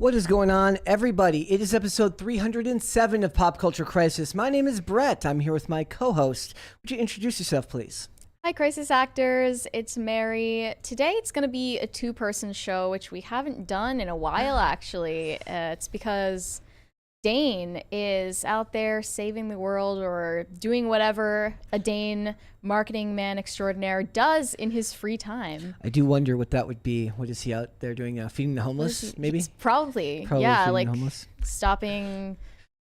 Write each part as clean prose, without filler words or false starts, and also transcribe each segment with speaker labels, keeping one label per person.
Speaker 1: What is going on, everybody? It is episode 307 of Pop Culture Crisis. My name is Brett. I'm here with my co-host. Would you introduce yourself, please?
Speaker 2: Hi, Crisis Actors. It's Mary. Today it's going to be a two-person show, which we haven't done in a while, actually. It's because Dane is out there saving the world or doing whatever a Dane marketing man extraordinaire does in his free time.
Speaker 1: I do wonder what that would be. What is he out there doing? Feeding the homeless, maybe?
Speaker 2: Probably
Speaker 1: yeah,
Speaker 2: like
Speaker 1: homeless.
Speaker 2: stopping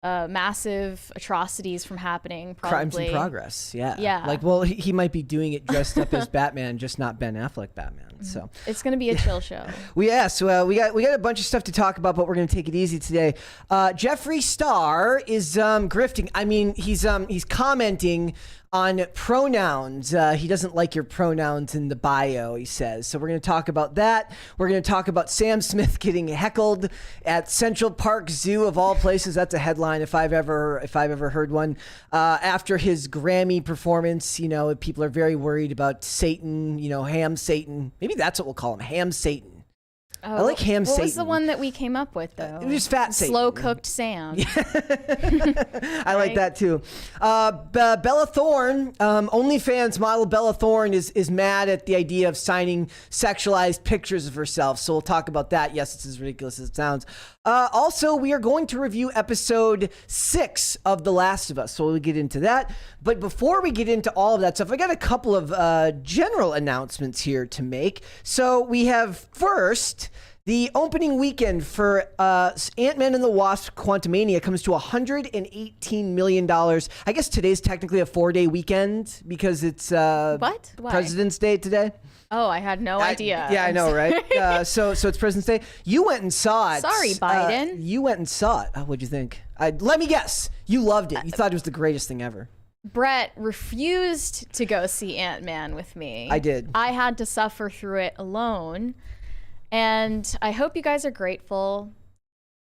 Speaker 2: massive atrocities from happening. Probably.
Speaker 1: Crimes in progress, yeah.
Speaker 2: Yeah.
Speaker 1: Like, well, he might be doing it dressed up as Batman, just not Ben Affleck Batman. So
Speaker 2: it's going to be a chill show.
Speaker 1: we got a bunch of stuff to talk about, but we're going to take it easy today. Jeffree Star is grifting. I mean, he's commenting on pronouns. He doesn't like your pronouns in the bio, he says. So we're going to talk about that. We're going to talk about Sam Smith getting heckled at Central Park Zoo of all places. That's a headline if I've ever heard one. After his Grammy performance, you know, people are very worried about Satan, you know, Ham Satan. Maybe that's what we'll call him, Ham Satan.
Speaker 2: Oh,
Speaker 1: I like Ham Satan.
Speaker 2: What was the one that we came up with, though?
Speaker 1: It was Fat Satan.
Speaker 2: Slow cooked Sam.
Speaker 1: I like that too. Bella Thorne, OnlyFans model Bella Thorne is mad at the idea of signing sexualized pictures of herself. So we'll talk about that. Yes, it's as ridiculous as it sounds. Also, we are going to review episode 6 of The Last of Us. So we'll get into that. But before we get into all of that stuff, I got a couple of general announcements here to make. So we have first, the opening weekend for Ant-Man and the Wasp: Quantumania comes to $118 million. I guess today's technically a 4-day weekend because it's
Speaker 2: What? Why?
Speaker 1: President's Day today.
Speaker 2: Oh, I had no idea.
Speaker 1: Yeah, I know, right? So it's President's Day. You went and saw it.
Speaker 2: Sorry, Biden.
Speaker 1: You went and saw it. What'd you think? Let me guess. You loved it. You thought it was the greatest thing ever.
Speaker 2: Brett refused to go see Ant-Man with me.
Speaker 1: I did.
Speaker 2: I had to suffer through it alone. And I hope you guys are grateful.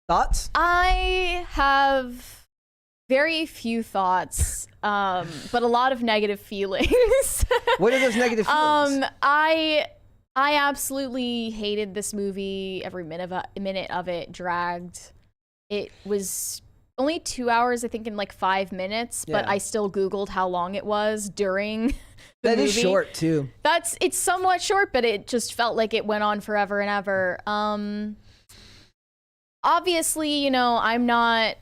Speaker 1: Thoughts?
Speaker 2: I have very few thoughts, but a lot of negative feelings.
Speaker 1: What are those negative feelings?
Speaker 2: I absolutely hated this movie. Every minute of it dragged. It was only 2 hours, I think, in like 5 minutes, but
Speaker 1: Yeah.
Speaker 2: I still Googled how long it was during the
Speaker 1: That
Speaker 2: movie.
Speaker 1: is short too.
Speaker 2: It's somewhat short, but it just felt like it went on forever and ever. Obviously, you know, I'm not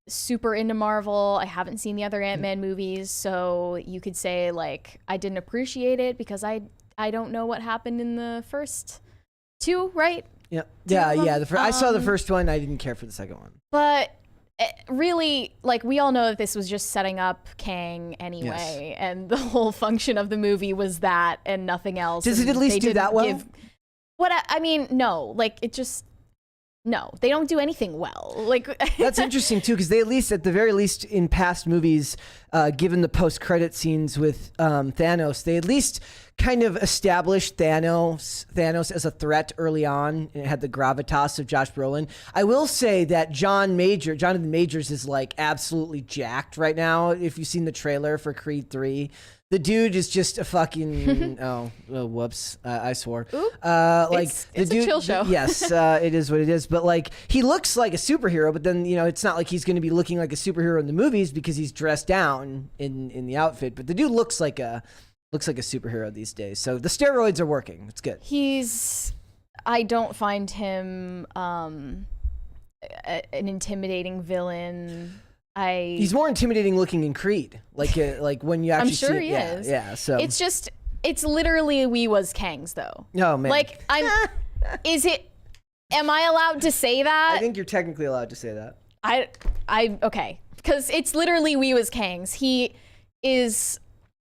Speaker 2: super into Marvel. I haven't seen the other Ant-Man movies, so you could say like I didn't appreciate it because I don't know what happened in the first two, right?
Speaker 1: Yeah.
Speaker 2: them?
Speaker 1: I saw the first one. I didn't care for the second one.
Speaker 2: But really, like, we all know that this was just setting up Kang anyway, and the whole function of the movie was that and nothing else.
Speaker 1: Does it at least do that well?
Speaker 2: I mean, no. Like, it just... No, they don't do anything well. Like
Speaker 1: That's interesting too, because they, at least at the very least in past movies, given the post-credit scenes with Thanos, they at least kind of established Thanos as a threat early on, and it had the gravitas of Josh Brolin. I will say that Jonathan Majors is like absolutely jacked right now. If you've seen the trailer for Creed 3, the dude is just a fucking whoops, I swore. Like
Speaker 2: it's
Speaker 1: the dude,
Speaker 2: a chill show.
Speaker 1: Yes, it is what it is. But like, he looks like a superhero, but then, you know, it's not like he's going to be looking like a superhero in the movies because he's dressed down in the outfit. But the dude looks like a superhero these days. So the steroids are working. It's good.
Speaker 2: I don't find him an intimidating villain.
Speaker 1: He's more intimidating looking in Creed. Like when you actually
Speaker 2: I'm sure
Speaker 1: see it.
Speaker 2: he
Speaker 1: Yeah,
Speaker 2: is.
Speaker 1: yeah. So
Speaker 2: it's literally we was Kangs though.
Speaker 1: No, man.
Speaker 2: Like am I allowed to say that?
Speaker 1: I think you're technically allowed to say that.
Speaker 2: Okay. Because it's literally we was Kangs. He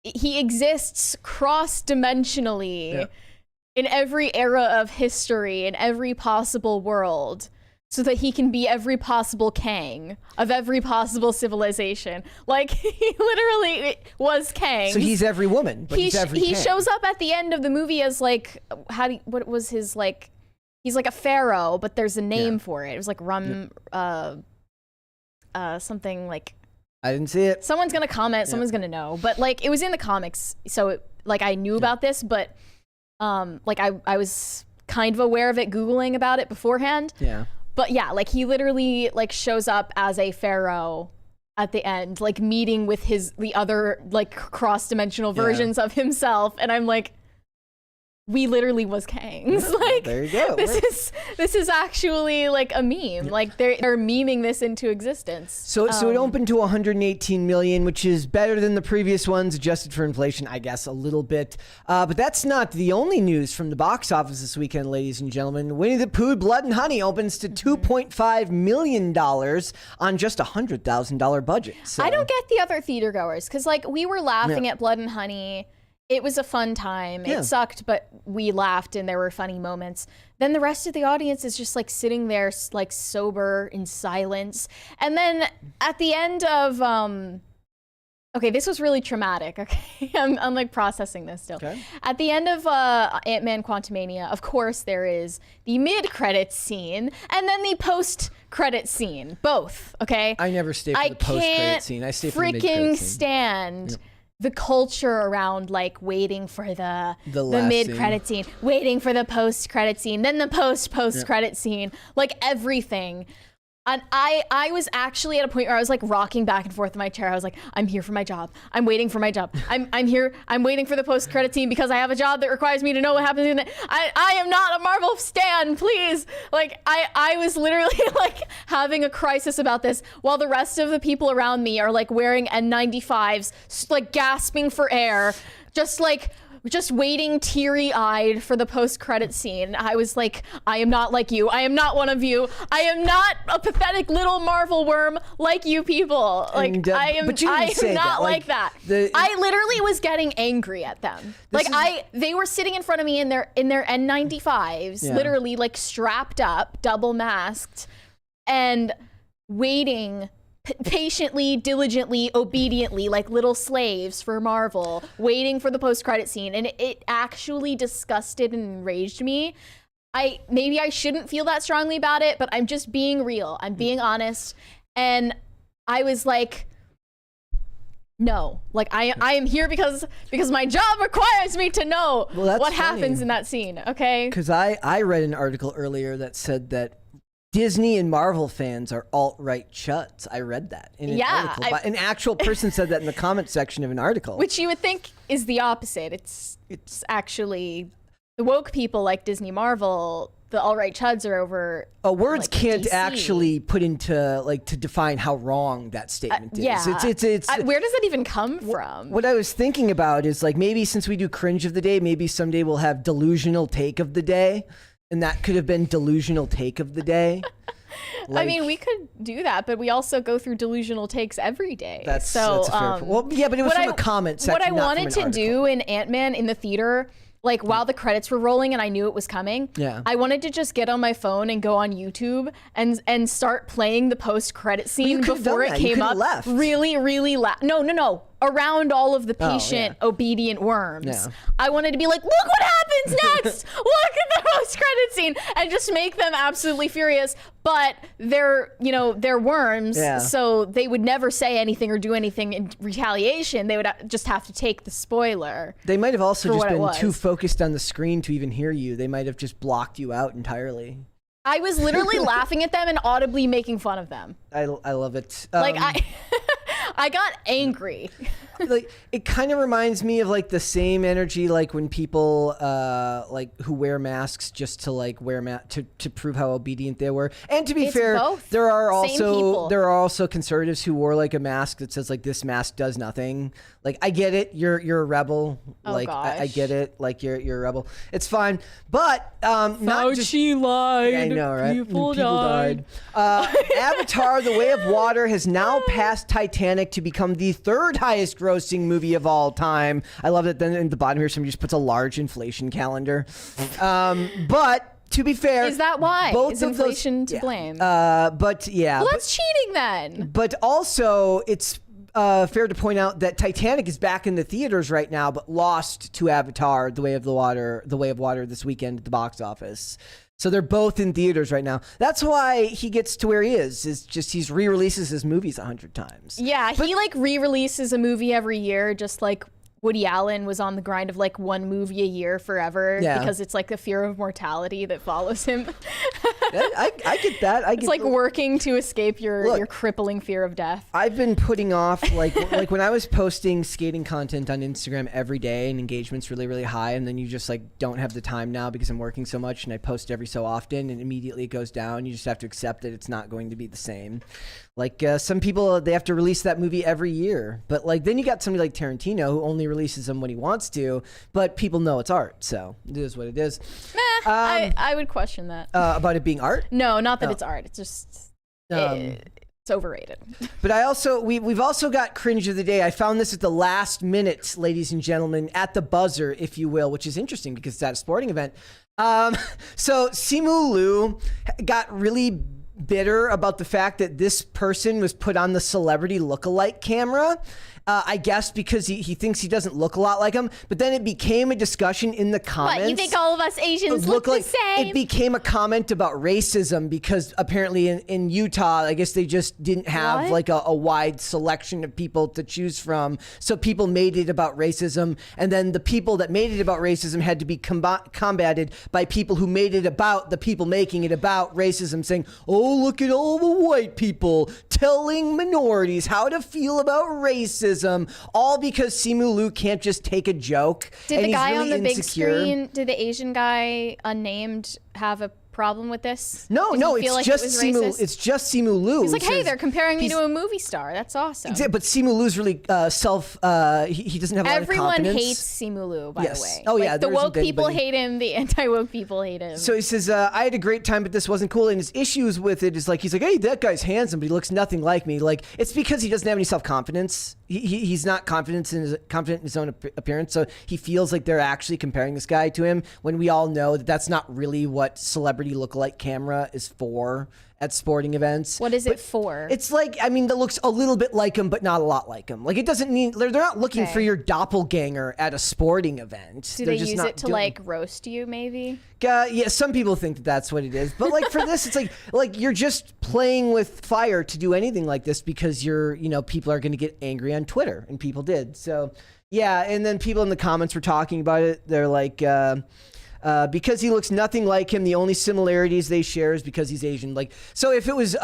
Speaker 2: exists cross-dimensionally in every era of history, in every possible world, so that he can be every possible Kang of every possible civilization. Like, he literally was Kang.
Speaker 1: So he's every woman, but he's every
Speaker 2: He
Speaker 1: Kang.
Speaker 2: shows up at the end of the movie as like, what was his like, he's like a pharaoh, but there's a name for it. It was like something like,
Speaker 1: I didn't see it.
Speaker 2: someone's gonna comment, someone's gonna know, but like it was in the comics, so like I knew about this, but like I was kind of aware of it, Googling about it beforehand.
Speaker 1: Yeah.
Speaker 2: But yeah, like he literally like shows up as a pharaoh at the end, like meeting with the other like cross-dimensional versions of himself. And I'm like, we literally was Kangs. Like,
Speaker 1: there you go.
Speaker 2: This is actually like a meme. Like they're memeing this into existence.
Speaker 1: So it opened to 118 million, which is better than the previous ones, adjusted for inflation, I guess, a little bit. But that's not the only news from the box office this weekend, ladies and gentlemen. Winnie the Pooh: Blood and Honey opens to $2.5 million on just a $100,000 budget. So.
Speaker 2: I don't get the other theater goers because like we were laughing at Blood and Honey. It was a fun time. It sucked, but we laughed and there were funny moments. Then the rest of the audience is just like sitting there like sober in silence. And then at the end of, okay, this was really traumatic. Okay, I'm like processing this still. Okay. At the end of Ant-Man Quantumania, of course, there is the mid-credits scene and then the post-credit scene, both, okay?
Speaker 1: I never stay for the post-credit scene. I stay for the mid-credit scene.
Speaker 2: I can't freaking stand the culture around like waiting for the mid-credit scene, waiting for the post-credit scene, then the post-credit scene, like everything. And I was actually at a point where I was like rocking back and forth in my chair. I was like, I'm here for my job. I'm waiting for my job. I'm here. I'm waiting for the post-credit scene because I have a job that requires me to know what happens in it. I am not a Marvel stan, please. Like I was literally like having a crisis about this while the rest of the people around me are like wearing N95s, like gasping for air, just waiting teary-eyed for the post-credit scene. I was like, I am not like you. I am not one of you. I am not a pathetic little Marvel worm like you people. Like,
Speaker 1: and,
Speaker 2: I am not like that. I literally was getting angry at them. They were sitting in front of me in their N95s, literally like strapped up, double masked, and waiting patiently, diligently, obediently, like little slaves for Marvel, waiting for the post-credit scene. And it actually disgusted and enraged me. Maybe I shouldn't feel that strongly about it, but I'm just being real. I'm being honest. And I was like, no, like I am here because my job requires me to know what happens in that scene. Okay.
Speaker 1: Because I read an article earlier that said that Disney and Marvel fans are alt-right chuds. I read that in an article. An actual person said that in the comment section of an article.
Speaker 2: Which you would think is the opposite. It's actually the woke people like Disney, Marvel. The alt-right chuds are over.
Speaker 1: Words
Speaker 2: like,
Speaker 1: can't
Speaker 2: DC.
Speaker 1: actually put into like to define how wrong that statement is.
Speaker 2: Yeah.
Speaker 1: It's
Speaker 2: where does that even come from?
Speaker 1: What I was thinking about is like maybe since we do cringe of the day, maybe someday we'll have delusional take of the day. And that could have been delusional take of the day.
Speaker 2: I mean, we could do that, but we also go through delusional takes every day.
Speaker 1: That's a fair point. Well, yeah, but it was from a comment section.
Speaker 2: What I wanted to do in Ant-Man in the theater, like while the credits were rolling and I knew it was coming, I wanted to just get on my phone and go on YouTube and start playing the post-credit scene before it came up.
Speaker 1: Left.
Speaker 2: Really, really loud. No. Around all of the patient, obedient worms. Yeah. I wanted to be like, look what happens next! Look at the post-credit scene! And just make them absolutely furious. But they're worms, so they would never say anything or do anything in retaliation. They would just have to take the spoiler.
Speaker 1: They might have also just been too focused on the screen to even hear you. They might have just blocked you out entirely.
Speaker 2: I was literally laughing at them and audibly making fun of them.
Speaker 1: I love it.
Speaker 2: I got angry.
Speaker 1: Like it kind of reminds me of like the same energy like when people like who wear masks just to like to prove how obedient they were. And to be fair,
Speaker 2: both.
Speaker 1: there are also conservatives who wore like a mask that says like this mask does nothing. Like I get it, you're a rebel. Like I get it, like you're a rebel. It's fine, but not just
Speaker 2: lied.
Speaker 1: I know, right?
Speaker 2: People died.
Speaker 1: Avatar: The Way of Water has now passed Titanic to become the third highest grossing movie of all time. I love that. Then in the bottom here, somebody just puts a large inflation calendar. But to be fair,
Speaker 2: is that why?
Speaker 1: Both
Speaker 2: is
Speaker 1: of
Speaker 2: inflation
Speaker 1: those,
Speaker 2: to blame?
Speaker 1: But yeah.
Speaker 2: Well, that's cheating then.
Speaker 1: But also, it's fair to point out that Titanic is back in the theaters right now, but lost to Avatar: The Way of Water this weekend at the box office. So they're both in theaters right now. That's why he gets to where he is just he's re-releases his movies 100 times.
Speaker 2: Yeah, he like re-releases a movie every year, just like Woody Allen was on the grind of like one movie a year forever because it's like the fear of mortality that follows him.
Speaker 1: I get that.
Speaker 2: It's like working to escape your crippling fear of death.
Speaker 1: I've been putting off like when I was posting skating content on Instagram every day and engagement's really, really high, and then you just like don't have the time now because I'm working so much and I post every so often and immediately it goes down. You just have to accept that it's not going to be the same. Like some people, they have to release that movie every year, but like then you got somebody like Tarantino who only releases them when he wants to, but people know it's art, so it is what it is.
Speaker 2: I would question that
Speaker 1: about it being art.
Speaker 2: No, not that it's art. It's just it's overrated.
Speaker 1: But we've also got cringe of the day. I found this at the last minute, ladies and gentlemen, at the buzzer, if you will, which is interesting because it's at a sporting event. So Simu Liu got really bitter about the fact that this person was put on the celebrity lookalike camera. I guess because he thinks he doesn't look a lot like him. But then it became a discussion in the comments.
Speaker 2: What, you think all of us Asians look the same?
Speaker 1: It became a comment about racism because apparently in Utah, I guess they just didn't have like a wide selection of people to choose from. So people made it about racism. And then the people that made it about racism had to be combated by people who made it about the people making it about racism, saying, oh, look at all the white people telling minorities how to feel about racism. All because Simu Liu can't just take a joke.
Speaker 2: Did the guy
Speaker 1: really
Speaker 2: on the
Speaker 1: insecure.
Speaker 2: big screen, did the Asian guy unnamed have a problem with this?
Speaker 1: No, it's just Simu. It's just Simu Liu.
Speaker 2: He's like, hey, they're comparing me to a movie star. That's awesome.
Speaker 1: But Simu Liu's really he doesn't have a lot of confidence.
Speaker 2: Everyone hates Simu Liu, by the way.
Speaker 1: Oh yeah,
Speaker 2: the woke people hate him. The anti-woke people hate him.
Speaker 1: So he says, I had a great time, but this wasn't cool. And his issues with it is like, he's like, hey, that guy's handsome, but he looks nothing like me. Like, it's because he doesn't have any self-confidence. He's not confident in his own appearance, so he feels like they're actually comparing this guy to him when we all know that that's not really what celebrity lookalike camera is for at sporting events.
Speaker 2: What is it for?
Speaker 1: It's like, I mean, that looks a little bit like him, but not a lot like him. Like, it doesn't mean they're not looking for your doppelganger at a sporting event.
Speaker 2: Do they use it to like roast you, maybe?
Speaker 1: Yeah, some people think that that's what it is. But like for this, it's like you're just playing with fire to do anything like this because people are going to get angry on Twitter, and people did. So yeah, and then people in the comments were talking about it. They're like, because he looks nothing like him, the only similarities they share is because he's Asian. Like, so if it was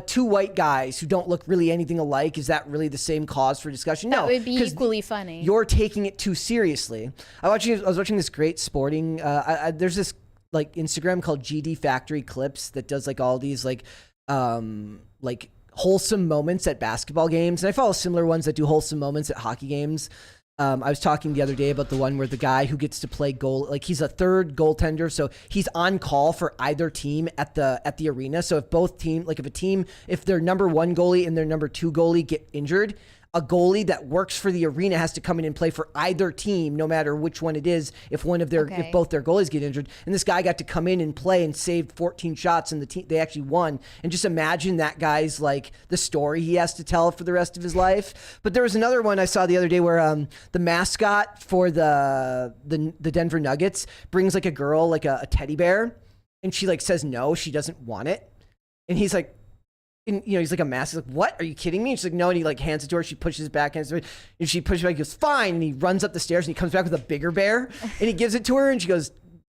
Speaker 1: two white guys who don't look really anything alike, is that really the same cause for discussion? No,
Speaker 2: that would be equally funny.
Speaker 1: You're taking it too seriously. I was watching this great sporting. There's this like Instagram called GD Factory Clips that does like all these like wholesome moments at basketball games, and I follow similar ones that do wholesome moments at hockey games. I was talking the other day about the one where the guy who gets to play goal, like he's a third goaltender, so he's on call for either team at the arena. So if both team, like if their number one goalie and their number two goalie get injured, a goalie that works for the arena has to come in and play for either team, no matter which one it is. If both their goalies get injured, and this guy got to come in and play and saved 14 shots, and they actually won. And just imagine that guy's like the story he has to tell for the rest of his life. But there was another one I saw the other day where the mascot for the Denver Nuggets brings like a girl like a teddy bear, and she like says no, she doesn't want it, and he's like. And, he's like a mask. He's like, what? Are you kidding me? And she's like, no. And he like hands it to her. She pushes it back. And she pushes it back. He goes, fine. And he runs up the stairs and he comes back with a bigger bear. And he gives it to her. And she goes,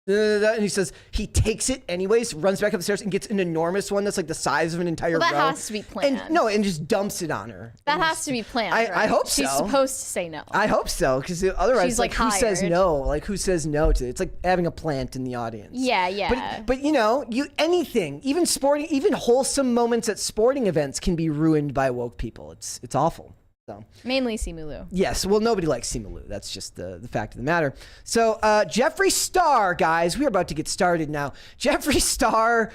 Speaker 1: and he says he takes it anyways, runs back up the stairs and gets an enormous one that's like the size of an entire
Speaker 2: that
Speaker 1: row.
Speaker 2: has to be planned.
Speaker 1: And just dumps it on her.
Speaker 2: That has to be planned.
Speaker 1: I hope so.
Speaker 2: She's supposed to say no.
Speaker 1: I hope so, because otherwise,
Speaker 2: she's like
Speaker 1: who says no? Like, who says no to it? It's like having a plant in the audience.
Speaker 2: Yeah.
Speaker 1: But anything, even wholesome moments at sporting events can be ruined by woke people. It's awful. So.
Speaker 2: Mainly Simu Liu.
Speaker 1: Yes, well, nobody likes Simu Liu. That's just the fact of the matter. So, Jeffree Star, guys, we're about to get started now. Jeffree Star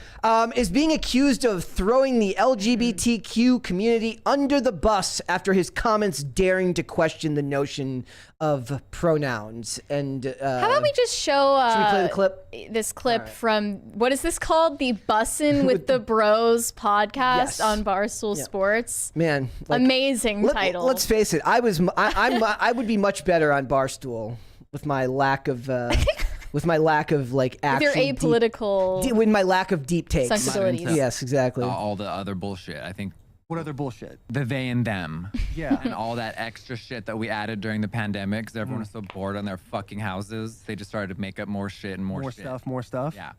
Speaker 1: is being accused of throwing the LGBTQ community under the bus after his comments daring to question the notion of pronouns. And
Speaker 2: how about we just show
Speaker 1: should we play the clip?
Speaker 2: This clip from, what is this called? The Bussin' with the Bros podcast on Barstool Sports.
Speaker 1: Man,
Speaker 2: amazing title.
Speaker 1: Let's face it, I would be much better on Barstool with my lack of like actual
Speaker 2: with your apolitical
Speaker 1: with my lack of deep takes.
Speaker 2: Sensibilities.
Speaker 1: Yes, exactly.
Speaker 3: All the other bullshit. I think What other bullshit?
Speaker 4: The they and them.
Speaker 3: Yeah.
Speaker 4: And all that extra shit that we added during the pandemic because everyone was so bored on their fucking houses. They just started to make up more shit and more shit.
Speaker 3: More stuff.
Speaker 4: Yeah.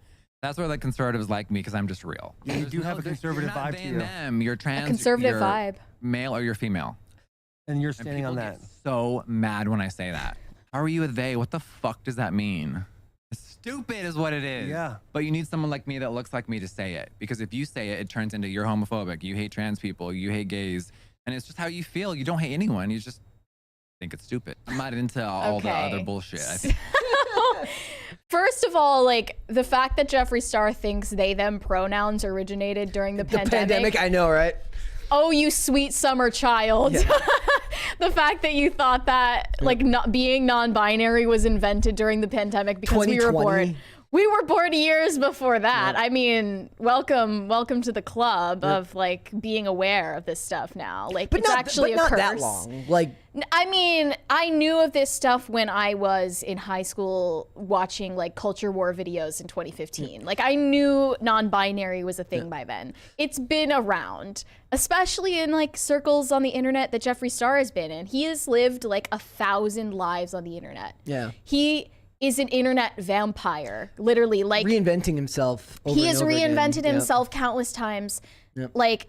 Speaker 4: That's where the conservatives like me because I'm just real.
Speaker 3: Yeah, you do have a conservative
Speaker 4: you're not
Speaker 3: vibe
Speaker 4: they
Speaker 3: to
Speaker 4: and
Speaker 3: you.
Speaker 4: them. You're trans.
Speaker 2: A conservative
Speaker 4: you're
Speaker 2: vibe.
Speaker 4: Male or you're female.
Speaker 3: And you're
Speaker 4: And
Speaker 3: standing on
Speaker 4: people
Speaker 3: that.
Speaker 4: get so mad when I say that. How are you a they? What the fuck does that mean? Stupid is what it is.
Speaker 3: Yeah.
Speaker 4: But you need someone like me that looks like me to say it. Because if you say it, it turns into you're homophobic. You hate trans people. You hate gays. And it's just how you feel. You don't hate anyone. You just think it's stupid. I'm not into all the other bullshit. I think.
Speaker 2: First of all, like the fact that Jeffree Star thinks they them pronouns originated during the pandemic.
Speaker 1: I know, right?
Speaker 2: Oh, you sweet summer child.
Speaker 1: Yeah.
Speaker 2: The fact that you thought that like not being non-binary was invented during the pandemic because we were
Speaker 1: 2020.
Speaker 2: born. We were born years before that. I mean, welcome to the club of like being aware of this stuff now. Like,
Speaker 1: But
Speaker 2: it's
Speaker 1: not,
Speaker 2: actually
Speaker 1: but not
Speaker 2: a curse.
Speaker 1: that long. Like,
Speaker 2: I mean, I knew of this stuff when I was in high school watching like culture war videos in 2015. Like I knew non-binary was a thing by then. It's been around, especially in like circles on the internet that Jeffree Star has been in. He has lived like 1,000 lives on the internet.
Speaker 1: Yeah.
Speaker 2: He is an internet vampire, literally. Like
Speaker 1: reinventing himself.
Speaker 2: he has reinvented
Speaker 1: again.
Speaker 2: himself countless times.
Speaker 1: Yep.
Speaker 2: Like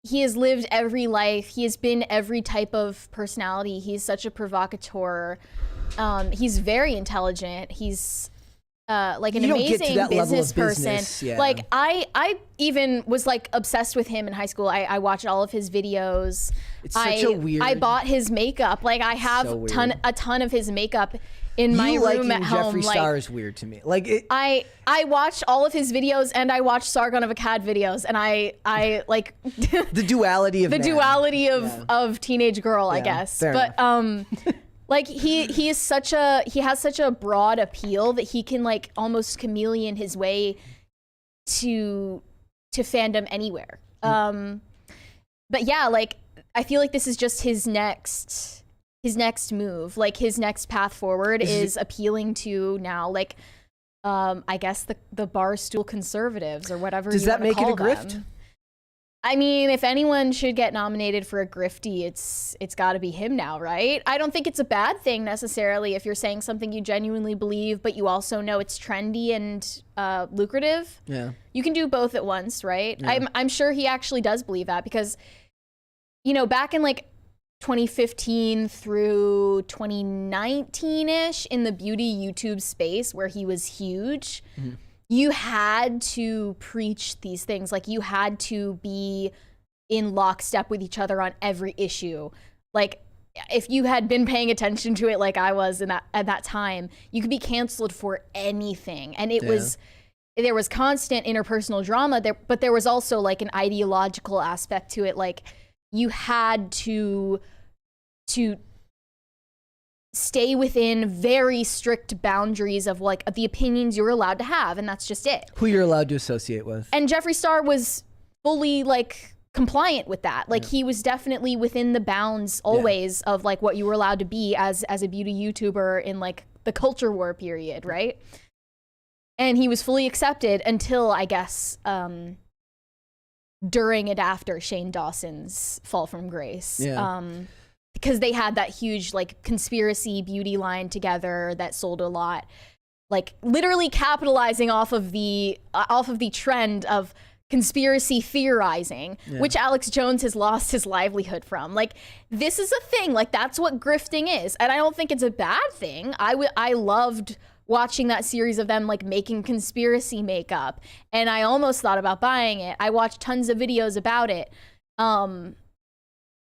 Speaker 2: he has lived every life. He has been every type of personality. He's such a provocateur. He's very intelligent. He's like an
Speaker 1: You don't get to
Speaker 2: amazing
Speaker 1: that level of
Speaker 2: business
Speaker 1: business,
Speaker 2: person.
Speaker 1: yeah.
Speaker 2: Like I even was like obsessed with him in high school. I watched all of his videos.
Speaker 1: It's such a weird-
Speaker 2: I bought his makeup. Like I have
Speaker 1: So weird.
Speaker 2: a ton of his makeup in my
Speaker 1: You
Speaker 2: room
Speaker 1: liking
Speaker 2: at home.
Speaker 1: Jeffree
Speaker 2: Like
Speaker 1: Star is weird to me. Like,
Speaker 2: I watched all of his videos and I watched Sargon of Akkad videos and I like
Speaker 1: the duality of
Speaker 2: the
Speaker 1: man.
Speaker 2: duality of teenage girl, I guess.
Speaker 1: fair
Speaker 2: But like he has such a broad appeal that he can like almost chameleon his way to fandom anywhere. But yeah, like I feel like this is just his next move. Like his next path forward is appealing to now like I guess the barstool conservatives or whatever.
Speaker 1: Does
Speaker 2: you
Speaker 1: that
Speaker 2: wanna
Speaker 1: make it a
Speaker 2: call
Speaker 1: grift?
Speaker 2: them. I mean, if anyone should get nominated for a grifty, it's got to be him now, right? I don't think it's a bad thing necessarily if you're saying something you genuinely believe, but you also know it's trendy and lucrative.
Speaker 1: Yeah.
Speaker 2: You can do both at once, right?
Speaker 1: Yeah.
Speaker 2: I'm sure he actually does believe that because, you know, back in like 2015 through 2019-ish in the beauty YouTube space where he was huge, you had to preach these things. Like you had to be in lockstep with each other on every issue. Like if you had been paying attention to it like I was at that time, you could be canceled for anything. And it was, there was constant interpersonal drama there, but there was also like an ideological aspect to it. Like you had to stay within very strict boundaries of like the opinions you're allowed to have, and that's just it.
Speaker 1: Who you're allowed to associate with.
Speaker 2: And Jeffree Star was fully like compliant with that. Like he was definitely within the bounds always of like what you were allowed to be as a beauty YouTuber in like the culture war period, right? And he was fully accepted until I guess during and after Shane Dawson's fall from grace.
Speaker 1: Yeah.
Speaker 2: Because they had that huge like conspiracy beauty line together that sold a lot, like literally capitalizing off of the trend of conspiracy theorizing, which Alex Jones has lost his livelihood from. Like this is a thing. Like that's what grifting is, and I don't think it's a bad thing. I loved watching that series of them like making conspiracy makeup, and I almost thought about buying it. I watched tons of videos about it.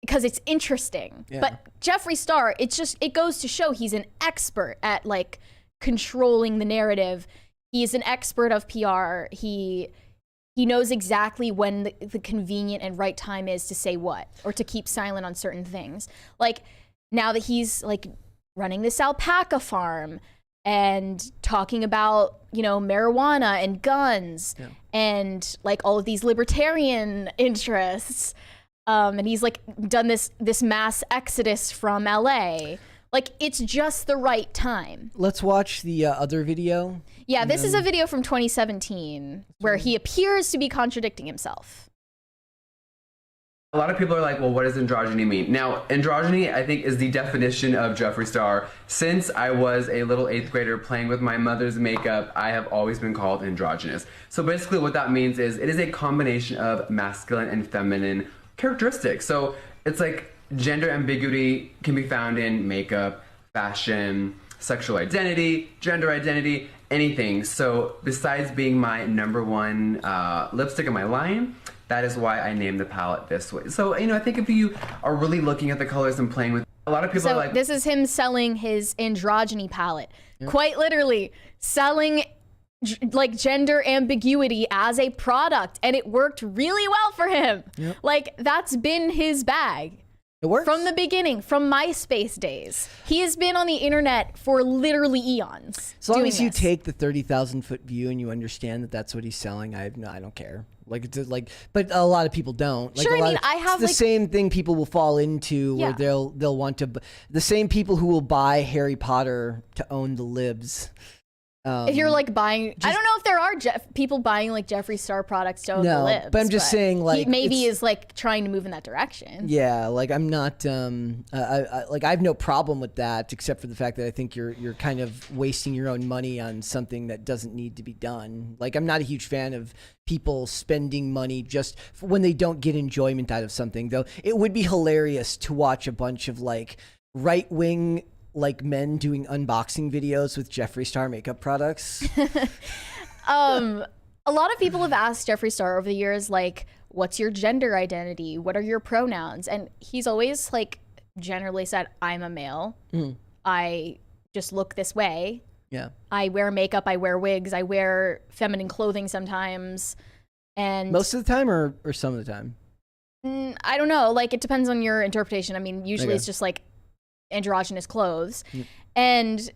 Speaker 2: Because it's interesting. But Jeffree Star, it goes to show he's an expert at like controlling the narrative. He's an expert of PR. He knows exactly when the convenient and right time is to say what or to keep silent on certain things. Like now that he's like running this alpaca farm and talking about, you know, marijuana and guns and like all of these libertarian interests. And he's like done this mass exodus from LA. Like it's just the right time.
Speaker 1: Let's watch the other video.
Speaker 2: Yeah, this is a video from 2017 where he appears to be contradicting himself.
Speaker 5: A lot of people are like, well, what does androgyny mean? Now, androgyny, I think, is the definition of Jeffree Star. Since I was a little 8th grader playing with my mother's makeup, I have always been called androgynous. So basically what that means is it is a combination of masculine and feminine characteristics. So it's like gender ambiguity can be found in makeup, fashion, sexual identity, gender identity, anything. So besides being my #1 lipstick in my line, that is why I named the palette this way. So, I think if you are really looking at the colors and playing with, a lot of people are like,
Speaker 2: this is him selling his androgyny palette. Quite literally selling like gender ambiguity as a product, and it worked really well for him. Like, that's been his bag.
Speaker 1: It works.
Speaker 2: From the beginning, from MySpace days. He has been on the internet for literally eons.
Speaker 1: As long as you take the 30,000-foot view and you understand that that's what he's selling, I don't care. Like, it's like, but a lot of people don't. Like,
Speaker 2: sure, I have
Speaker 1: it's the same thing people will fall into where they'll want to. The same people who will buy Harry Potter to own the libs.
Speaker 2: If you're like buying, I don't know if there are people buying like Jeffree Star products to own the libs.
Speaker 1: But I'm just saying, like,
Speaker 2: he maybe is like trying to move in that direction.
Speaker 1: Yeah, like I'm not, I have no problem with that, except for the fact that I think you're kind of wasting your own money on something that doesn't need to be done. Like, I'm not a huge fan of people spending money just when they don't get enjoyment out of something. Though it would be hilarious to watch a bunch of like right-wing like men doing unboxing videos with Jeffree Star makeup products.
Speaker 2: A lot of people have asked Jeffree Star over the years, like, what's your gender identity? What are your pronouns? And he's always like generally said, I'm a male. I just look this way.
Speaker 1: Yeah.
Speaker 2: I wear makeup, I wear wigs, I wear feminine clothing sometimes. And
Speaker 1: most of the time or some of the time?
Speaker 2: I don't know. Like, it depends on your interpretation. I mean, usually it's just like androgynous clothes. And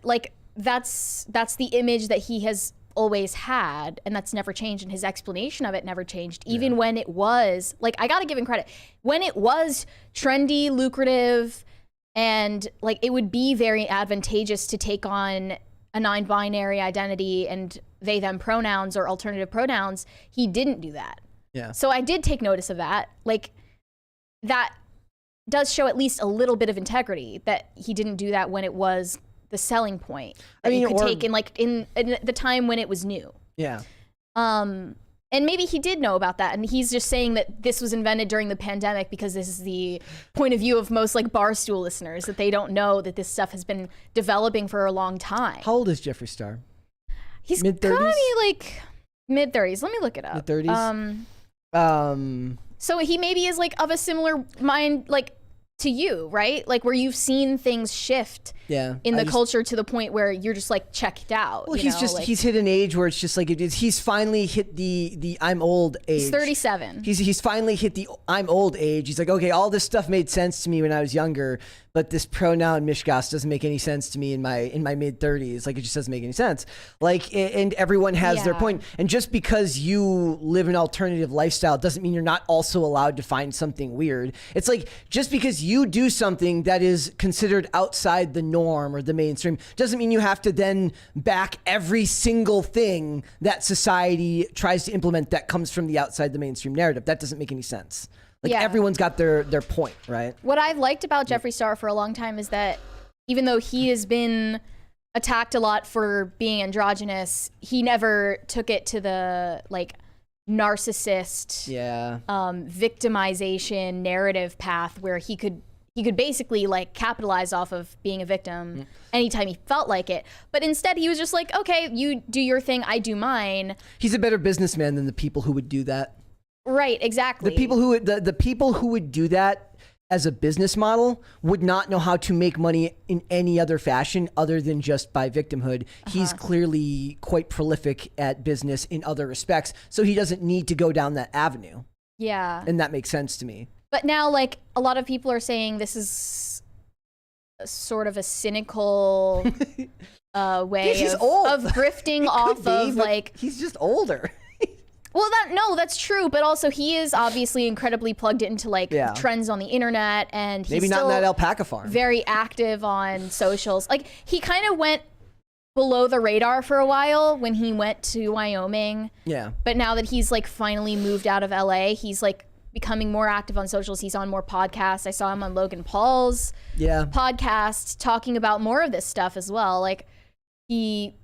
Speaker 2: like that's the image that he has always had, and that's never changed, and his explanation of it never changed, even when it was like, I gotta give him credit, when it was trendy, lucrative, and like it would be very advantageous to take on a non-binary identity and they them pronouns or alternative pronouns. He didn't do that. So I did take notice of that. Like, that does show at least a little bit of integrity that he didn't do that when it was the selling point. I mean, you could take in like in the time when it was new.
Speaker 1: Yeah.
Speaker 2: And maybe he did know about that, and he's just saying that this was invented during the pandemic because this is the point of view of most like Barstool listeners, that they don't know that this stuff has been developing for a long time.
Speaker 1: How old is Jeffree Star?
Speaker 2: He's
Speaker 1: mid-30s?
Speaker 2: gotta be like mid-30s. Let me look it up.
Speaker 1: Mid-30s?
Speaker 2: So he maybe is like of a similar mind, like, to you, right? Like, where you've seen things shift in the culture to the point where you're just like checked out.
Speaker 1: Well, he's hit an age where it's just like he's finally hit the I'm old age.
Speaker 2: He's 37.
Speaker 1: He's finally hit the I'm old age. He's like, okay, all this stuff made sense to me when I was younger, but this pronoun mishgas doesn't make any sense to me in my mid 30s. Like, it just doesn't make any sense. Like, and everyone has their point. And just because you live an alternative lifestyle doesn't mean you're not also allowed to find something weird. It's like, just because you do something that is considered outside the norm or the mainstream doesn't mean you have to then back every single thing that society tries to implement that comes from the outside the mainstream narrative. That doesn't make any sense. Like, everyone's got their point, right?
Speaker 2: What I've liked about Jeffree Star for a long time is that even though he has been attacked a lot for being androgynous, he never took it to the like narcissist, victimization narrative path where he could basically like capitalize off of being a victim anytime he felt like it. But instead he was just like, okay, you do your thing, I do mine.
Speaker 1: He's a better businessman than the people who would do that.
Speaker 2: Right, exactly.
Speaker 1: The people who would do that as a business model would not know how to make money in any other fashion other than just by victimhood. He's clearly quite prolific at business in other respects, so he doesn't need to go down that avenue.
Speaker 2: Yeah.
Speaker 1: And that makes sense to me.
Speaker 2: But now, like, a lot of people are saying this is sort of a cynical way of grifting off of, like...
Speaker 1: He's just older.
Speaker 2: Well, that's true, but also he is obviously incredibly plugged into like trends on the internet, and he's
Speaker 1: maybe not in that alpaca farm.
Speaker 2: Very active on socials. Like, he kind of went below the radar for a while when he went to Wyoming. Yeah. But now that he's like finally moved out of LA, he's like becoming more active on socials. He's on more podcasts. I saw him on Logan Paul's podcast talking about more of this stuff as well. Like, he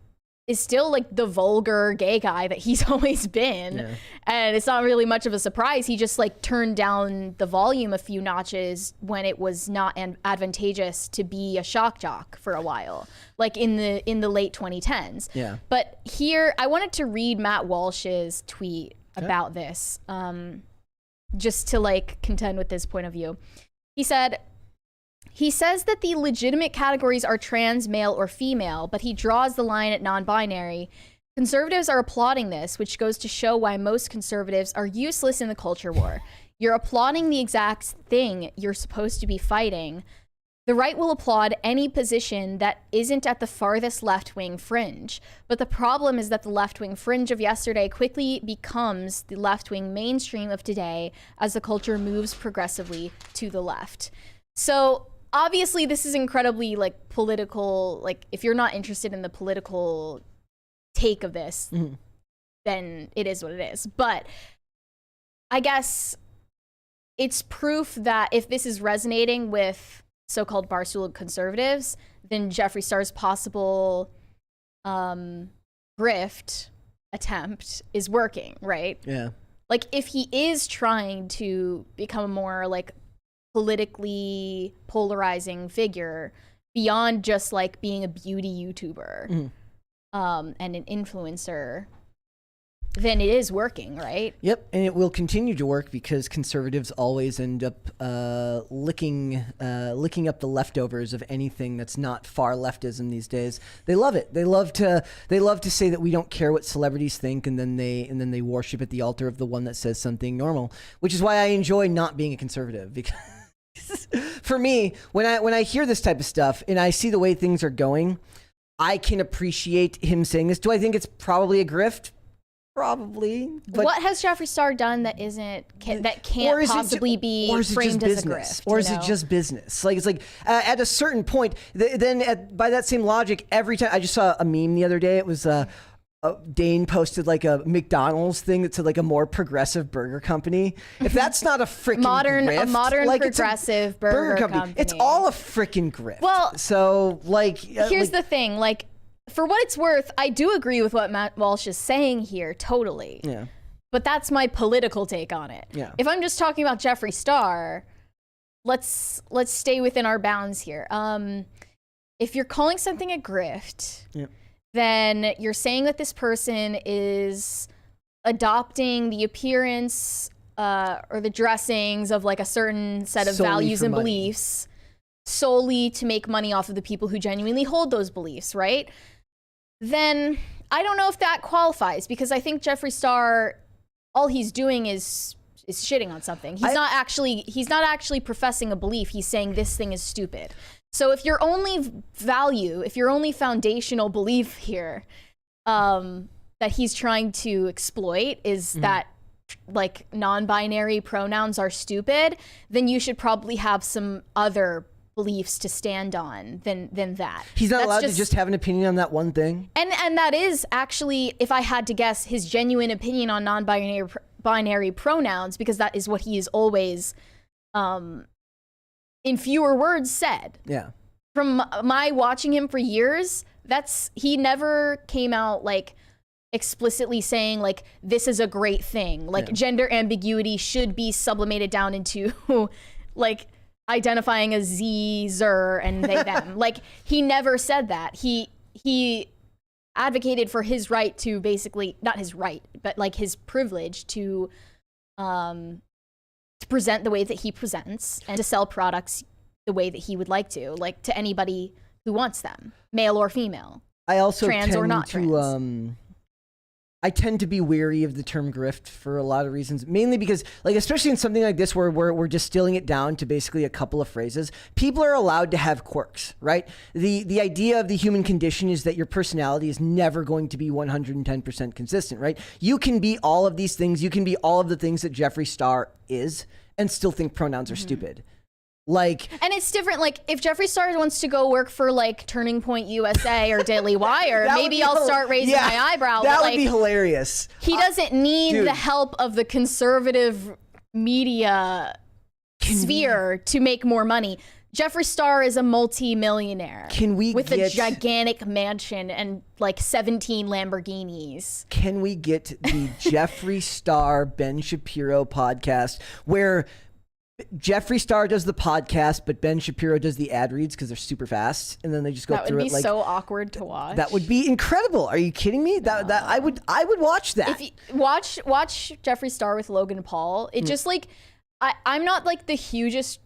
Speaker 2: is still like the vulgar gay guy that he's always been. Yeah. And it's not really much of a surprise. He just like turned down the volume a few notches when it was not advantageous to be a shock jock for a while, like in the late 2010s. Yeah. But here, I wanted to read Matt Walsh's tweet about this, just to like contend with this point of view. He says that the legitimate categories are trans, male, or female, but he draws the line at non-binary. Conservatives are applauding this, which goes to show why most conservatives are useless in the culture war. You're applauding the exact thing you're supposed to be fighting. The right will applaud any position that isn't at the farthest left-wing fringe. But the problem is that the left-wing fringe of yesterday quickly becomes the left-wing mainstream of today as the culture moves progressively to the left. So obviously this is incredibly like political, like if you're not interested in the political take of this, then it is what it is. But I guess it's proof that if this is resonating with so-called barstool conservatives, then Jeffree Star's possible grift attempt is working, right? Yeah. Like if he is trying to become a more like politically polarizing figure beyond just like being a beauty YouTuber and an influencer, then it is working, right?
Speaker 1: Yep, and it will continue to work because conservatives always end up licking up the leftovers of anything that's not far leftism these days. They love it. They love to say that we don't care what celebrities think, and then they worship at the altar of the one that says something normal, which is why I enjoy not being a conservative, because for me, when I hear this type of stuff and I see the way things are going, I can appreciate him saying this. Do I think it's probably a grift? Probably. But
Speaker 2: what has Jeffree Star done that can't possibly be framed as a grift?
Speaker 1: Or is it just business? Like it's like at a certain point, by that same logic, every time I just saw a meme the other day, it was Dane posted like a McDonald's thing that said like a more progressive burger company. If that's not a freaking grift,
Speaker 2: a modern
Speaker 1: like
Speaker 2: progressive burger company,
Speaker 1: it's all a freaking grift.
Speaker 2: Well,
Speaker 1: so like
Speaker 2: here's the thing, like for what it's worth, I do agree with what Matt Walsh is saying here, totally. Yeah. But that's my political take on it. Yeah. If I'm just talking about Jeffree Star, let's stay within our bounds here. If you're calling something a grift, then you're saying that this person is adopting the appearance or the dressings of like a certain set of values and beliefs solely to make money off of the people who genuinely hold those beliefs, right? Then I don't know if that qualifies, because I think Jeffree Star, all he's doing is shitting on something. He's not actually professing a belief. He's saying this thing is stupid. So if your only value, if your only foundational belief here that he's trying to exploit is that like non-binary pronouns are stupid, then you should probably have some other beliefs to stand on than that.
Speaker 1: He's not allowed to just have an opinion on that one thing.
Speaker 2: And that is actually, if I had to guess, his genuine opinion on non-binary pronouns, because that is what he is always in fewer words said. Yeah. From my watching him for years, he never came out like explicitly saying like this is a great thing. Like gender ambiguity should be sublimated down into like identifying as Z, Zer, and they, them. Like he never said that. He advocated for his right to basically, not his right, but like his privilege to present the way that he presents and to sell products the way that he would like to anybody who wants them, male or female.
Speaker 1: I also trans or not trans. I tend to be weary of the term grift for a lot of reasons, mainly because, like, especially in something like this where we're distilling it down to basically a couple of phrases, people are allowed to have quirks, right? The idea of the human condition is that your personality is never going to be 110% consistent, right? You can be all of these things. You can be all of the things that Jeffree Star is and still think pronouns are stupid. Like,
Speaker 2: and it's different. Like, if Jeffree Star wants to go work for like Turning Point USA or Daily Wire, maybe I'll start raising my eyebrow.
Speaker 1: That would be hilarious.
Speaker 2: He doesn't need the help of the conservative media sphere to make more money. Jeffree Star is a multi-millionaire.
Speaker 1: Can we
Speaker 2: with
Speaker 1: get
Speaker 2: a gigantic mansion and like 17 Lamborghinis?
Speaker 1: Can we get the Jeffree Star Ben Shapiro podcast where Jeffree Star does the podcast, but Ben Shapiro does the ad reads because they're super fast, and then they just go
Speaker 2: That
Speaker 1: through
Speaker 2: would
Speaker 1: it
Speaker 2: be
Speaker 1: like
Speaker 2: so awkward to watch.
Speaker 1: that would be incredible. Are you kidding me? That I would watch that.
Speaker 2: If you watch Jeffree Star with Logan Paul, it just like I'm not like the hugest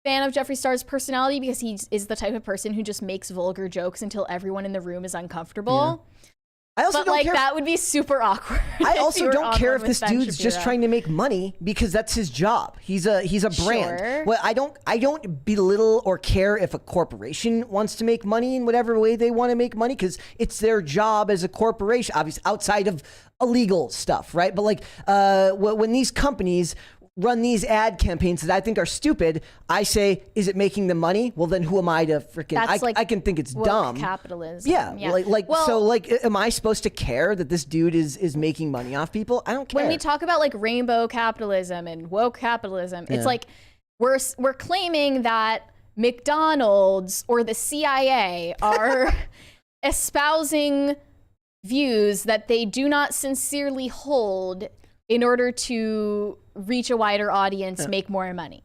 Speaker 2: fan of Jeffree Star's personality because he is the type of person who just makes vulgar jokes until everyone in the room is uncomfortable.
Speaker 1: I also
Speaker 2: But
Speaker 1: don't
Speaker 2: like
Speaker 1: care.
Speaker 2: that would be super awkward.
Speaker 1: I
Speaker 2: if
Speaker 1: also
Speaker 2: you were
Speaker 1: don't
Speaker 2: on
Speaker 1: care
Speaker 2: one
Speaker 1: if
Speaker 2: with
Speaker 1: this
Speaker 2: Ben
Speaker 1: dude's just
Speaker 2: Shapiro.
Speaker 1: trying to make money because that's his job. He's a brand.
Speaker 2: Sure.
Speaker 1: Well, I don't belittle or care if a corporation wants to make money in whatever way they want to make money because it's their job as a corporation, obviously outside of illegal stuff, right? But like when these companies run these ad campaigns that I think are stupid, I say, is it making them money? Well, then who am I to freaking? I can think it's
Speaker 2: woke
Speaker 1: dumb.
Speaker 2: capitalism.
Speaker 1: Yeah, am I supposed to care that this dude is making money off people? I don't care.
Speaker 2: When we talk about like rainbow capitalism and woke capitalism, it's like we're claiming that McDonald's or the CIA are espousing views that they do not sincerely hold in order to reach a wider audience, make more money.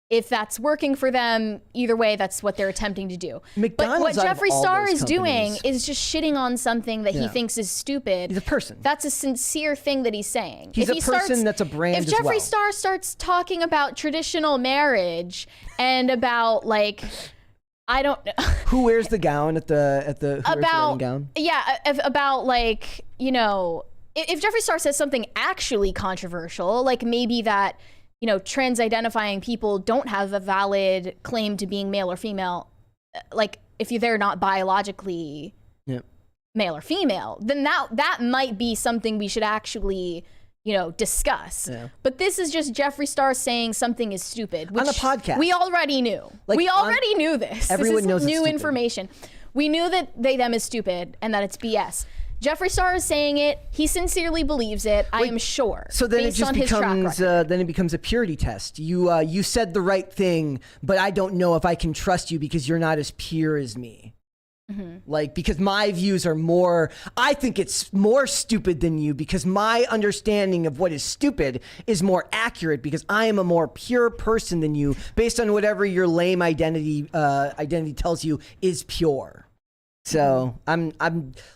Speaker 2: If that's working for them, either way, that's what they're attempting to do.
Speaker 1: McDonald's,
Speaker 2: but what
Speaker 1: out of
Speaker 2: Jeffree
Speaker 1: all
Speaker 2: Star
Speaker 1: those
Speaker 2: is doing
Speaker 1: companies-
Speaker 2: is just shitting on something that he thinks is stupid.
Speaker 1: He's a person.
Speaker 2: That's a sincere thing that he's saying.
Speaker 1: He's
Speaker 2: If
Speaker 1: a
Speaker 2: he
Speaker 1: person
Speaker 2: starts-
Speaker 1: that's a brand
Speaker 2: If
Speaker 1: as
Speaker 2: Jeffree
Speaker 1: well.
Speaker 2: Star starts talking about traditional marriage and about like, I don't know.
Speaker 1: Who wears the gown at the who wears the wedding gown?
Speaker 2: About like, you know, if Jeffree Star says something actually controversial, like maybe that, you know, trans identifying people don't have a valid claim to being male or female, like if they're not biologically male or female, then that might be something we should actually, you know, discuss. Yeah. But this is just Jeffree Star saying something is stupid. Which
Speaker 1: on a podcast.
Speaker 2: We already knew. We already knew this.
Speaker 1: Everyone knows
Speaker 2: this is
Speaker 1: it's
Speaker 2: new
Speaker 1: stupid.
Speaker 2: information. We knew that them is stupid and that it's BS. Jeffree Star is saying it. He sincerely believes it. I am sure.
Speaker 1: So then
Speaker 2: based
Speaker 1: it just
Speaker 2: on his track
Speaker 1: becomes
Speaker 2: record.
Speaker 1: then it becomes a purity test. You said the right thing, but I don't know if I can trust you because you're not as pure as me. Like, because my views are more, I think it's more stupid than you because my understanding of what is stupid is more accurate because I am a more pure person than you based on whatever your lame identity tells you is pure. So I'm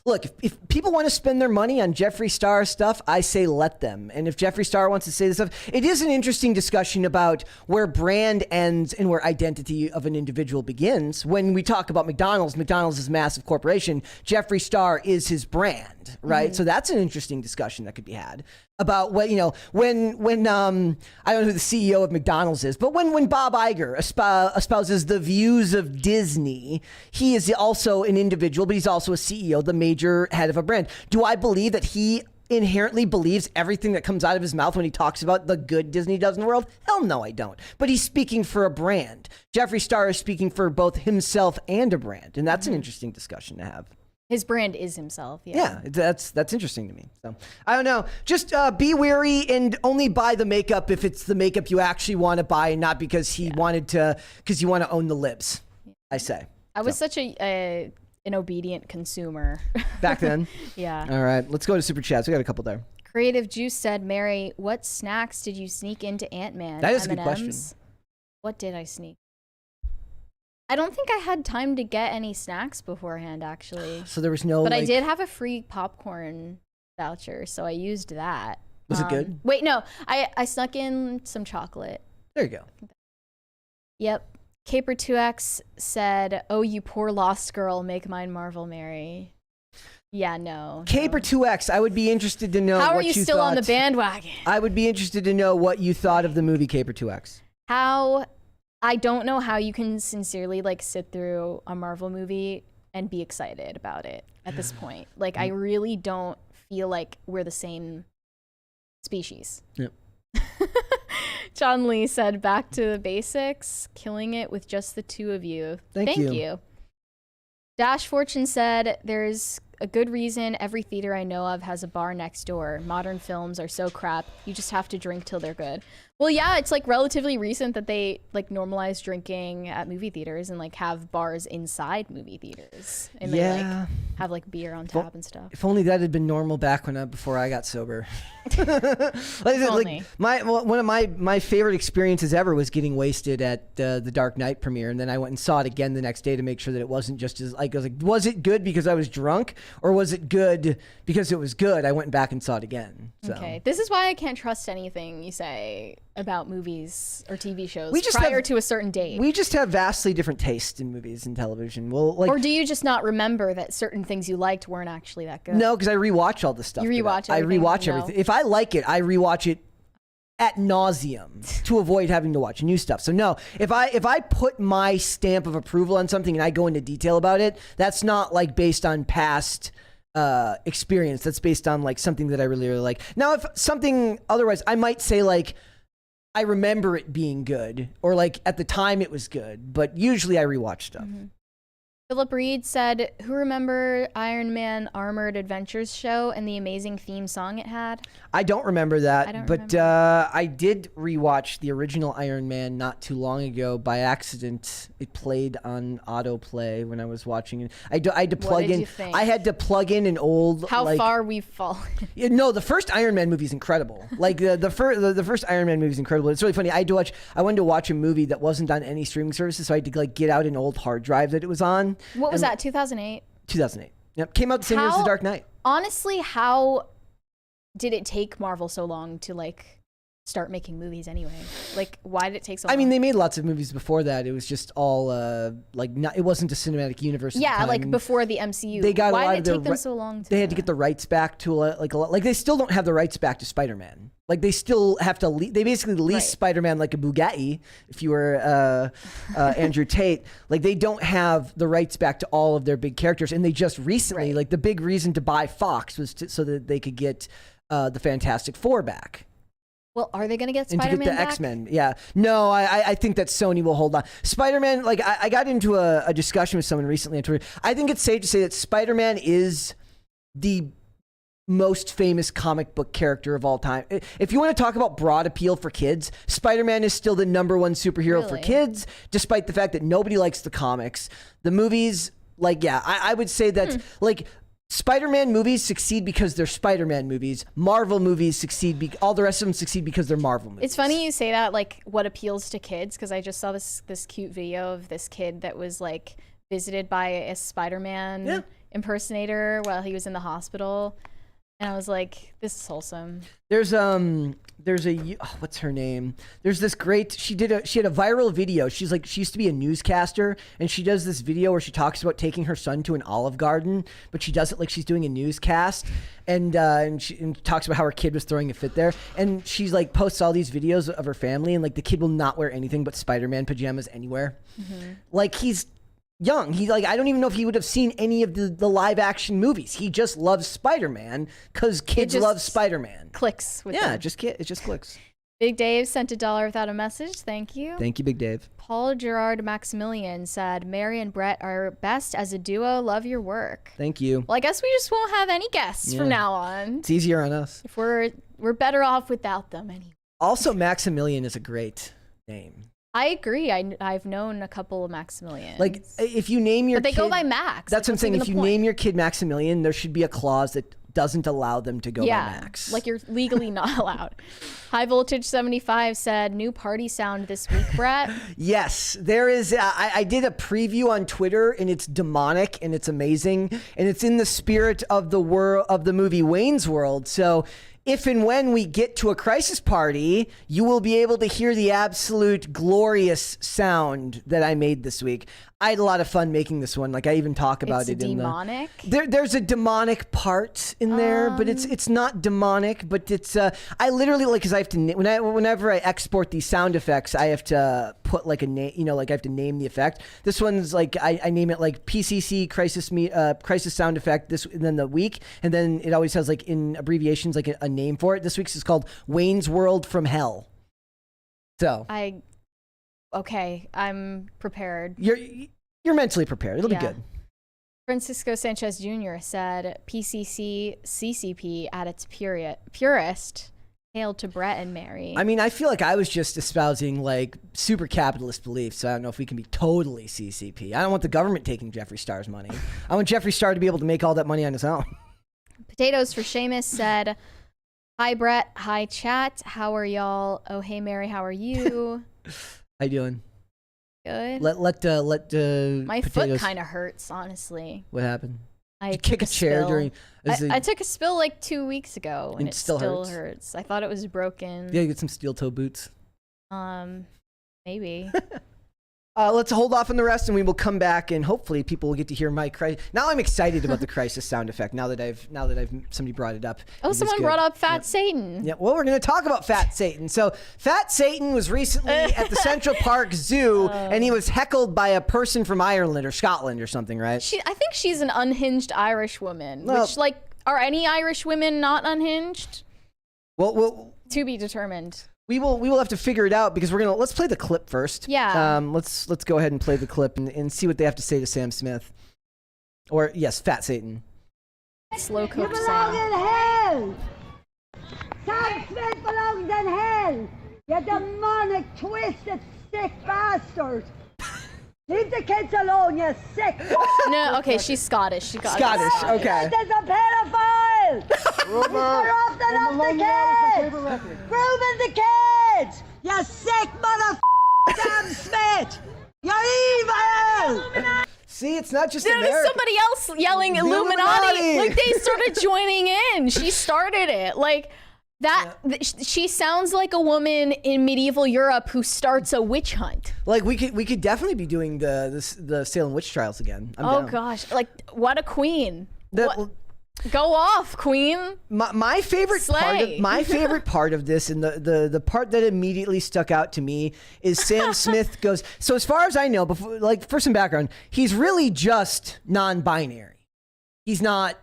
Speaker 1: look, if people want to spend their money on Jeffree Star stuff, I say let them. And if Jeffree Star wants to say this stuff, it is an interesting discussion about where brand ends and where identity of an individual begins. When we talk about McDonald's is a massive corporation. Jeffree Star is his brand, right? So that's an interesting discussion that could be had about what, you know, when I don't know who the CEO of McDonald's is, but when Bob Iger espouses the views of Disney, he is also an individual, but he's also a CEO, the major head of a brand. Do I believe that he inherently believes everything that comes out of his mouth when he talks about the good Disney does in the world? Hell no, I don't. But he's speaking for a brand. Jeffree Star is speaking for both himself and a brand, and that's an interesting discussion to have.
Speaker 2: His brand is himself.
Speaker 1: Yeah, that's interesting to me. So I don't know. Just be wary and only buy the makeup if it's the makeup you actually want to buy, and not because you want to own the libs. I say.
Speaker 2: I was such an obedient consumer
Speaker 1: Back then.
Speaker 2: Yeah.
Speaker 1: All right, let's go to Super Chats. We got a couple there.
Speaker 2: Creative Juice said, Mary, what snacks did you sneak into Ant-Man?
Speaker 1: That is a good
Speaker 2: M&Ms?
Speaker 1: question.
Speaker 2: What did I sneak? I don't think I had time to get any snacks beforehand, actually.
Speaker 1: So there was no.
Speaker 2: But I did have a free popcorn voucher, so I used that.
Speaker 1: Was it good?
Speaker 2: Wait, no. I snuck in some chocolate.
Speaker 1: There you go.
Speaker 2: Yep. Caper2X said, oh, you poor lost girl, make mine Marvel, Mary. Yeah, no.
Speaker 1: Caper2X, I would be interested to know
Speaker 2: How
Speaker 1: what
Speaker 2: are you still on the
Speaker 1: thought.
Speaker 2: bandwagon?
Speaker 1: I would be interested to know what you thought of the movie Caper2X.
Speaker 2: I don't know how you can sincerely like sit through a Marvel movie and be excited about it at this point. Like, I really don't feel like we're the same species.
Speaker 1: Yep.
Speaker 2: John Lee said, back to the basics, killing it with just the two of you.
Speaker 1: Thank you.
Speaker 2: Dash Fortune said, there's a good reason every theater I know of has a bar next door. Modern films are so crap. You just have to drink till they're good. Well, yeah, it's like relatively recent that they like normalize drinking at movie theaters and like have bars inside movie theaters. And they like have like beer on tap and stuff.
Speaker 1: If only that had been normal back before I got sober. Like one of my favorite experiences ever was getting wasted at the Dark Knight premiere, and then I went and saw it again the next day to make sure that it wasn't just as like I was like, was it good because I was drunk, or was it good because it was good? I went back and saw it again. So.
Speaker 2: Okay, this is why I can't trust anything you say about movies or TV shows to a certain date.
Speaker 1: We just have vastly different tastes in movies and television. Well, like,
Speaker 2: or do you just not remember that certain things you liked weren't actually that good?
Speaker 1: No, because I rewatch all the stuff.
Speaker 2: You rewatch everything?
Speaker 1: I rewatch everything. If I like it, I rewatch it ad nauseum to avoid having to watch new stuff. So no, if I put my stamp of approval on something and I go into detail about it, that's not like based on past experience. That's based on like something that I really, really like. Now, if something otherwise, I might say like, I remember it being good, or like at the time it was good, but usually I rewatch stuff.
Speaker 2: Mm-hmm. Philip Reed said, who remember Iron Man Armored Adventures show and the amazing theme song it had?
Speaker 1: I don't remember that,
Speaker 2: remember.
Speaker 1: I did rewatch the original Iron Man not too long ago by accident. It played on autoplay when I was watching it. I had to plug in.
Speaker 2: You think?
Speaker 1: I had to plug in an old.
Speaker 2: How far we've fallen.
Speaker 1: No, the first Iron Man movie is incredible. Like the first Iron Man movie is incredible. It's really funny. I wanted to watch a movie that wasn't on any streaming services, so I had to like get out an old hard drive that it was on.
Speaker 2: What was that? 2008.
Speaker 1: 2008. Yep, came out the same year as The Dark Knight.
Speaker 2: Honestly, how did it take Marvel so long to like start making movies anyway? Like, why did it take so long?
Speaker 1: I mean, they made lots of movies before that. It was just all it wasn't a cinematic universe.
Speaker 2: Yeah,
Speaker 1: at the time.
Speaker 2: like before the MCU.
Speaker 1: They got
Speaker 2: why
Speaker 1: a lot
Speaker 2: did
Speaker 1: of
Speaker 2: it take them so long?
Speaker 1: They had to get the rights back to like they still don't have the rights back to Spider-Man. Like they still have to. They basically lease Spider-Man like a Bugatti. If you were Andrew Tate, like they don't have the rights back to all of their big characters, and they just recently, like the big reason to buy Fox was so that they could get the Fantastic Four back.
Speaker 2: Well, are they going to get
Speaker 1: and
Speaker 2: Spider-Man
Speaker 1: to get the
Speaker 2: back?
Speaker 1: X-Men? Yeah. No, I think that Sony will hold on. Spider-Man, like I got into a discussion with someone recently on Twitter. I think it's safe to say that Spider-Man is the most famous comic book character of all time. If you want to talk about broad appeal for kids, Spider-Man is still the #1 superhero for kids, despite the fact that nobody likes the comics. The movies, like, yeah, I would say that, like, Spider-Man movies succeed because they're Spider-Man movies. Marvel movies succeed, all the rest of them succeed because they're Marvel movies.
Speaker 2: It's funny you say that, like, what appeals to kids, because I just saw this cute video of this kid that was, like, visited by a Spider-Man impersonator while he was in the hospital. And I was like, this is wholesome.
Speaker 1: There's what's her name? There's this great, she had a viral video. She used to be a newscaster, and she does this video where she talks about taking her son to an Olive Garden, but she does it like she's doing a newscast, and she talks about how her kid was throwing a fit there, and she's like posts all these videos of her family, and like the kid will not wear anything but Spider-Man pajamas anywhere. Like he's young. He I don't even know if he would have seen any of the live action movies. He just loves Spider-Man because kids love Spider-Man.
Speaker 2: Clicks with them.
Speaker 1: It just clicks.
Speaker 2: Big Dave sent $1 without a message. Thank you.
Speaker 1: Thank you, Big Dave.
Speaker 2: Paul Gerard Maximilian said, Mary and Brett are best as a duo. Love your work.
Speaker 1: Thank you.
Speaker 2: Well, I guess we just won't have any guests from now on.
Speaker 1: It's easier on us.
Speaker 2: If we're better off without them anyway.
Speaker 1: Also, Maximilian is a great name.
Speaker 2: I agree. I've known a couple of Maximilians.
Speaker 1: Like, if you name your
Speaker 2: kid... But they
Speaker 1: go
Speaker 2: by Max.
Speaker 1: That's what I'm saying. If you name your kid Maximilian, there should be a clause that doesn't allow them to go by Max.
Speaker 2: Like you're legally not allowed. High Voltage 75 said, new party sound this week, Brett.
Speaker 1: Yes, there is. I did a preview on Twitter, and it's demonic, and it's amazing, and it's in the spirit of the movie Wayne's World. So if and when we get to a crisis party, you will be able to hear the absolute glorious sound that I made this week. I had a lot of fun making this one. Like I even talk about it in
Speaker 2: demonic?
Speaker 1: There's a demonic part in there, but it's not demonic. But it's I literally because I have to whenever I export these sound effects, I have to put like a name. Like I have to name the effect. This one's like I name it like PCC crisis sound effect. And then the week, and then it always has like in abbreviations like a name for it. This week's is called Wayne's World from Hell. So
Speaker 2: Okay, I'm prepared.
Speaker 1: You're mentally prepared. It'll be good.
Speaker 2: Francisco Sanchez Jr. said, PCC CCP at its purest. Hail to Brett and Mary.
Speaker 1: I mean, I feel like I was just espousing like super capitalist beliefs. So I don't know if we can be totally CCP. I don't want the government taking Jeffree Star's money. I want Jeffree Star to be able to make all that money on his own.
Speaker 2: Potatoes for Seamus said, hi Brett, hi chat. How are y'all? Oh hey Mary, how are you?
Speaker 1: How you doing?
Speaker 2: Good.
Speaker 1: Let
Speaker 2: My
Speaker 1: potatoes.
Speaker 2: foot kind of hurts, honestly.
Speaker 1: What happened?
Speaker 2: I
Speaker 1: Did you kick a chair
Speaker 2: spill.
Speaker 1: during?
Speaker 2: I took a spill like 2 weeks ago, and it
Speaker 1: still
Speaker 2: still
Speaker 1: hurts?
Speaker 2: hurts. I thought it was broken.
Speaker 1: Yeah, get some steel toe boots.
Speaker 2: Maybe.
Speaker 1: Let's hold off on the rest, and we will come back, and hopefully people will get to hear my crisis. Now I'm excited about the crisis sound effect. Now that I've somebody brought it up.
Speaker 2: Oh, someone brought up Fat Satan.
Speaker 1: Yeah, well, we're going to talk about Fat Satan. So, Fat Satan was recently at the Central Park Zoo, and he was heckled by a person from Ireland or Scotland or something, right?
Speaker 2: I think she's an unhinged Irish woman.
Speaker 1: Well-
Speaker 2: which, like, are any Irish women not unhinged?
Speaker 1: Well,
Speaker 2: To be determined.
Speaker 1: we will have to figure it out because let's play the clip first.
Speaker 2: Yeah.
Speaker 1: Let's go ahead and play the clip and see what they have to say to Sam Smith, or yes, Fat Satan.
Speaker 2: Slow
Speaker 6: You
Speaker 2: cooked
Speaker 6: belong
Speaker 2: Sam.
Speaker 6: in hell! Sam Smith belongs in hell! You demonic, twisted, sick bastard! Leave the kids alone, you sick
Speaker 2: No, okay, she's Scottish. She got
Speaker 1: Scottish,
Speaker 2: it.
Speaker 1: okay.
Speaker 6: This is a pedophile! He's corrupting up the kids! Grooming the kids! You sick mother Sam Smith! You're evil!
Speaker 1: See, it's not just
Speaker 2: There's
Speaker 1: America.
Speaker 2: somebody else yelling
Speaker 1: Illuminati.
Speaker 2: Illuminati. Like, they started joining in. She started it. Like, that. She sounds like a woman in medieval Europe who starts a witch hunt.
Speaker 1: Like we could definitely be doing the Salem witch trials again. I'm
Speaker 2: Oh,
Speaker 1: down.
Speaker 2: gosh. Like, what a queen.
Speaker 1: That-
Speaker 2: What- Go off, queen.
Speaker 1: My favorite
Speaker 2: Slay.
Speaker 1: part of this, and the part that immediately stuck out to me is Sam Smith goes. So as far as I know, before, like, for some background, he's really just non-binary. He's not.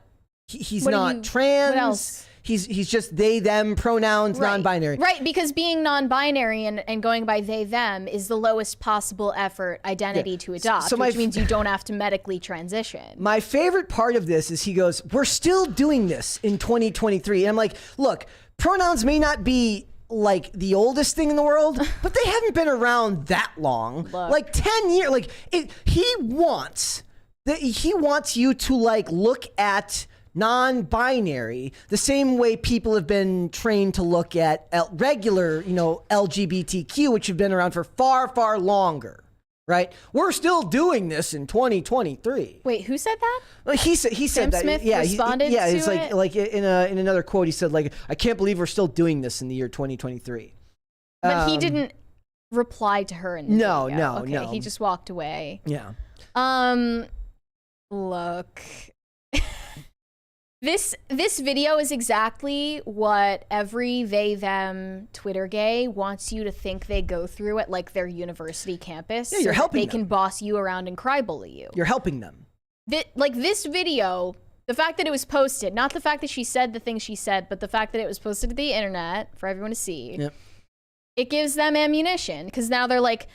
Speaker 1: He's
Speaker 2: What do
Speaker 1: not
Speaker 2: you-
Speaker 1: trans.
Speaker 2: what else?
Speaker 1: He's just they them pronouns,
Speaker 2: Right.
Speaker 1: non-binary.
Speaker 2: Right, because being non-binary and going by they them is the lowest possible effort identity to adopt,
Speaker 1: So my
Speaker 2: which means you don't have to medically transition.
Speaker 1: My favorite part of this is he goes, "We're still doing this in 2023." And I'm like, look, pronouns may not be like the oldest thing in the world, but they haven't been around that long.
Speaker 2: Look.
Speaker 1: Like 10 years. Like he wants you to like look at non-binary the same way people have been trained to look at regular, LGBTQ, which have been around for far, far longer. Right? We're still doing this in 2023.
Speaker 2: Wait, who said that?
Speaker 1: Like he said
Speaker 2: Sam
Speaker 1: that.
Speaker 2: Smith
Speaker 1: Yeah,
Speaker 2: responded
Speaker 1: yeah.
Speaker 2: to
Speaker 1: It's
Speaker 2: it?
Speaker 1: like in another quote, he said like, "I can't believe we're still doing this in the year 2023."
Speaker 2: But he didn't reply to her in the
Speaker 1: No,
Speaker 2: video.
Speaker 1: no,
Speaker 2: Okay,
Speaker 1: no.
Speaker 2: he just walked away.
Speaker 1: Yeah.
Speaker 2: Look. This video is exactly what every they them Twitter gay wants you to think they go through at like their university campus.
Speaker 1: Yeah, you're
Speaker 2: so that
Speaker 1: helping
Speaker 2: they
Speaker 1: them.
Speaker 2: can boss you around and cry bully you.
Speaker 1: You're helping them.
Speaker 2: Like this video, the fact that it was posted, not the fact that she said the things she said, but the fact that it was posted to the internet for everyone to see.
Speaker 1: Yep.
Speaker 2: It gives them ammunition because now they're like,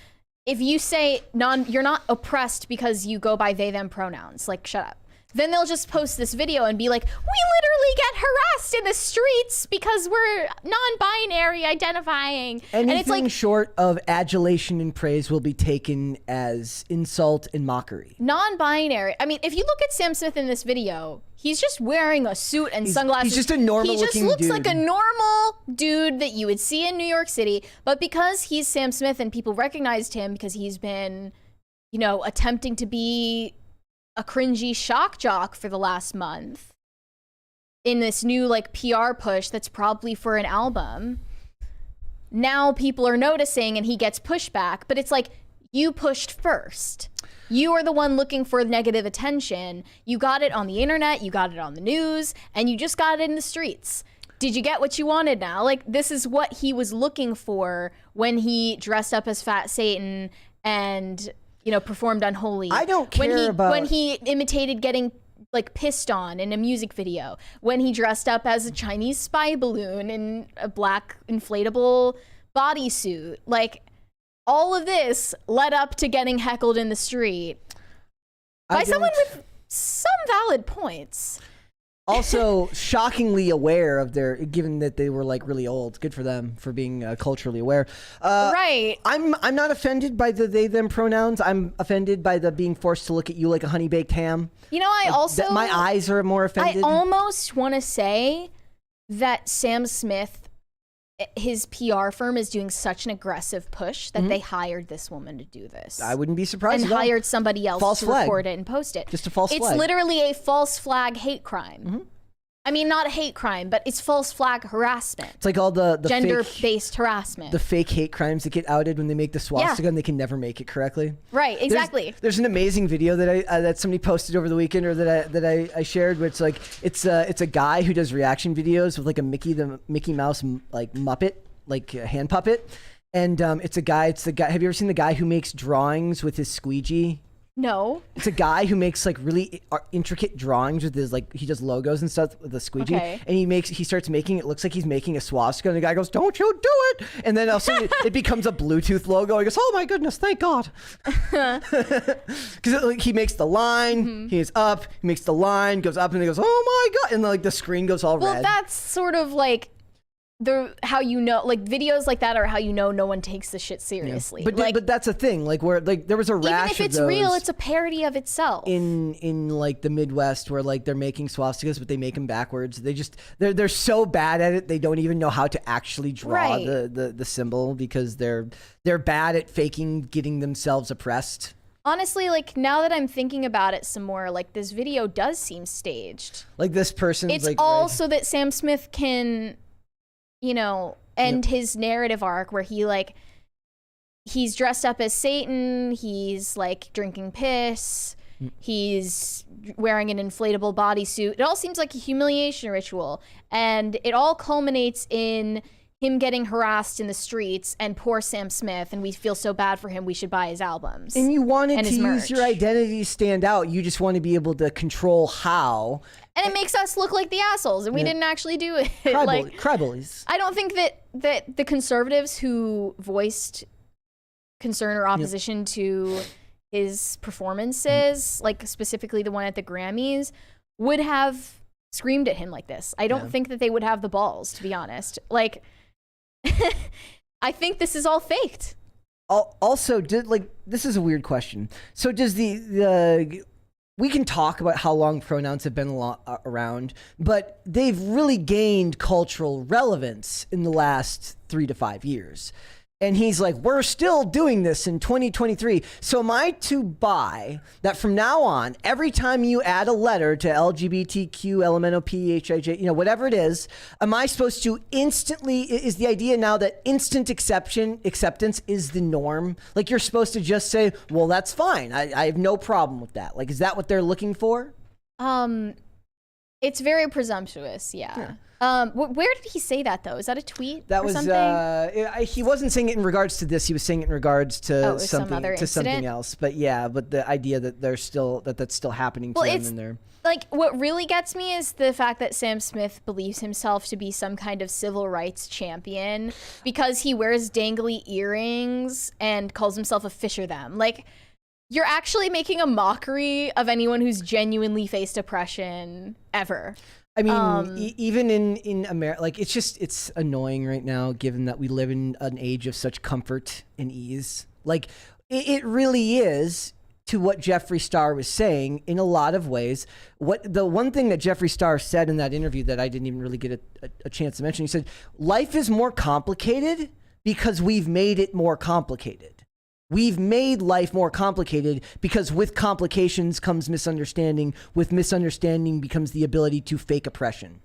Speaker 2: if you say you're not oppressed because you go by they them pronouns, like shut up. Then they'll just post this video and be like, we literally get harassed in the streets because we're non-binary identifying.
Speaker 1: Anything
Speaker 2: and it's like
Speaker 1: short of adulation and praise will be taken as insult and mockery.
Speaker 2: non-binary. I mean, if you look at Sam Smith in this video, he's just wearing a suit and sunglasses.
Speaker 1: he's just a normal
Speaker 2: He just
Speaker 1: looking
Speaker 2: looks
Speaker 1: dude.
Speaker 2: like a normal dude that you would see in New York City. But because he's Sam Smith and people recognized him because he's been, attempting to be a cringy shock jock for the last month in this new like PR push that's probably for an album. Now people are noticing and he gets pushback, but it's like, you pushed first. You are the one looking for negative attention. You got it on the internet, you got it on the news, and you just got it in the streets. Did you get what you wanted now? Like, this is what he was looking for when he dressed up as Fat Satan and, performed Unholy.
Speaker 1: I don't care
Speaker 2: when he imitated getting like pissed on in a music video, when he dressed up as a Chinese spy balloon in a black inflatable bodysuit. Like, all of this led up to getting heckled in the street by someone with some valid points.
Speaker 1: Also, shockingly aware of given that they were like really old. Good for them for being culturally aware.
Speaker 2: Right.
Speaker 1: I'm not offended by the they them pronouns. I'm offended by the being forced to look at you like a honey baked ham.
Speaker 2: You know, I also
Speaker 1: My eyes are more offended.
Speaker 2: I almost want to say that Sam Smith, his PR firm, is doing such an aggressive push that they hired this woman to do this.
Speaker 1: I wouldn't be surprised.
Speaker 2: And
Speaker 1: at all.
Speaker 2: hired somebody else
Speaker 1: False
Speaker 2: to
Speaker 1: flag.
Speaker 2: record it and post it.
Speaker 1: Just a false
Speaker 2: it's
Speaker 1: flag.
Speaker 2: literally a false flag hate crime. I mean, not a hate crime, but it's false flag harassment.
Speaker 1: It's like all the
Speaker 2: Gender-based harassment.
Speaker 1: The fake hate crimes that get outed when they make the swastika and they can never make it correctly.
Speaker 2: Right, exactly.
Speaker 1: There's an amazing video that that somebody posted over the weekend, or that I shared, where it's like it's a guy who does reaction videos with like the Mickey Mouse like Muppet, like a hand puppet, and it's the guy. Have you ever seen the guy who makes drawings with his squeegee?
Speaker 2: No.
Speaker 1: It's a guy who makes like really intricate drawings with his like he does logos and stuff with the squeegee, and he starts making it looks like he's making a swastika, and the guy goes, "Don't you do it!" And then also it becomes a Bluetooth logo. He goes, "Oh my goodness, thank God!" Because like, he makes the line, he is up, he makes the line, goes up, and he goes, "Oh my God!" And like the screen goes all red.
Speaker 2: Well, that's sort of like how you know, like videos like that are how you know no one takes the shit seriously.
Speaker 1: Yeah. But that's a thing. Like where like there was a rash
Speaker 2: even if it's
Speaker 1: of those
Speaker 2: real, it's a parody of itself.
Speaker 1: in like the Midwest where like they're making swastikas, but they make them backwards. They're so bad at it they don't even know how to actually draw the symbol because they're bad at faking getting themselves oppressed.
Speaker 2: Honestly, like now that I'm thinking about it some more, like this video does seem staged.
Speaker 1: Like this person's
Speaker 2: It's
Speaker 1: like
Speaker 2: all so that Sam Smith can, you know, end his narrative arc where he's dressed up as Satan, he's like drinking piss, he's wearing an inflatable bodysuit. It all seems like a humiliation ritual, and it all culminates in him getting harassed in the streets and poor Sam Smith, and we feel so bad for him, we should buy his albums.
Speaker 1: And you wanted
Speaker 2: and
Speaker 1: to
Speaker 2: his
Speaker 1: use your
Speaker 2: merch.
Speaker 1: identity to stand out. You just want to be able to control how.
Speaker 2: And it makes us look like the assholes, and we didn't actually do it.
Speaker 1: Crybullies.
Speaker 2: I don't think that the conservatives who voiced concern or opposition to his performances, like specifically the one at the Grammys, would have screamed at him like this. I don't think that they would have the balls, to be honest. Like, I think this is all faked.
Speaker 1: Also, this is a weird question. So does the we can talk about how long pronouns have been around, but they've really gained cultural relevance in the last 3 to 5 years. And he's like, we're still doing this in 2023. So am I to buy that from now on, every time you add a letter to LGBTQ, LMNOP, HIJ, you know, whatever it is, am I supposed to instantly, is the idea now that instant acceptance is the norm? Like you're supposed to just say, well, that's fine. I have no problem with that. Like, is that what they're looking for?
Speaker 2: It's very presumptuous, yeah. Where did he say that though? Is that a tweet?
Speaker 1: That
Speaker 2: or
Speaker 1: was
Speaker 2: something?
Speaker 1: He wasn't saying it in regards to this. He was saying it in regards to something
Speaker 2: incident?
Speaker 1: else. But yeah, but the idea that that's still happening to them in there.
Speaker 2: Like what really gets me is the fact that Sam Smith believes himself to be some kind of civil rights champion because he wears dangly earrings and calls himself a fisher them. Like you're actually making a mockery of anyone who's genuinely faced oppression ever.
Speaker 1: I mean, even in America, like it's annoying right now, given that we live in an age of such comfort and ease. Like it really is, to what Jeffree Star was saying in a lot of ways. The one thing that Jeffree Star said in that interview that I didn't even really get a chance to mention, he said, life is more complicated because we've made it more complicated. We've made life more complicated because with complications comes misunderstanding. With misunderstanding becomes the ability to fake oppression.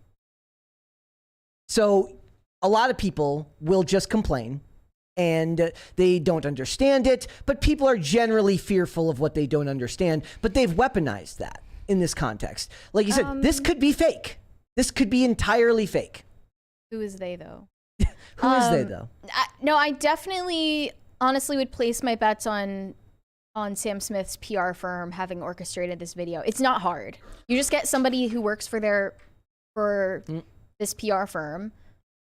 Speaker 1: So a lot of people will just complain and they don't understand it, but people are generally fearful of what they don't understand, but they've weaponized that in this context. Like you said, this could be fake. This could be entirely fake.
Speaker 2: Who is they though?
Speaker 1: Who is they though?
Speaker 2: No, I definitely honestly would place my bets on Sam Smith's PR firm having orchestrated this video. It's not hard. You just get somebody who works for this PR firm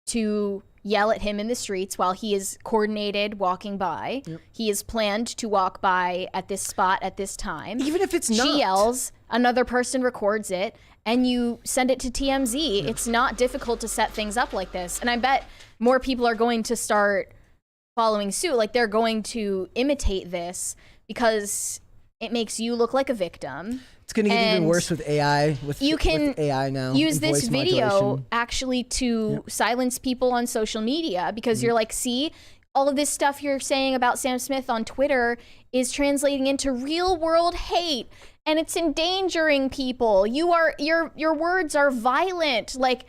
Speaker 2: to yell at him in the streets while he is coordinated walking by. He is planned to walk by at this spot at this time.
Speaker 1: Even if it's not.
Speaker 2: She yells, another person records it, and you send it to TMZ. It's not difficult to set things up like this. And I bet more people are going to start following suit. Like, they're going to imitate this because it makes you look like a victim.
Speaker 1: It's going to get even worse with AI. With AI now.
Speaker 2: Use this
Speaker 1: voice
Speaker 2: video
Speaker 1: modulation.
Speaker 2: actually to silence people on social media because you're like, see, all of this stuff you're saying about Sam Smith on Twitter is translating into real world hate, and it's endangering people. Your words are violent. Like,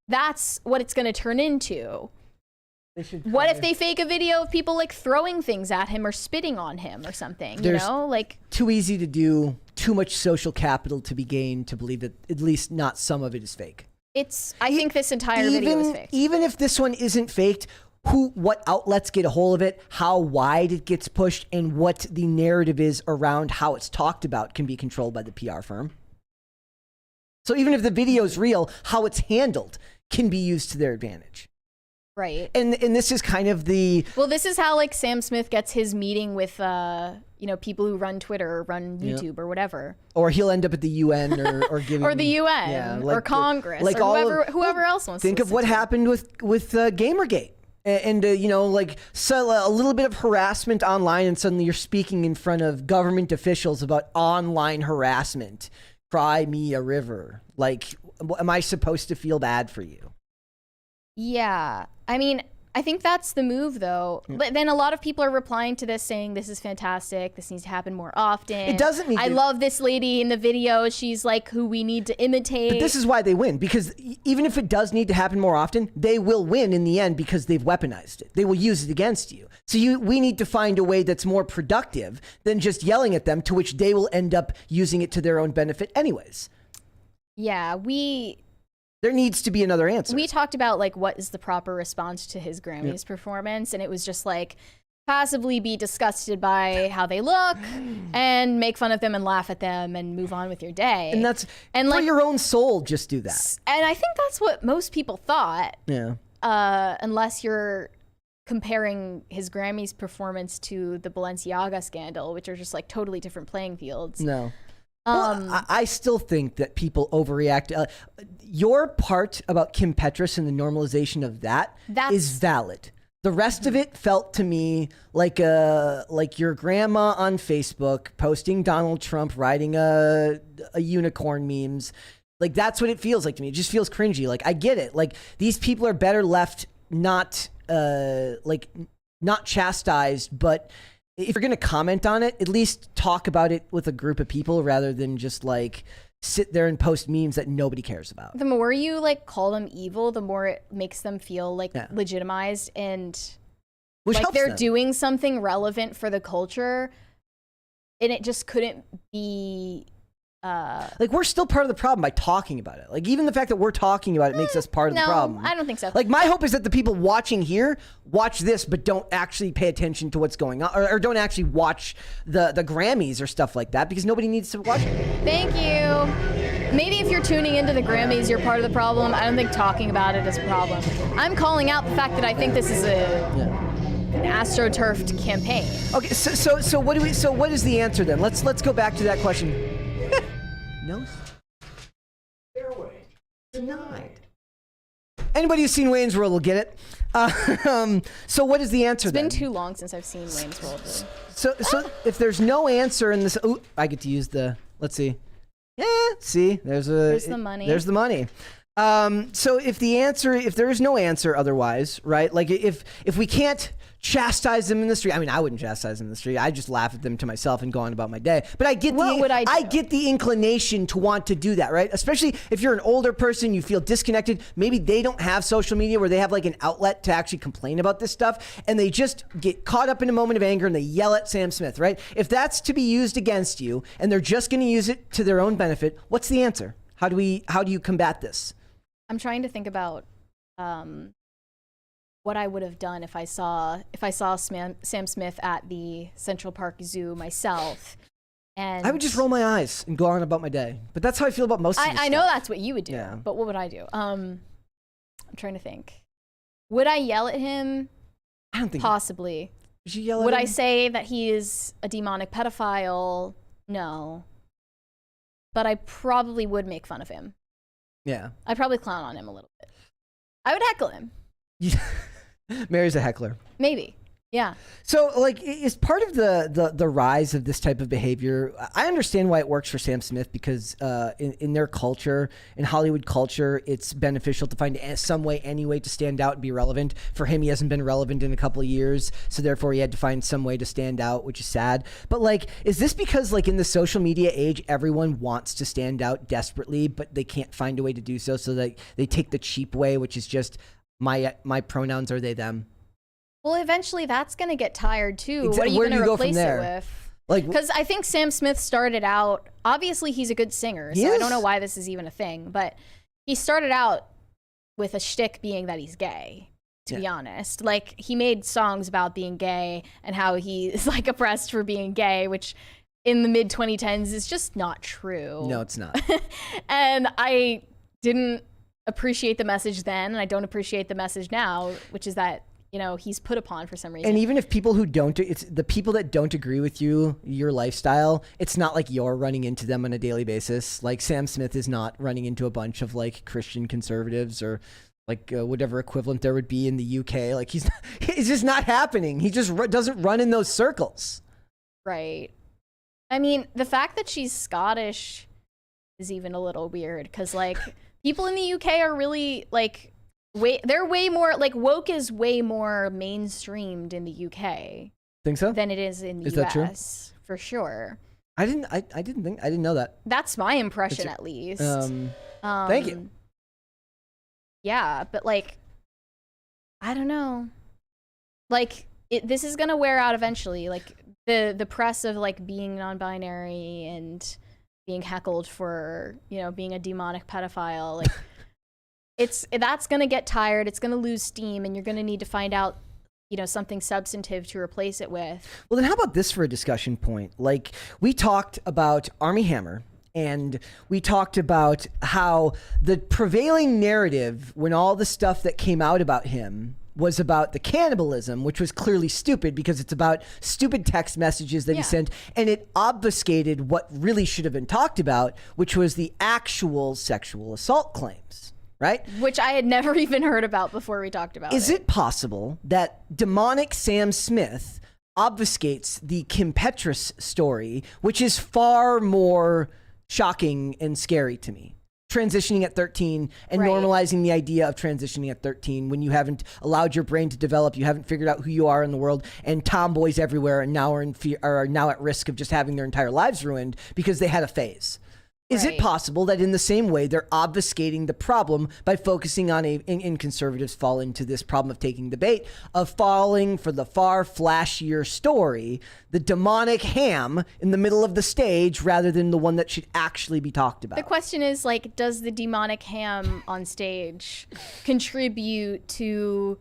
Speaker 2: that's what it's going to turn into. What if they fake a video of people like throwing things at him or spitting on him or something? You know, like,
Speaker 1: too easy to do, too much social capital to be gained to believe that at least not some of it is fake.
Speaker 2: I think this entire video is fake.
Speaker 1: Even if this one isn't faked, what outlets get a hold of it, how wide it gets pushed, and what the narrative is around how it's talked about can be controlled by the PR firm. So even if the video is real, how it's handled can be used to their advantage.
Speaker 2: Right.
Speaker 1: And this is kind of the...
Speaker 2: Well, this is how, like, Sam Smith gets his meeting with, people who run Twitter or run YouTube or whatever.
Speaker 1: Or he'll end up at the UN or giving...
Speaker 2: or the UN or Congress or whoever else wants to
Speaker 1: think of what happened with Gamergate. And a little bit of harassment online, and suddenly you're speaking in front of government officials about online harassment. Cry me a river. Like, am I supposed to feel bad for you?
Speaker 2: Yeah. I mean, I think that's the move, though. But then a lot of people are replying to this saying, this is fantastic. This needs to happen more often.
Speaker 1: It doesn't need
Speaker 2: I love this lady in the video. She's like who we need to imitate.
Speaker 1: But this is why they win, because even if it does need to happen more often, they will win in the end because they've weaponized it. They will use it against you. So we need to find a way that's more productive than just yelling at them, to which they will end up using it to their own benefit anyways.
Speaker 2: Yeah,
Speaker 1: there needs to be another answer.
Speaker 2: We talked about, like, what is the proper response to his Grammys performance, and it was just like passively be disgusted by how they look and make fun of them and laugh at them and move on with your day.
Speaker 1: And for your own soul, just do that.
Speaker 2: And I think that's what most people thought.
Speaker 1: Yeah.
Speaker 2: Unless you're comparing his Grammys performance to the Balenciaga scandal, which are just like totally different playing fields.
Speaker 1: No. Well, I still think that people overreact. Your part about Kim Petras and the normalization of that is valid. The rest of it felt to me like your grandma on Facebook posting Donald Trump riding a unicorn memes. Like, that's what it feels like to me. It just feels cringy. Like, I get it. Like, these people are better left not chastised, but if you're going to comment on it, at least talk about it with a group of people rather than just like sit there and post memes that nobody cares about.
Speaker 2: The more you like call them evil, the more it makes them feel like legitimized and
Speaker 1: which
Speaker 2: like they're
Speaker 1: them.
Speaker 2: Doing something relevant for the culture. And it just couldn't be
Speaker 1: like, we're still part of the problem by talking about it. Like, even the fact that we're talking about it makes us part of the problem.
Speaker 2: I don't think so.
Speaker 1: Like, my hope is that the people watching here watch this but don't actually pay attention to what's going on, or don't actually watch the Grammys or stuff like that, because nobody needs to watch it.
Speaker 2: Thank you. Maybe if you're tuning into the Grammys, you're part of the problem. I don't think talking about it is a problem. I'm calling out the fact that I think this is an astroturfed campaign.
Speaker 1: Okay, so what is the answer then? Let's go back to that question. No. Fairway. Denied. Anybody who's seen Wayne's World will get it. So what is the answer then?
Speaker 2: It's been too long since I've seen Wayne's World.
Speaker 1: So if there's no answer in this, I get to use let's see. Yeah, see, there's the money. There's the money. So if there is no answer otherwise, right? Like, if we can't chastise them in the street, I mean, I wouldn't chastise them in the street. I'd just laugh at them to myself and go on about my day. But I get I get the inclination to want to do that, right? Especially if you're an older person, you feel disconnected. Maybe they don't have social media where they have like an outlet to actually complain about this stuff, and they just get caught up in a moment of anger and they yell at Sam Smith, right? If that's to be used against you and they're just going to use it to their own benefit, what's the answer? How do you combat this?
Speaker 2: I'm trying to think about what I would have done if I saw Sam Smith at the Central Park Zoo myself. And
Speaker 1: I would just roll my eyes and go on about my day. But that's how I feel about most of this
Speaker 2: I know
Speaker 1: stuff.
Speaker 2: that's what you would do.
Speaker 1: Yeah.
Speaker 2: But what would I do? I'm trying to think. Would I yell at him?
Speaker 1: I don't think.
Speaker 2: Possibly.
Speaker 1: Would you yell at
Speaker 2: Would
Speaker 1: him?
Speaker 2: I say that he is a demonic pedophile? No. But I probably would make fun of him.
Speaker 1: Yeah.
Speaker 2: I'd probably clown on him a little bit. I would heckle him.
Speaker 1: Mary's a heckler.
Speaker 2: Maybe. Yeah.
Speaker 1: So, like, is part of the rise of this type of behavior, I understand why it works for Sam Smith, because in their culture, in Hollywood culture, it's beneficial to find some way, any way to stand out and be relevant. For him, he hasn't been relevant in a couple of years, so therefore he had to find some way to stand out, which is sad. But, like, is this because, like, in the social media age, everyone wants to stand out desperately, but they can't find a way to do so, so they take the cheap way, which is just my pronouns are they, them?
Speaker 2: Well, eventually that's going to get tired too. What are you
Speaker 1: Where
Speaker 2: going
Speaker 1: do
Speaker 2: to
Speaker 1: you go from
Speaker 2: replace it
Speaker 1: there?
Speaker 2: with?
Speaker 1: Like,
Speaker 2: Because I think Sam Smith started out, obviously he's a good singer,
Speaker 1: He
Speaker 2: so I
Speaker 1: is.
Speaker 2: don't know why this is even a thing, but he started out with a shtick being that he's gay, to be honest. Like, he made songs about being gay and how he is, like, oppressed for being gay, which in the mid-2010s is just not true.
Speaker 1: no, it's not.
Speaker 2: And I didn't appreciate the message then, and I don't appreciate the message now, which is that, you know, he's put upon for some reason.
Speaker 1: And even if people who don't, it's the people that don't agree with you, your lifestyle, it's not like you're running into them on a daily basis. Like, Sam Smith is not running into a bunch of, like, Christian conservatives or like whatever equivalent there would be in the UK. Like, it's just not happening. He just doesn't run in those circles.
Speaker 2: Right. I mean, the fact that she's Scottish is even a little weird, because, like, people in the UK are really, like, they're way more, like, woke is way more mainstreamed in the UK
Speaker 1: Think so?
Speaker 2: than it is in the
Speaker 1: Is
Speaker 2: US.
Speaker 1: that true?
Speaker 2: For sure.
Speaker 1: I didn't know that.
Speaker 2: That's my impression, at least.
Speaker 1: Thank you.
Speaker 2: Yeah, but, like, I don't know. Like, this is gonna wear out eventually. Like, the press of, like, being non-binary and being heckled for, you know, being a demonic pedophile, like, that's gonna get tired. It's gonna lose steam, and you're gonna need to find out, you know, something substantive to replace it with.
Speaker 1: Well, then how about this for a discussion point? Like, we talked about Armie Hammer, and we talked about how the prevailing narrative, when all the stuff that came out about him was about the cannibalism, which was clearly stupid because it's about stupid text messages that he sent, and it obfuscated what really should have been talked about, which was the actual sexual assault claims. Right?
Speaker 2: Which I had never even heard about before we talked about it.
Speaker 1: Is it possible that demonic Sam Smith obfuscates the Kim Petras story, which is far more shocking and scary to me? Transitioning at 13 and
Speaker 2: Right.
Speaker 1: normalizing the idea of transitioning at 13 when you haven't allowed your brain to develop, you haven't figured out who you are in the world, and tomboys everywhere and now are now at risk of just having their entire lives ruined because they had a phase. Is it
Speaker 2: Right.
Speaker 1: possible that in the same way they're obfuscating the problem by focusing on and conservatives fall into this problem of taking the bait, of falling for the far flashier story, the demonic ham in the middle of the stage rather than the one that should actually be talked about?
Speaker 2: The question is, like, does the demonic ham on stage contribute to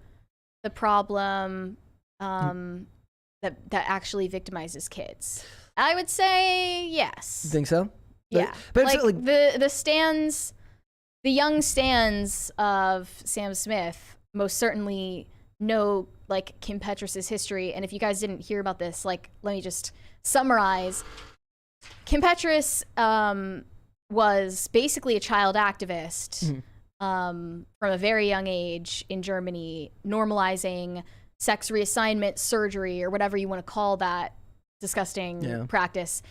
Speaker 2: the problem that actually victimizes kids? I would say yes.
Speaker 1: You think so?
Speaker 2: Yeah,
Speaker 1: But
Speaker 2: like,
Speaker 1: it's like
Speaker 2: the young stands of Sam Smith most certainly know, like, Kim Petras's history. And if you guys didn't hear about this, like, let me just summarize. Kim Petras was basically a child activist from a very young age in Germany, normalizing sex reassignment surgery, or whatever you want to call that disgusting practice,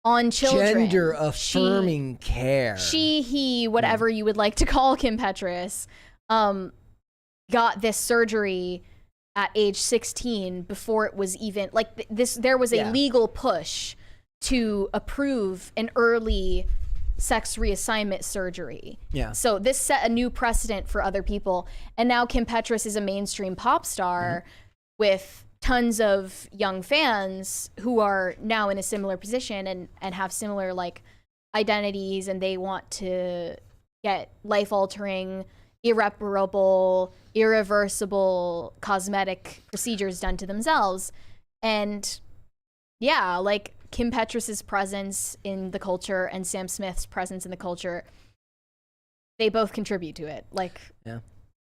Speaker 2: on children.
Speaker 1: Gender affirming care.
Speaker 2: He, whatever you would like to call Kim Petras, got this surgery at age 16 before it was even, like, this. There was a legal push to approve an early sex reassignment surgery.
Speaker 1: Yeah.
Speaker 2: So this set a new precedent for other people. And now Kim Petras is a mainstream pop star with tons of young fans who are now in a similar position and have similar, like, identities, and they want to get life-altering, irreparable, irreversible cosmetic procedures done to themselves. And yeah, like, Kim Petras's presence in the culture and Sam Smith's presence in the culture, they both contribute to it. Like,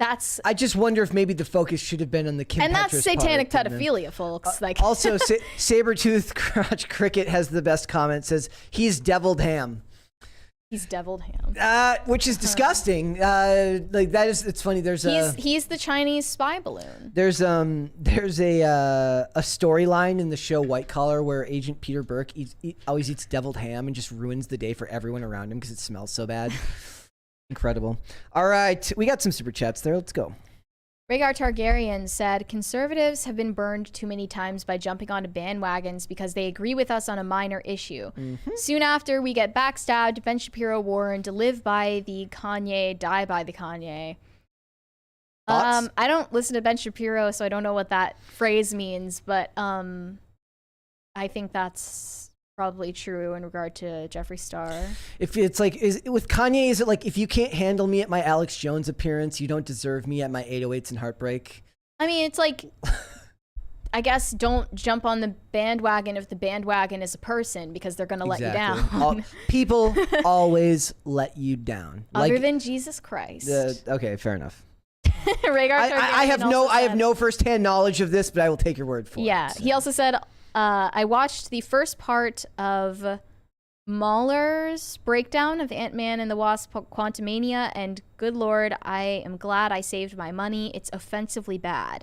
Speaker 1: I just wonder if maybe the focus should have been on the Kim
Speaker 2: and that's
Speaker 1: Petras
Speaker 2: satanic
Speaker 1: part, and then-
Speaker 2: pedophilia, folks. Like
Speaker 1: Also, Sabretooth Crotch Cricket has the best comment. Says he's deviled ham.
Speaker 2: he's deviled ham.
Speaker 1: Which is disgusting. Like that is. It's funny.
Speaker 2: He's the Chinese spy balloon.
Speaker 1: There's a storyline in the show White Collar where Agent Peter Burke always eats deviled ham and just ruins the day for everyone around him because it smells so bad. Incredible. All right, we got some super chats there. Let's go.
Speaker 2: Rhaegar Targaryen said, conservatives have been burned too many times by jumping onto bandwagons because they agree with us on a minor issue. Soon after, we get backstabbed, Ben Shapiro warned, live by the Kanye, die by the Kanye.
Speaker 1: Thoughts?
Speaker 2: I don't listen to Ben Shapiro, so I don't know what that phrase means, but I think that's probably true in regard to Jeffree Star.
Speaker 1: If it's like, with Kanye, is it like, if you can't handle me at my Alex Jones appearance, you don't deserve me at my 808s and Heartbreak?
Speaker 2: I mean, it's like, I guess don't jump on the bandwagon if the bandwagon is a person because they're going to let you down.
Speaker 1: People always let you down.
Speaker 2: Other than Jesus Christ.
Speaker 1: Okay, fair enough.
Speaker 2: Rhaegar
Speaker 1: I have no firsthand knowledge of this, but I will take your word for it.
Speaker 2: Yeah,
Speaker 1: So.
Speaker 2: he also said, I watched the first part of Mahler's breakdown of Ant-Man and the Wasp Quantumania, and good lord, I am glad I saved my money. It's offensively bad.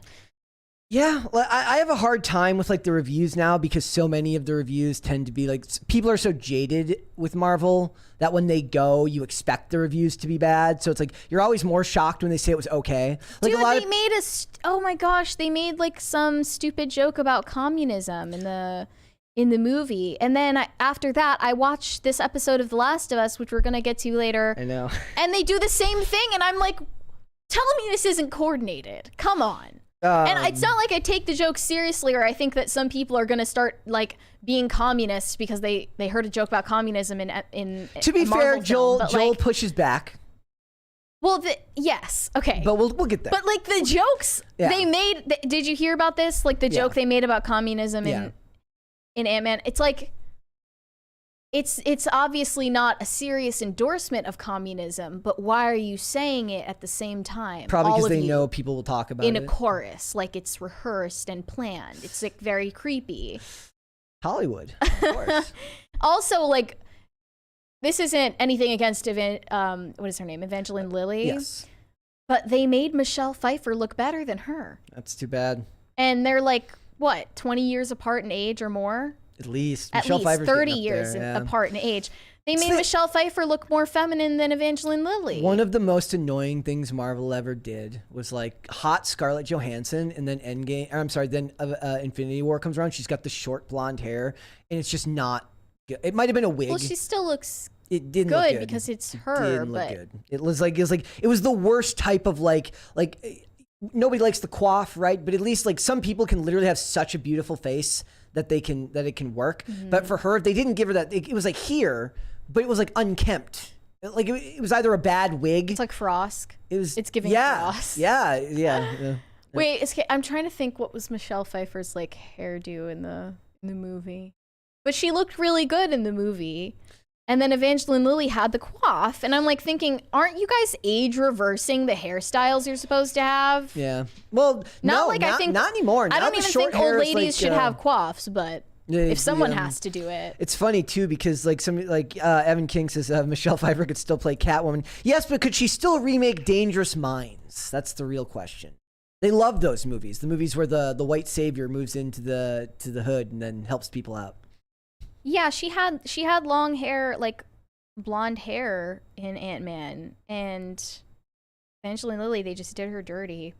Speaker 1: Yeah, I have a hard time with like the reviews now because so many of the reviews tend to be like, people are so jaded with Marvel that when they go, you expect the reviews to be bad. So it's like you're always more shocked when they say it was okay. Like
Speaker 2: Dude, they made oh my gosh, they made like some stupid joke about communism in the movie, and then after that, I watched this episode of The Last of Us, which we're gonna get to later.
Speaker 1: I know.
Speaker 2: And they do the same thing, and I'm like, tell me this isn't coordinated. Come on. And it's not like I take the joke seriously, or I think that some people are going to start like being communists because they heard a joke about communism in
Speaker 1: to be
Speaker 2: a
Speaker 1: fair,
Speaker 2: Marvel film,
Speaker 1: Joel pushes back.
Speaker 2: Well, yes, okay,
Speaker 1: but we'll get there.
Speaker 2: But like the jokes they made, did you hear about this? Like the joke they made about communism in Ant-Man. It's like it's obviously not a serious endorsement of communism, but why are you saying it at the same time?
Speaker 1: Probably because they know people will talk about it.
Speaker 2: In a chorus, like it's rehearsed and planned. It's like very creepy.
Speaker 1: Hollywood, of course.
Speaker 2: Also, like, this isn't anything against, what is her name? Evangeline Lilly?
Speaker 1: Yes.
Speaker 2: But they made Michelle Pfeiffer look better than her.
Speaker 1: That's too bad.
Speaker 2: And they're like, what, 20 years apart in age or more?
Speaker 1: At least.
Speaker 2: At
Speaker 1: Michelle
Speaker 2: least
Speaker 1: Pfeiffer's
Speaker 2: 30
Speaker 1: getting up
Speaker 2: years
Speaker 1: there, yeah.
Speaker 2: apart in age. They made Michelle Pfeiffer look more feminine than Evangeline Lilly.
Speaker 1: One of the most annoying things Marvel ever did was like hot Scarlett Johansson, and then Infinity War comes around. She's got the short blonde hair, and it's just not good. It might have been a wig.
Speaker 2: Well, she still looks
Speaker 1: it didn't
Speaker 2: good,
Speaker 1: look good
Speaker 2: because it's
Speaker 1: It
Speaker 2: her,
Speaker 1: didn't look
Speaker 2: but
Speaker 1: good. It was the worst type of like nobody likes the coif, right? But at least like some people can literally have such a beautiful face that it can work.
Speaker 2: Mm-hmm.
Speaker 1: But for her, they didn't give her that. It was like here, but it was like unkempt. Like it was either a bad wig.
Speaker 2: it's like Frost.
Speaker 1: It's
Speaker 2: giving Frost.
Speaker 1: Yeah.
Speaker 2: Wait, I'm trying to think what was Michelle Pfeiffer's like hairdo in the movie. But she looked really good in the movie. And then Evangeline Lilly had the coif, and I'm like thinking, aren't you guys age reversing the hairstyles you're supposed to have?
Speaker 1: Yeah. Well,
Speaker 2: I think
Speaker 1: not anymore.
Speaker 2: I
Speaker 1: Now
Speaker 2: don't
Speaker 1: the
Speaker 2: even
Speaker 1: short
Speaker 2: think old
Speaker 1: hair is
Speaker 2: ladies
Speaker 1: like,
Speaker 2: should have coifs, but if someone has to do it.
Speaker 1: It's funny too because like Evan King says Michelle Pfeiffer could still play Catwoman. Yes, but could she still remake Dangerous Minds? That's the real question. They love those movies. The movies where the white savior moves into the hood and then helps people out.
Speaker 2: Yeah, she had long hair, like blonde hair in Ant-Man, and Evangeline Lilly, they just did her dirty.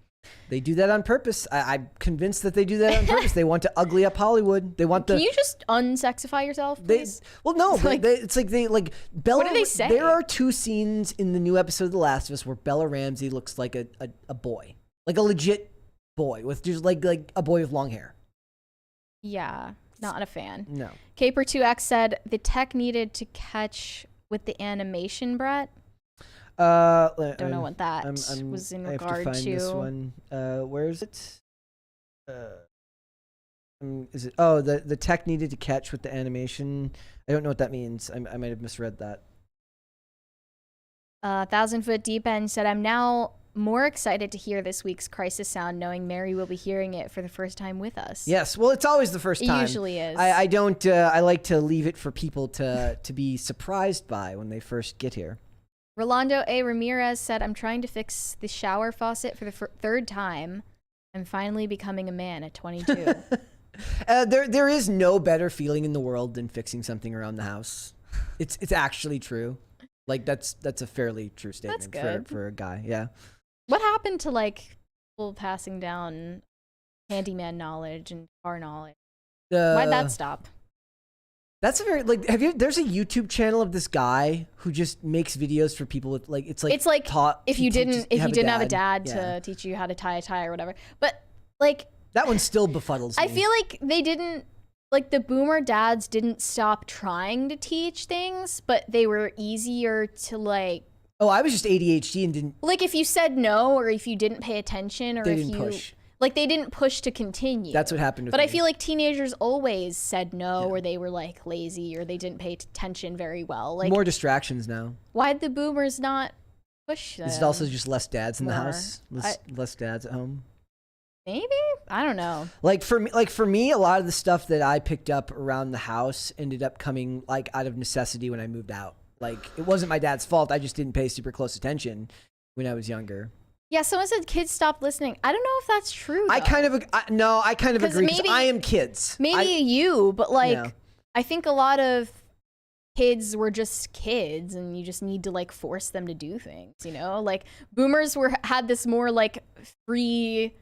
Speaker 1: They do that on purpose. I'm convinced that they do that on purpose. They want to ugly up Hollywood. They want
Speaker 2: Can you just unsexify yourself, please?
Speaker 1: It's like Bella.
Speaker 2: What do they say?
Speaker 1: There are 2 scenes in the new episode of The Last of Us where Bella Ramsey looks like a boy, like a legit boy with just like a boy with long hair.
Speaker 2: Yeah, not a fan.
Speaker 1: No.
Speaker 2: Caper2X said the tech needed to catch with the animation, Brett.
Speaker 1: Don't
Speaker 2: Don't know what that was in regard
Speaker 1: I have to find this
Speaker 2: to.
Speaker 1: one. Where is it? Is it? Oh, the tech needed to catch with the animation. I don't know what that means. I might have misread that.
Speaker 2: 1,000 Foot Deep End said, I'm now more excited to hear this week's crisis sound, knowing Mary will be hearing it for the first time with us.
Speaker 1: Yes, well, it's always the first time.
Speaker 2: It usually is.
Speaker 1: I don't. I like to leave it for people to be surprised by when they first get here.
Speaker 2: Rolando A. Ramirez said, "I'm trying to fix the shower faucet for the third time. I'm finally becoming a man at 22."
Speaker 1: There is no better feeling in the world than fixing something around the house. It's actually true. Like that's a fairly true statement for a guy. Yeah.
Speaker 2: What happened to like people passing down handyman knowledge and car knowledge? Why'd that stop?
Speaker 1: That's a very there's a YouTube channel of this guy who just makes videos for people with it's like taught
Speaker 2: if you didn't have a dad
Speaker 1: yeah.
Speaker 2: to teach you how to tie a tie or whatever. But like
Speaker 1: that one still befuddles me.
Speaker 2: I feel like they didn't the boomer dads didn't stop trying to teach things, but they were easier to
Speaker 1: Oh, I was just ADHD and didn't.
Speaker 2: If you said no, or if you didn't pay attention, or
Speaker 1: they
Speaker 2: if
Speaker 1: didn't
Speaker 2: you
Speaker 1: push.
Speaker 2: they didn't push to continue.
Speaker 1: That's what happened.
Speaker 2: But I feel like teenagers always said no, or they were lazy, or they didn't pay attention very well.
Speaker 1: More distractions now.
Speaker 2: Why'd the boomers not push them?
Speaker 1: Is it also just less dads in the
Speaker 2: more?
Speaker 1: house? Less dads at home?
Speaker 2: Maybe, I don't know.
Speaker 1: For me, a lot of the stuff that I picked up around the house ended up coming out of necessity when I moved out. It wasn't my dad's fault. I just didn't pay super close attention when I was younger.
Speaker 2: Yeah, someone said kids stopped listening. I don't know if that's true, though.
Speaker 1: I kind of agree because I am kids.
Speaker 2: Maybe you, but
Speaker 1: Yeah.
Speaker 2: I think a lot of kids were just kids, and you just need to force them to do things. Boomers had this more free.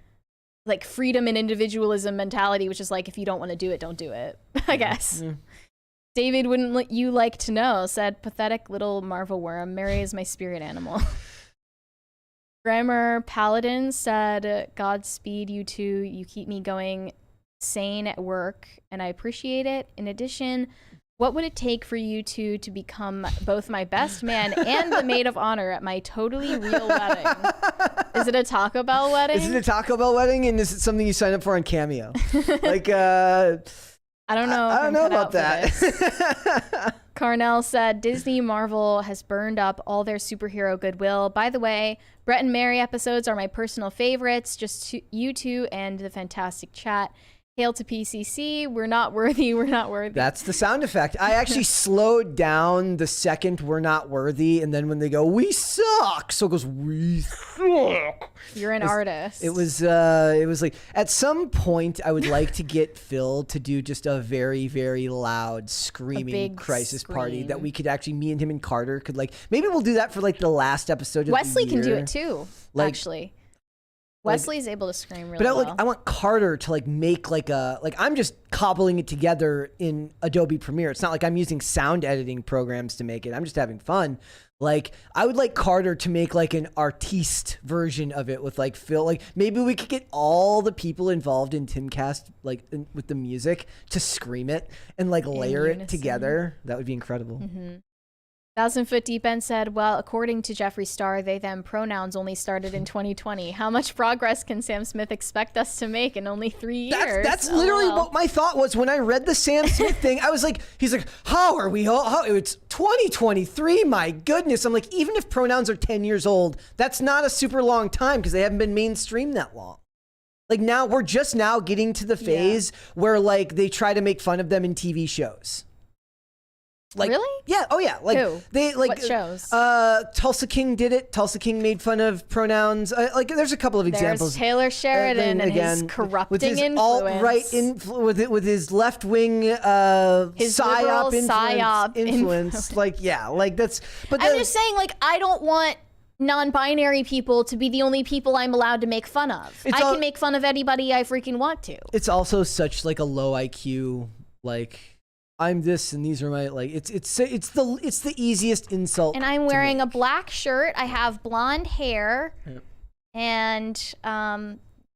Speaker 2: Freedom and individualism mentality, which is if you don't want to do it, don't do it, I guess.
Speaker 1: Mm.
Speaker 2: David, wouldn't you like to know, said pathetic little Marvel worm. Mary is my spirit animal. Grammar Paladin said, Godspeed, you two. You keep me going sane at work, and I appreciate it. In addition, what would it take for you two to become both my best man and the maid of honor at my totally real wedding? Is it a Taco Bell wedding?
Speaker 1: Is it a Taco Bell wedding? And is it something you sign up for on Cameo?
Speaker 2: I don't know.
Speaker 1: I don't know about that.
Speaker 2: Carnell said, Disney Marvel has burned up all their superhero goodwill. By the way, Brett and Mary episodes are my personal favorites. Just you two and the fantastic chat. Hail to PCC. We're not worthy. We're not worthy.
Speaker 1: That's the sound effect. I actually slowed down the second we're not worthy. And then when they go, we suck. So it goes, we suck.
Speaker 2: You're an artist.
Speaker 1: It was at some point I would like to get Phil to do just a very, very loud screaming crisis party that we could actually, me and him and Carter could maybe we'll do that for the last episode of
Speaker 2: Wesley
Speaker 1: the year.
Speaker 2: can do it too, actually. Wesley's able to scream really
Speaker 1: well.
Speaker 2: But
Speaker 1: I want Carter to make I'm just cobbling it together in Adobe Premiere. It's not like I'm using sound editing programs to make it. I'm just having fun. I would like Carter to make an artiste version of it with Phil. Maybe we could get all the people involved in Timcast with the music to scream it and layer it together. That would be incredible.
Speaker 2: Mm-hmm. 1,000 Foot Deep End said, well, according to Jeffree Star, they them pronouns only started in 2020. How much progress can Sam Smith expect us to make in only 3 years?
Speaker 1: That's literally what my thought was when I read the Sam Smith thing. I was he's how are we all, it's 2023, my goodness. I'm even if pronouns are 10 years old, that's not a super long time because they haven't been mainstream that long. Now we're just now getting to the phase where they try to make fun of them in TV shows.
Speaker 2: Really?
Speaker 1: Yeah. Oh, yeah.
Speaker 2: Who?
Speaker 1: They
Speaker 2: what shows?
Speaker 1: Tulsa King did it. Tulsa King made fun of pronouns. There's a couple of examples.
Speaker 2: There's Taylor Sheridan and his corrupting
Speaker 1: with his
Speaker 2: influence.
Speaker 1: Alt-right with his left wing
Speaker 2: his
Speaker 1: psyop influence. That's. But
Speaker 2: I'm just saying, I don't want non-binary people to be the only people I'm allowed to make fun of. I can make fun of anybody I freaking want to.
Speaker 1: It's also such a low IQ I'm this and these are my it's the easiest insult.
Speaker 2: And I'm wearing a black shirt. I have blonde hair, and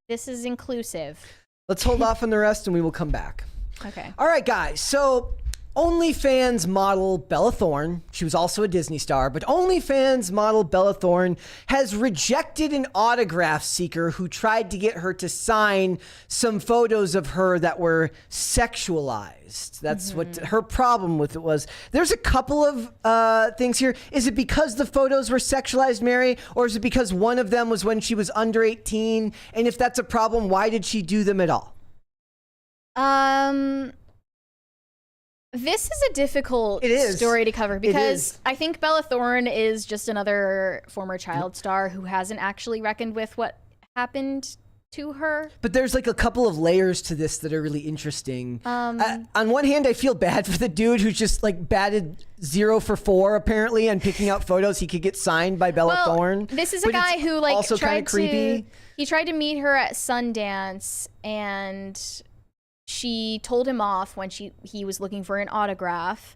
Speaker 2: this is inclusive.
Speaker 1: Let's hold off on the rest and we will come back.
Speaker 2: Okay.
Speaker 1: All right, guys. So OnlyFans model Bella Thorne, she was also a Disney star, but OnlyFans model Bella Thorne has rejected an autograph seeker who tried to get her to sign some photos of her that were sexualized. That's what her problem with it was. There's a couple of things here. Is it because the photos were sexualized, Mary, or is it because one of them was when she was under 18? And if that's a problem, why did she do them at all?
Speaker 2: This is a difficult
Speaker 1: It is.
Speaker 2: story to cover because
Speaker 1: is.
Speaker 2: I think Bella Thorne is just another former child star who hasn't actually reckoned with what happened to her.
Speaker 1: But there's like a couple of layers to this that are really interesting. On one hand, I feel bad for the dude who's just like batted 0 for 4 apparently and picking out photos he could get signed by Bella Thorne.
Speaker 2: This is a
Speaker 1: But
Speaker 2: guy
Speaker 1: it's
Speaker 2: who like
Speaker 1: also kind of creepy.
Speaker 2: He tried to meet her at Sundance and she told him off when he was looking for an autograph.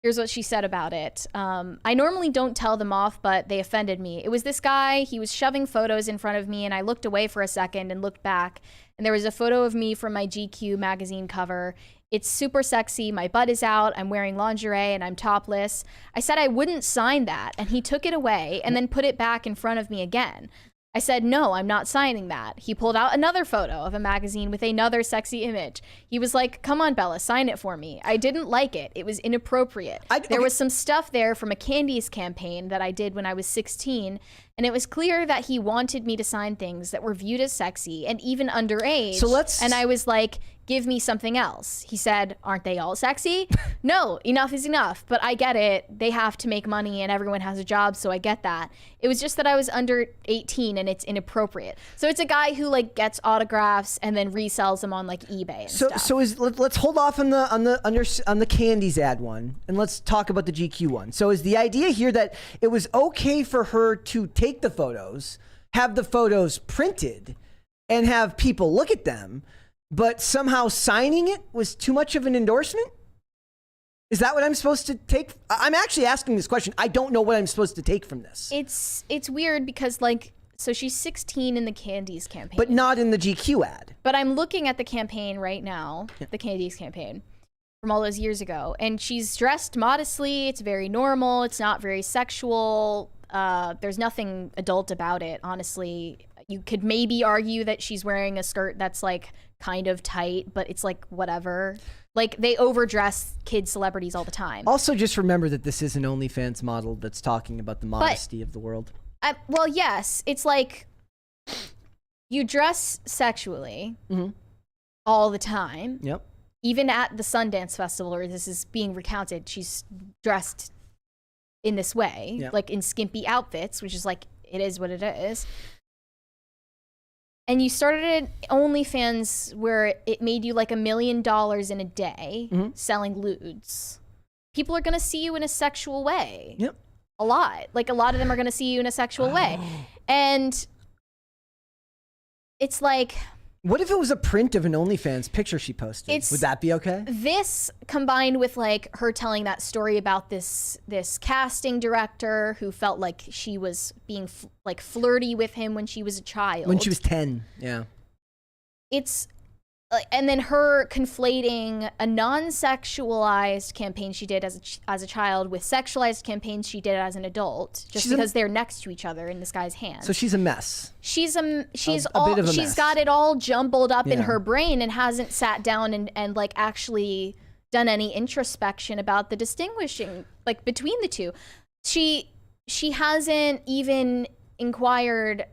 Speaker 2: Here's what she said about it. I normally don't tell them off, but they offended me. It was this guy. He was shoving photos in front of me, and I looked away for a second and looked back, and there was a photo of me from my GQ magazine cover. It's super sexy. My butt is out. I'm wearing lingerie, and I'm topless. I said I wouldn't sign that, and he took it away and then put it back in front of me again. I said, no, I'm not signing that. He pulled out another photo of a magazine with another sexy image. He was like, come on, Bella, sign it for me. I didn't like it. It was inappropriate. There was some stuff there from a Candies campaign that I did when I was 16, and it was clear that he wanted me to sign things that were viewed as sexy and even underage. And I was like, give me something else. He said, aren't they all sexy? No, enough is enough. But I get it. They have to make money and everyone has a job, so I get that. It was just that I was under 18 and it's inappropriate. So it's a guy who like gets autographs and then resells them on like eBay and stuff.
Speaker 1: So let's hold off on the Candies ad one and let's talk about the GQ one. So is the idea here that it was okay for her to take the photos, have the photos printed, and have people look at them, but somehow signing it was too much of an endorsement? Is that what I'm supposed to take? I'm actually asking this question. I don't know what I'm supposed to take from this.
Speaker 2: It's weird because like, so she's 16 in the Candies campaign.
Speaker 1: But not in the GQ ad.
Speaker 2: But I'm looking at the campaign right now, the Candies campaign from all those years ago. And she's dressed modestly. It's very normal. It's not very sexual. There's nothing adult about it, honestly. You could maybe argue that she's wearing a skirt that's like kind of tight, but it's like whatever. Like they overdress kid celebrities all the time.
Speaker 1: Also, just remember that this is an OnlyFans model that's talking about the modesty of the world.
Speaker 2: Well, yes, it's like you dress sexually all the time.
Speaker 1: Yep.
Speaker 2: Even at the Sundance Festival, where this is being recounted, she's dressed in this way, like in skimpy outfits, which is like, it is what it is. And you started OnlyFans where it made you like $1 million in a day selling lewds. People are going to see you in a sexual way.
Speaker 1: Yep.
Speaker 2: A lot. Like a lot of them are going to see you in a sexual way. And it's like...
Speaker 1: What if it was a print of an OnlyFans picture she posted? Would that be okay?
Speaker 2: This combined with like her telling that story about this casting director who felt like she was being like flirty with him when she was a child.
Speaker 1: When she was 10, yeah.
Speaker 2: It's and then her conflating a non-sexualized campaign she did as a child with sexualized campaigns she did as an adult, just because they're next to each other in this guy's hand.
Speaker 1: So she's a mess.
Speaker 2: She's a bit of a
Speaker 1: mess.
Speaker 2: She's got it all jumbled up in her brain and hasn't sat down and like actually done any introspection about the distinguishing like between the two. She hasn't even inquired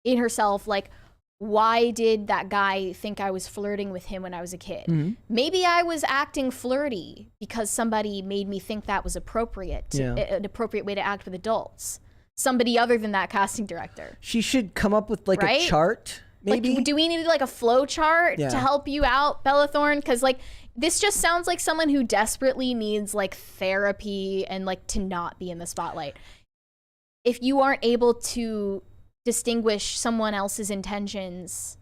Speaker 2: in herself like, why did that guy think I was flirting with him when I was a kid? Maybe I was acting flirty because somebody made me think that was appropriate, an appropriate way to act with adults. Somebody other than that casting director.
Speaker 1: She should come up with like a chart, maybe.
Speaker 2: Like, do we need like a flow chart to help you out, Bella Thorne? Because like this just sounds like someone who desperately needs like therapy and like to not be in the spotlight. If you aren't able to distinguish someone else's intentions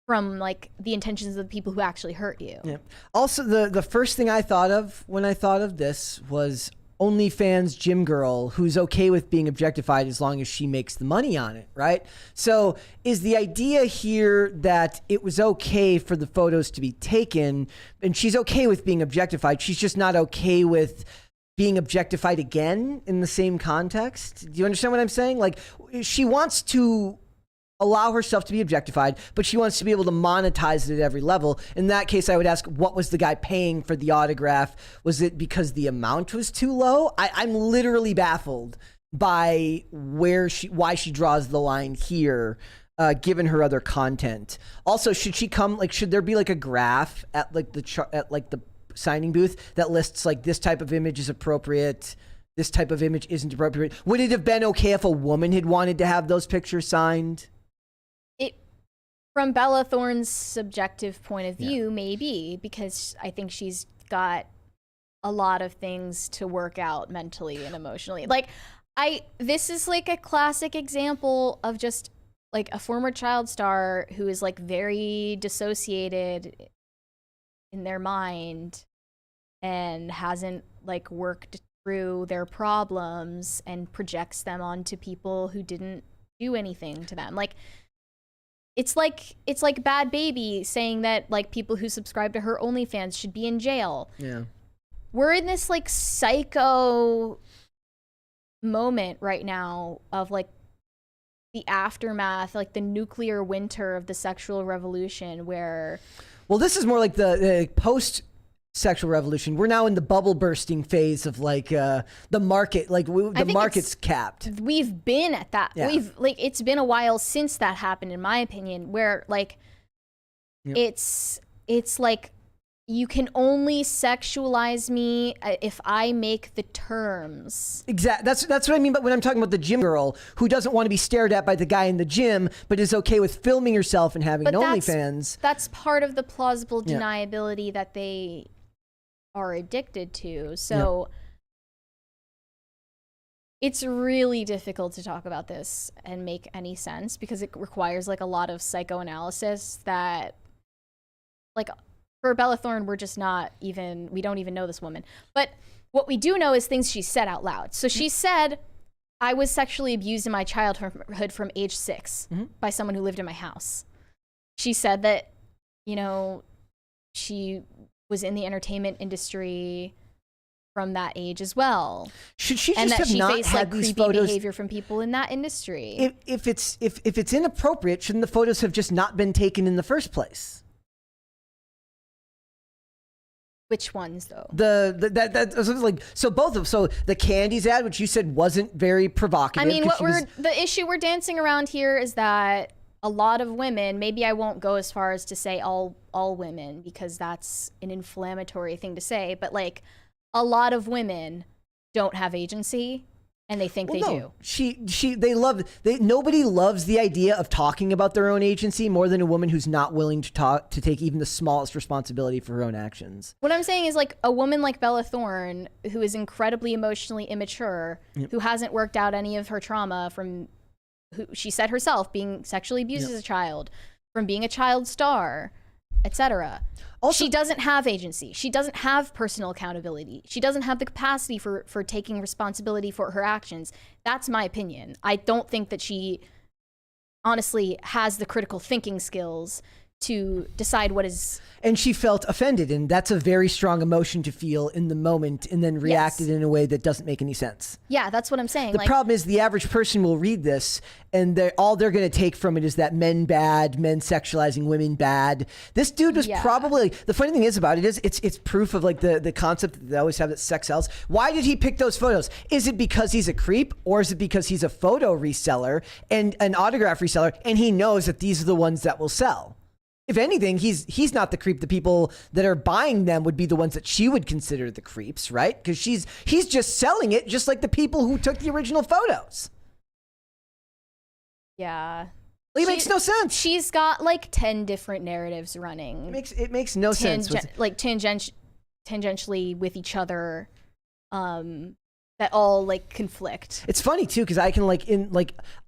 Speaker 2: from like the intentions of the people who actually hurt you.
Speaker 1: Yeah. Also, the first thing I thought of when I thought of this was OnlyFans gym girl who's okay with being objectified as long as she makes the money on it, right? So is the idea here that it was okay for the photos to be taken and she's okay with being objectified, she's just not okay with being objectified again in the same context? Do you understand what I'm saying? Like, she wants to allow herself to be objectified, but she wants to be able to monetize it at every level. In that case, I would ask, what was the guy paying for the autograph? Was it because the amount was too low? I'm literally baffled by why she draws the line here, given her other content. Also, should there be like a graph at like the signing booth that lists like this type of image is appropriate, this type of image isn't appropriate? Would it have been okay if a woman had wanted to have those pictures signed?
Speaker 2: From Bella Thorne's subjective point of view, maybe, because I think she's got a lot of things to work out mentally and emotionally. Like, this is like a classic example of just like a former child star who is like very dissociated in their mind and hasn't like worked through their problems and projects them onto people who didn't do anything to them. Like, it's like Bad Baby saying that like people who subscribe to her OnlyFans should be in jail.
Speaker 1: Yeah.
Speaker 2: We're in this like psycho moment right now of like the aftermath, like the nuclear winter of the sexual revolution, where...
Speaker 1: Well, this is more like the post-sexual revolution. We're now in the bubble bursting phase of like the market. Like the market's capped.
Speaker 2: We've been at that.
Speaker 1: Yeah.
Speaker 2: It's been a while since that happened, in my opinion, where like it's like you can only sexualize me if I make the terms.
Speaker 1: Exactly. That's what I mean. But when I'm talking about the gym girl who doesn't want to be stared at by the guy in the gym, but is okay with filming herself and having OnlyFans.
Speaker 2: That's part of the plausible deniability that they are addicted to. So it's really difficult to talk about this and make any sense because it requires like a lot of psychoanalysis that, like, for Bella Thorne, we don't even know this woman. But what we do know is things she said out loud. So she said, I was sexually abused in my childhood from age 6 by someone who lived in my house. She said that, you know, she was in the entertainment industry from that age as well.
Speaker 1: Should she just have not
Speaker 2: faced,
Speaker 1: had
Speaker 2: like,
Speaker 1: these
Speaker 2: creepy
Speaker 1: photos?
Speaker 2: behavior from people in that industry?
Speaker 1: If it's inappropriate, shouldn't the photos have just not been taken in the first place?
Speaker 2: Which ones though?
Speaker 1: So both of them. So the Candies ad, which you said wasn't very provocative.
Speaker 2: I mean, the issue we're dancing around here is that a lot of women, maybe I won't go as far as to say all women because that's an inflammatory thing to say, but like a lot of women don't have agency and they think they do. Nobody loves the idea of talking about their own agency more than a woman who's not willing to take even the smallest responsibility for her own actions. What I'm saying is, like, a woman like Bella Thorne, who is incredibly emotionally immature, who hasn't worked out any of her trauma from, who she said herself, being sexually abused as a child, from being a child star, etc. She doesn't have agency. She doesn't have personal accountability. She doesn't have the capacity for taking responsibility for her actions. That's my opinion. I don't think that she honestly has the critical thinking skills to decide what is... And she felt offended, and that's a very strong emotion to feel in the moment and then reacted in a way that doesn't make any sense. Yeah, that's what I'm saying. The problem is the average person will read this and all they're going to take from it is that men bad, men sexualizing women bad. This dude was probably... The funny thing is about it is it's proof of like the concept that they always have that sex sells. Why did he pick those photos? Is it because he's a creep or is it because he's a photo reseller and an autograph reseller and he knows that these are the ones that will sell? If anything, he's not the creep. The people that are buying them would be the ones that she would consider the creeps, right? Because he's just selling it just like the people who took the original photos. Yeah. It makes no sense. She's got like 10 different narratives running. It makes no sense. Like tangentially with each other. That all like conflict. It's funny too because I can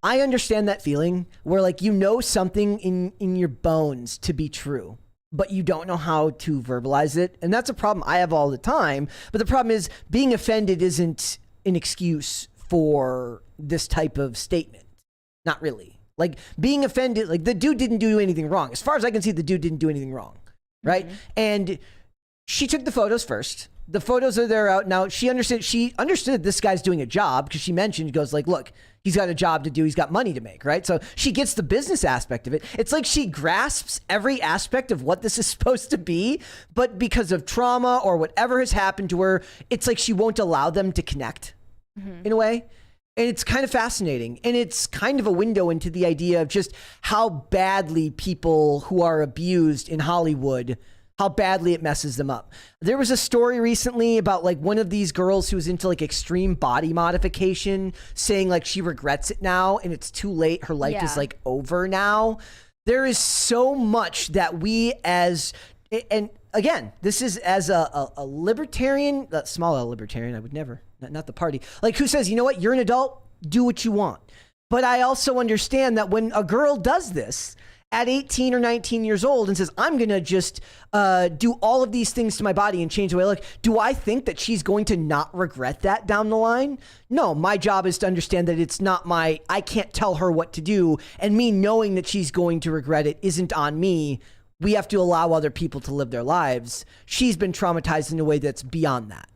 Speaker 2: I understand that feeling where like you know something in your bones to be true,
Speaker 1: but you don't know how to verbalize it. And that's a problem I have all the time. But the problem is being offended isn't an excuse for this type of statement. Not really. Like being offended, like the dude didn't do anything wrong. As far as I can see, the dude didn't do anything wrong. Right? Mm-hmm. And she took the photos first. The photos are there out now. She understood this guy's doing a job because she mentioned, goes like, look, he's got a job to do. He's got money to make, right? So she gets the business aspect of it. It's like she grasps every aspect of what this is supposed to be, but because of trauma or whatever has happened to her, it's like she won't allow them to connect in a way. And it's kind of fascinating. And it's kind of a window into the idea of just how badly people who are abused in Hollywood, how badly it messes them up. There was a story recently about like one of these girls who was into like extreme body modification saying like she regrets it now and it's too late. Her life is like over now. There is so much that we as, and again, this is as a libertarian, a small libertarian, I would never, not the party, like who says, you know what, you're an adult, do what you want. But I also understand that when a girl does this, at 18 or 19 years old and says, I'm going to just do all of these things to my body and change the way I look. Do I think that she's going to not regret that down the line? No, my job is to understand that it's not I can't tell her what to do. And me knowing that she's going to regret it isn't on me. We have to allow other people to live their lives. She's been traumatized in a way that's beyond that.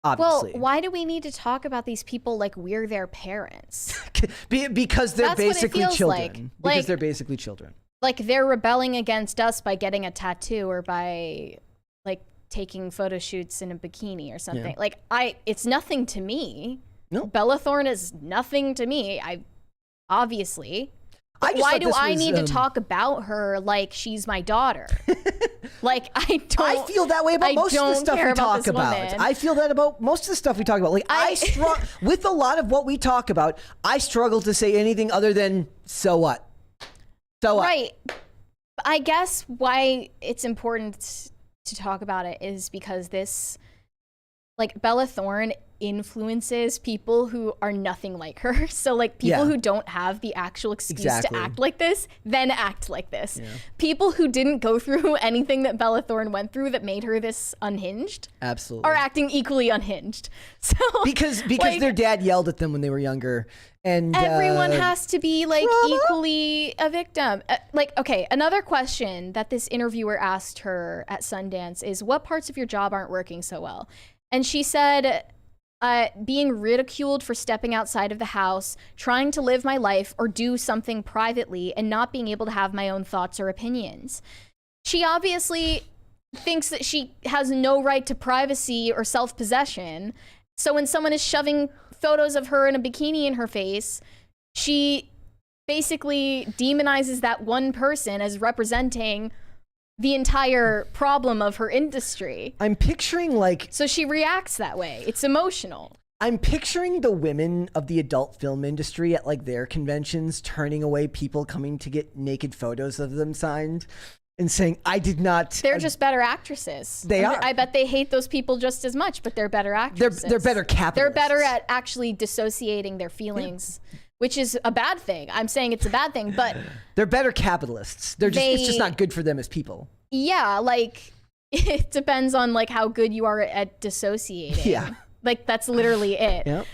Speaker 1: Obviously.
Speaker 2: Well, why do we need to talk about these people like we're their parents?
Speaker 1: Because they're basically children. Because they're basically children.
Speaker 2: Like they're rebelling against us by getting a tattoo or by like taking photo shoots in a bikini or something. Yeah. Like it's nothing to me. No. Bella Thorne is nothing to me. Obviously. Why do I need to talk about her like she's my daughter? Like I
Speaker 1: feel that way about most of the stuff we talk about. I feel that about most of the stuff we talk about. Like with a lot of what we talk about, I struggle to say anything other than so what? So what?
Speaker 2: Right. I guess why it's important to talk about it is because this, like Bella Thorne influences people who are nothing like her. So like people who don't have the actual excuse to act like this, then act like this. Yeah. People who didn't go through anything that Bella Thorne went through that made her this unhinged.
Speaker 1: Absolutely.
Speaker 2: Are acting equally unhinged. So
Speaker 1: because like, their dad yelled at them when they were younger. And
Speaker 2: everyone has to be like equally a victim. Like, okay, another question that this interviewer asked her at Sundance is, what parts of your job aren't working so well? And she said, being ridiculed for stepping outside of the house, trying to live my life or do something privately and not being able to have my own thoughts or opinions. She obviously thinks that she has no right to privacy or self-possession. So when someone is shoving photos of her in a bikini in her face, she basically demonizes that one person as representing the entire problem of her industry.
Speaker 1: I'm picturing like...
Speaker 2: So she reacts that way. It's emotional.
Speaker 1: I'm picturing the women of the adult film industry at like their conventions turning away people coming to get naked photos of them signed and saying, I did not...
Speaker 2: They're just better actresses.
Speaker 1: They are.
Speaker 2: I bet they hate those people just as much, but they're better actresses.
Speaker 1: They're better capitalists.
Speaker 2: They're better at actually dissociating their feelings. Yeah. Which is a bad thing. I'm saying it's a bad thing, but...
Speaker 1: They're better capitalists. It's just not good for them as people.
Speaker 2: Yeah, like, it depends on, like, how good you are at dissociating.
Speaker 1: Yeah.
Speaker 2: Like, that's literally it. Yep.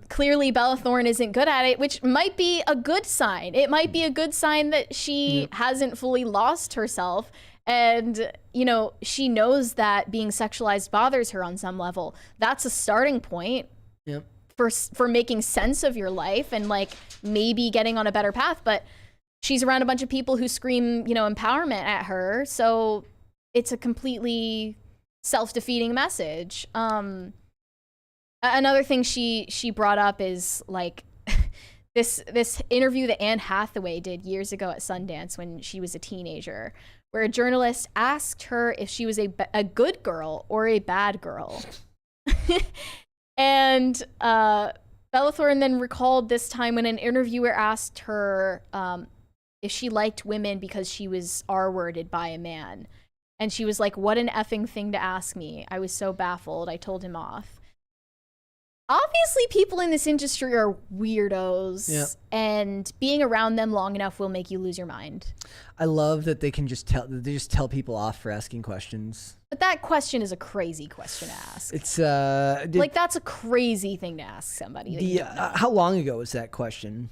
Speaker 2: Clearly, Bella Thorne isn't good at it, which might be a good sign. It might be a good sign that she hasn't fully lost herself. And, you know, she knows that being sexualized bothers her on some level. That's a starting point.
Speaker 1: Yep.
Speaker 2: For making sense of your life and like maybe getting on a better path, but she's around a bunch of people who scream, you know, empowerment at her. So it's a completely self-defeating message. Another thing she brought up is like this interview that Anne Hathaway did years ago at Sundance when she was a teenager, where a journalist asked her if she was a good girl or a bad girl. And Bella Thorne then recalled this time when an interviewer asked her if she liked women because she was R-worded by a man. And she was like, what an effing thing to ask me. I was so baffled. I told him off. Obviously, people in this industry are weirdos, and being around them long enough will make you lose your mind.
Speaker 1: I love that they just tell people off for asking questions.
Speaker 2: But that question is a crazy question to ask.
Speaker 1: It's
Speaker 2: like that's a crazy thing to ask somebody. That you don't know.
Speaker 1: How long ago was that question?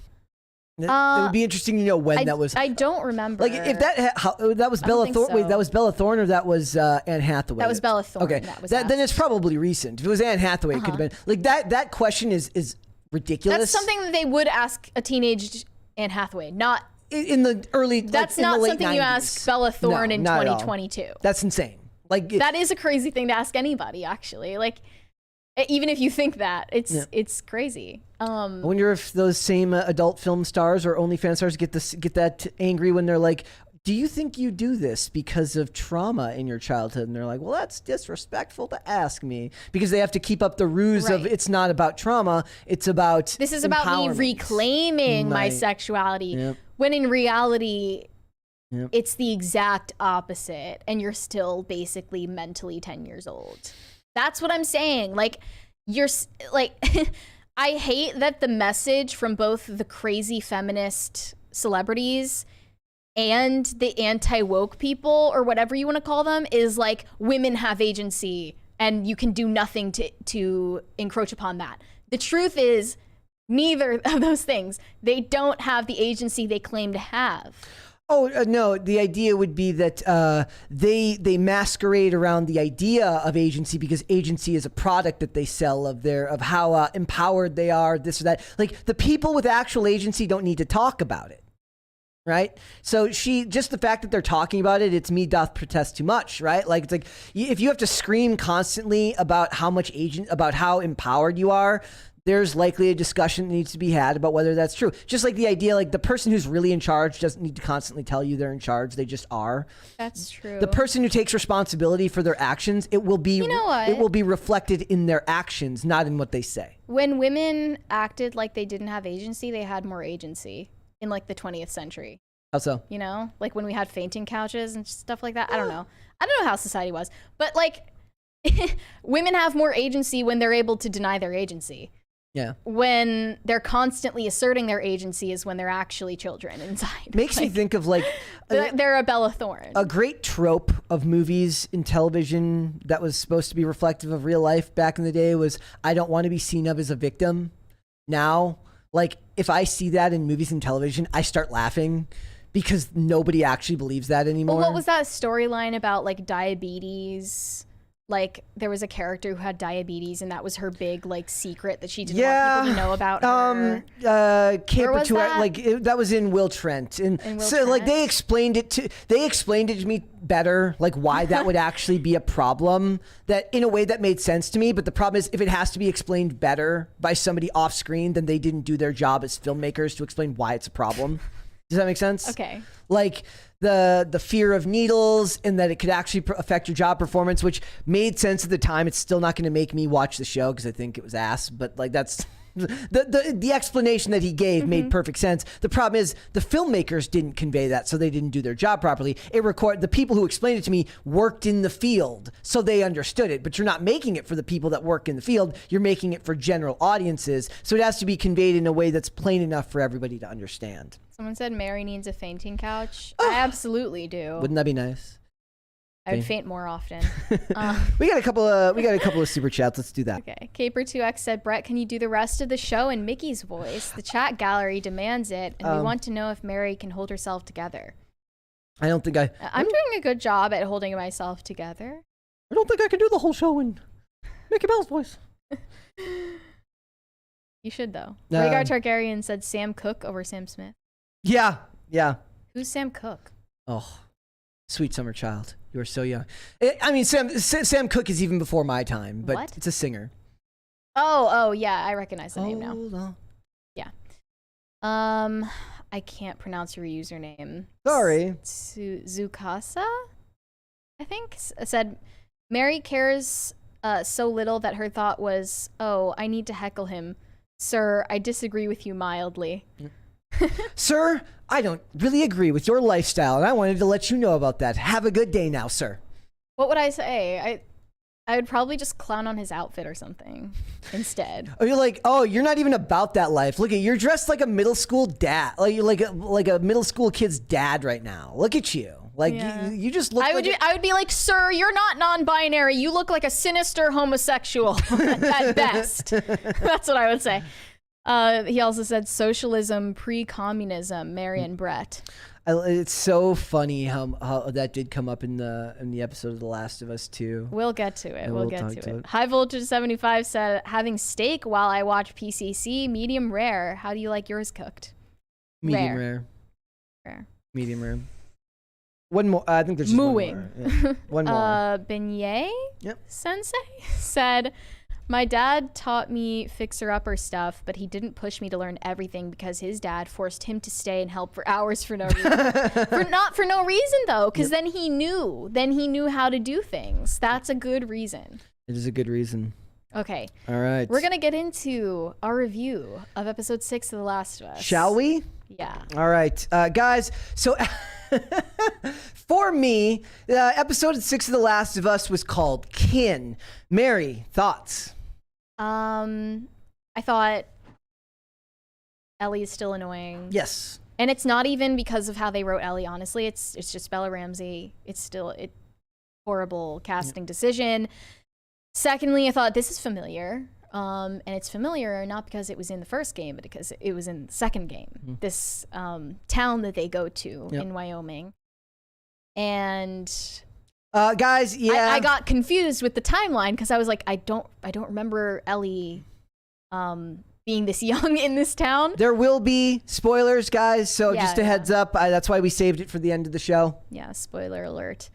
Speaker 1: It would be interesting to know when that was.
Speaker 2: I don't remember.
Speaker 1: Like if that was Bella Thorne.
Speaker 2: so.
Speaker 1: Wait, that was Bella Thorne, or that was Anne Hathaway.
Speaker 2: That was Bella Thorne.
Speaker 1: Okay, then it's probably recent. If it was Anne Hathaway, it could have been like that. That question is ridiculous.
Speaker 2: That's something that they would ask a teenage Anne Hathaway, not
Speaker 1: in the early.
Speaker 2: That's
Speaker 1: like,
Speaker 2: not
Speaker 1: in the late
Speaker 2: something
Speaker 1: 90s.
Speaker 2: you ask Bella Thorne in
Speaker 1: not at all.
Speaker 2: 2022.
Speaker 1: That's insane. Like
Speaker 2: that is a crazy thing to ask anybody. Actually, like even if you think that, it's crazy.
Speaker 1: I wonder if those same adult film stars or OnlyFans stars get that angry when they're like, do you think you do this because of trauma in your childhood? And they're like, well, that's disrespectful to ask me, because they have to keep up the ruse of it's not about trauma, it's about
Speaker 2: this is about me reclaiming my sexuality, when in reality, it's the exact opposite, and you're still basically mentally 10 years old. That's what I'm saying. Like, you're like, I hate that the message from both the crazy feminist celebrities and the anti-woke people, or whatever you want to call them, is like, women have agency and you can do nothing to encroach upon that. The truth is, neither of those things. They don't have the agency they claim to have.
Speaker 1: Oh, no, the idea would be that they masquerade around the idea of agency, because agency is a product that they sell of how empowered they are, this or that. Like, the people with actual agency don't need to talk about it. Right. So just the fact that they're talking about it, it's me doth protest too much. Right. Like, it's like if you have to scream constantly about about how empowered you are, there's likely a discussion that needs to be had about whether that's true. Just like the idea, like the person who's really in charge doesn't need to constantly tell you they're in charge. They just are.
Speaker 2: That's true.
Speaker 1: The person who takes responsibility for their actions, it will be,
Speaker 2: you know what?
Speaker 1: It will be reflected in their actions, not in what they say.
Speaker 2: When women acted like they didn't have agency, they had more agency in like the 20th century.
Speaker 1: How so?
Speaker 2: You know, like when we had fainting couches and stuff like that. I don't know how society was, but like women have more agency when they're able to deny their agency.
Speaker 1: Yeah.
Speaker 2: When they're constantly asserting their agency is when they're actually children inside.
Speaker 1: Makes me think of like
Speaker 2: they're a Bella Thorne.
Speaker 1: A great trope of movies in television that was supposed to be reflective of real life back in the day was, I don't want to be seen of as a victim. Now, like, if I see that in movies and television, I start laughing, because nobody actually believes that anymore.
Speaker 2: Well, what was that storyline about, like, diabetes? Like, there was a character who had diabetes, and that was her big, like, secret that she didn't want people to know about her.
Speaker 1: Where
Speaker 2: was that?
Speaker 1: That was in Will Trent, and so
Speaker 2: Trent?
Speaker 1: like they explained it to me better, like why that would actually be a problem. That in a way that made sense to me, but the problem is if it has to be explained better by somebody off screen, then they didn't do their job as filmmakers to explain why it's a problem. Does that make sense?
Speaker 2: Okay.
Speaker 1: Like the fear of needles, and that it could actually affect your job performance, which made sense at the time. It's still not going to make me watch the show because I think it was ass, but like that's the explanation that he gave made perfect sense. The problem is the filmmakers didn't convey that, so they didn't do their job properly. The people who explained it to me worked in the field, so they understood it, but you're not making it for the people that work in the field. You're making it for general audiences, so it has to be conveyed in a way that's plain enough for everybody to understand.
Speaker 2: Someone said Mary needs a fainting couch. I absolutely do.
Speaker 1: Wouldn't that be nice?
Speaker 2: I would faint more often.
Speaker 1: We got a couple of super chats. Let's do that.
Speaker 2: Okay. Caper2x said, Brett, can you do the rest of the show in Mickey's voice? The chat gallery demands it, and we want to know if Mary can hold herself together.
Speaker 1: I don't think
Speaker 2: I'm doing a good job at holding myself together.
Speaker 1: I don't think I can do the whole show in Mickey Mouse voice.
Speaker 2: You should, though. Rhaegar Targaryen said Sam Cooke over Sam Smith.
Speaker 1: Yeah.
Speaker 2: Who's Sam Cooke?
Speaker 1: Oh, sweet summer child. You are so young. I mean, Sam Cooke is even before my time, but
Speaker 2: What?
Speaker 1: it's a singer.
Speaker 2: Oh, yeah. I recognize the name now.
Speaker 1: Hold on.
Speaker 2: Yeah. I can't pronounce your username.
Speaker 1: Sorry.
Speaker 2: Zukasa, I think, said Mary cares so little that her thought was, oh, I need to heckle him. Sir, I disagree with you mildly.
Speaker 1: Sir, I don't really agree with your lifestyle, and I wanted to let you know about that. Have a good day now, sir.
Speaker 2: What would I say? I would probably just clown on his outfit or something instead.
Speaker 1: Oh, you're like, oh, you're not even about that life. Look at you're dressed like a middle school dad, like a middle school kid's dad right now. Look at you, like you just look.
Speaker 2: I would be like, sir, you're not non-binary. You look like a sinister homosexual at best. That's what I would say. He also said socialism, pre-communism, Mary and Brett.
Speaker 1: It's so funny how that did come up in the episode of The Last of Us too.
Speaker 2: We'll get to it.
Speaker 1: And
Speaker 2: We'll get to it. High Voltage 75 said, having steak while I watch PCC, medium rare. How do you like yours cooked?
Speaker 1: Medium rare.
Speaker 2: Rare.
Speaker 1: Medium rare. One more. I think there's just
Speaker 2: Mooing.
Speaker 1: one more. Yeah. One more.
Speaker 2: Beignet
Speaker 1: Yep.
Speaker 2: Sensei said, my dad taught me fixer-upper stuff, but he didn't push me to learn everything because his dad forced him to stay and help for hours for no reason. Not for no reason, though, because then he knew how to do things. That's a good reason.
Speaker 1: It is a good reason.
Speaker 2: Okay.
Speaker 1: All right.
Speaker 2: We're going to get into our review of episode 6 of The Last of Us.
Speaker 1: Shall we?
Speaker 2: Yeah.
Speaker 1: All right, guys. So for me, episode 6 of The Last of Us was called Kin. Mary, thoughts?
Speaker 2: I thought Ellie is still annoying.
Speaker 1: Yes.
Speaker 2: And it's not even because of how they wrote Ellie, honestly. It's just Bella Ramsey. It's still a horrible casting decision. Secondly, I thought this is familiar. And it's familiar not because it was in the first game, but because it was in the second game. This town that they go to in Wyoming. And
Speaker 1: guys, yeah.
Speaker 2: I got confused with the timeline because I was like, I don't remember Ellie being this young in this town.
Speaker 1: There will be spoilers, guys, so just a
Speaker 2: Yeah.
Speaker 1: heads up. That's why we saved it for the end of the show.
Speaker 2: Yeah, spoiler alert.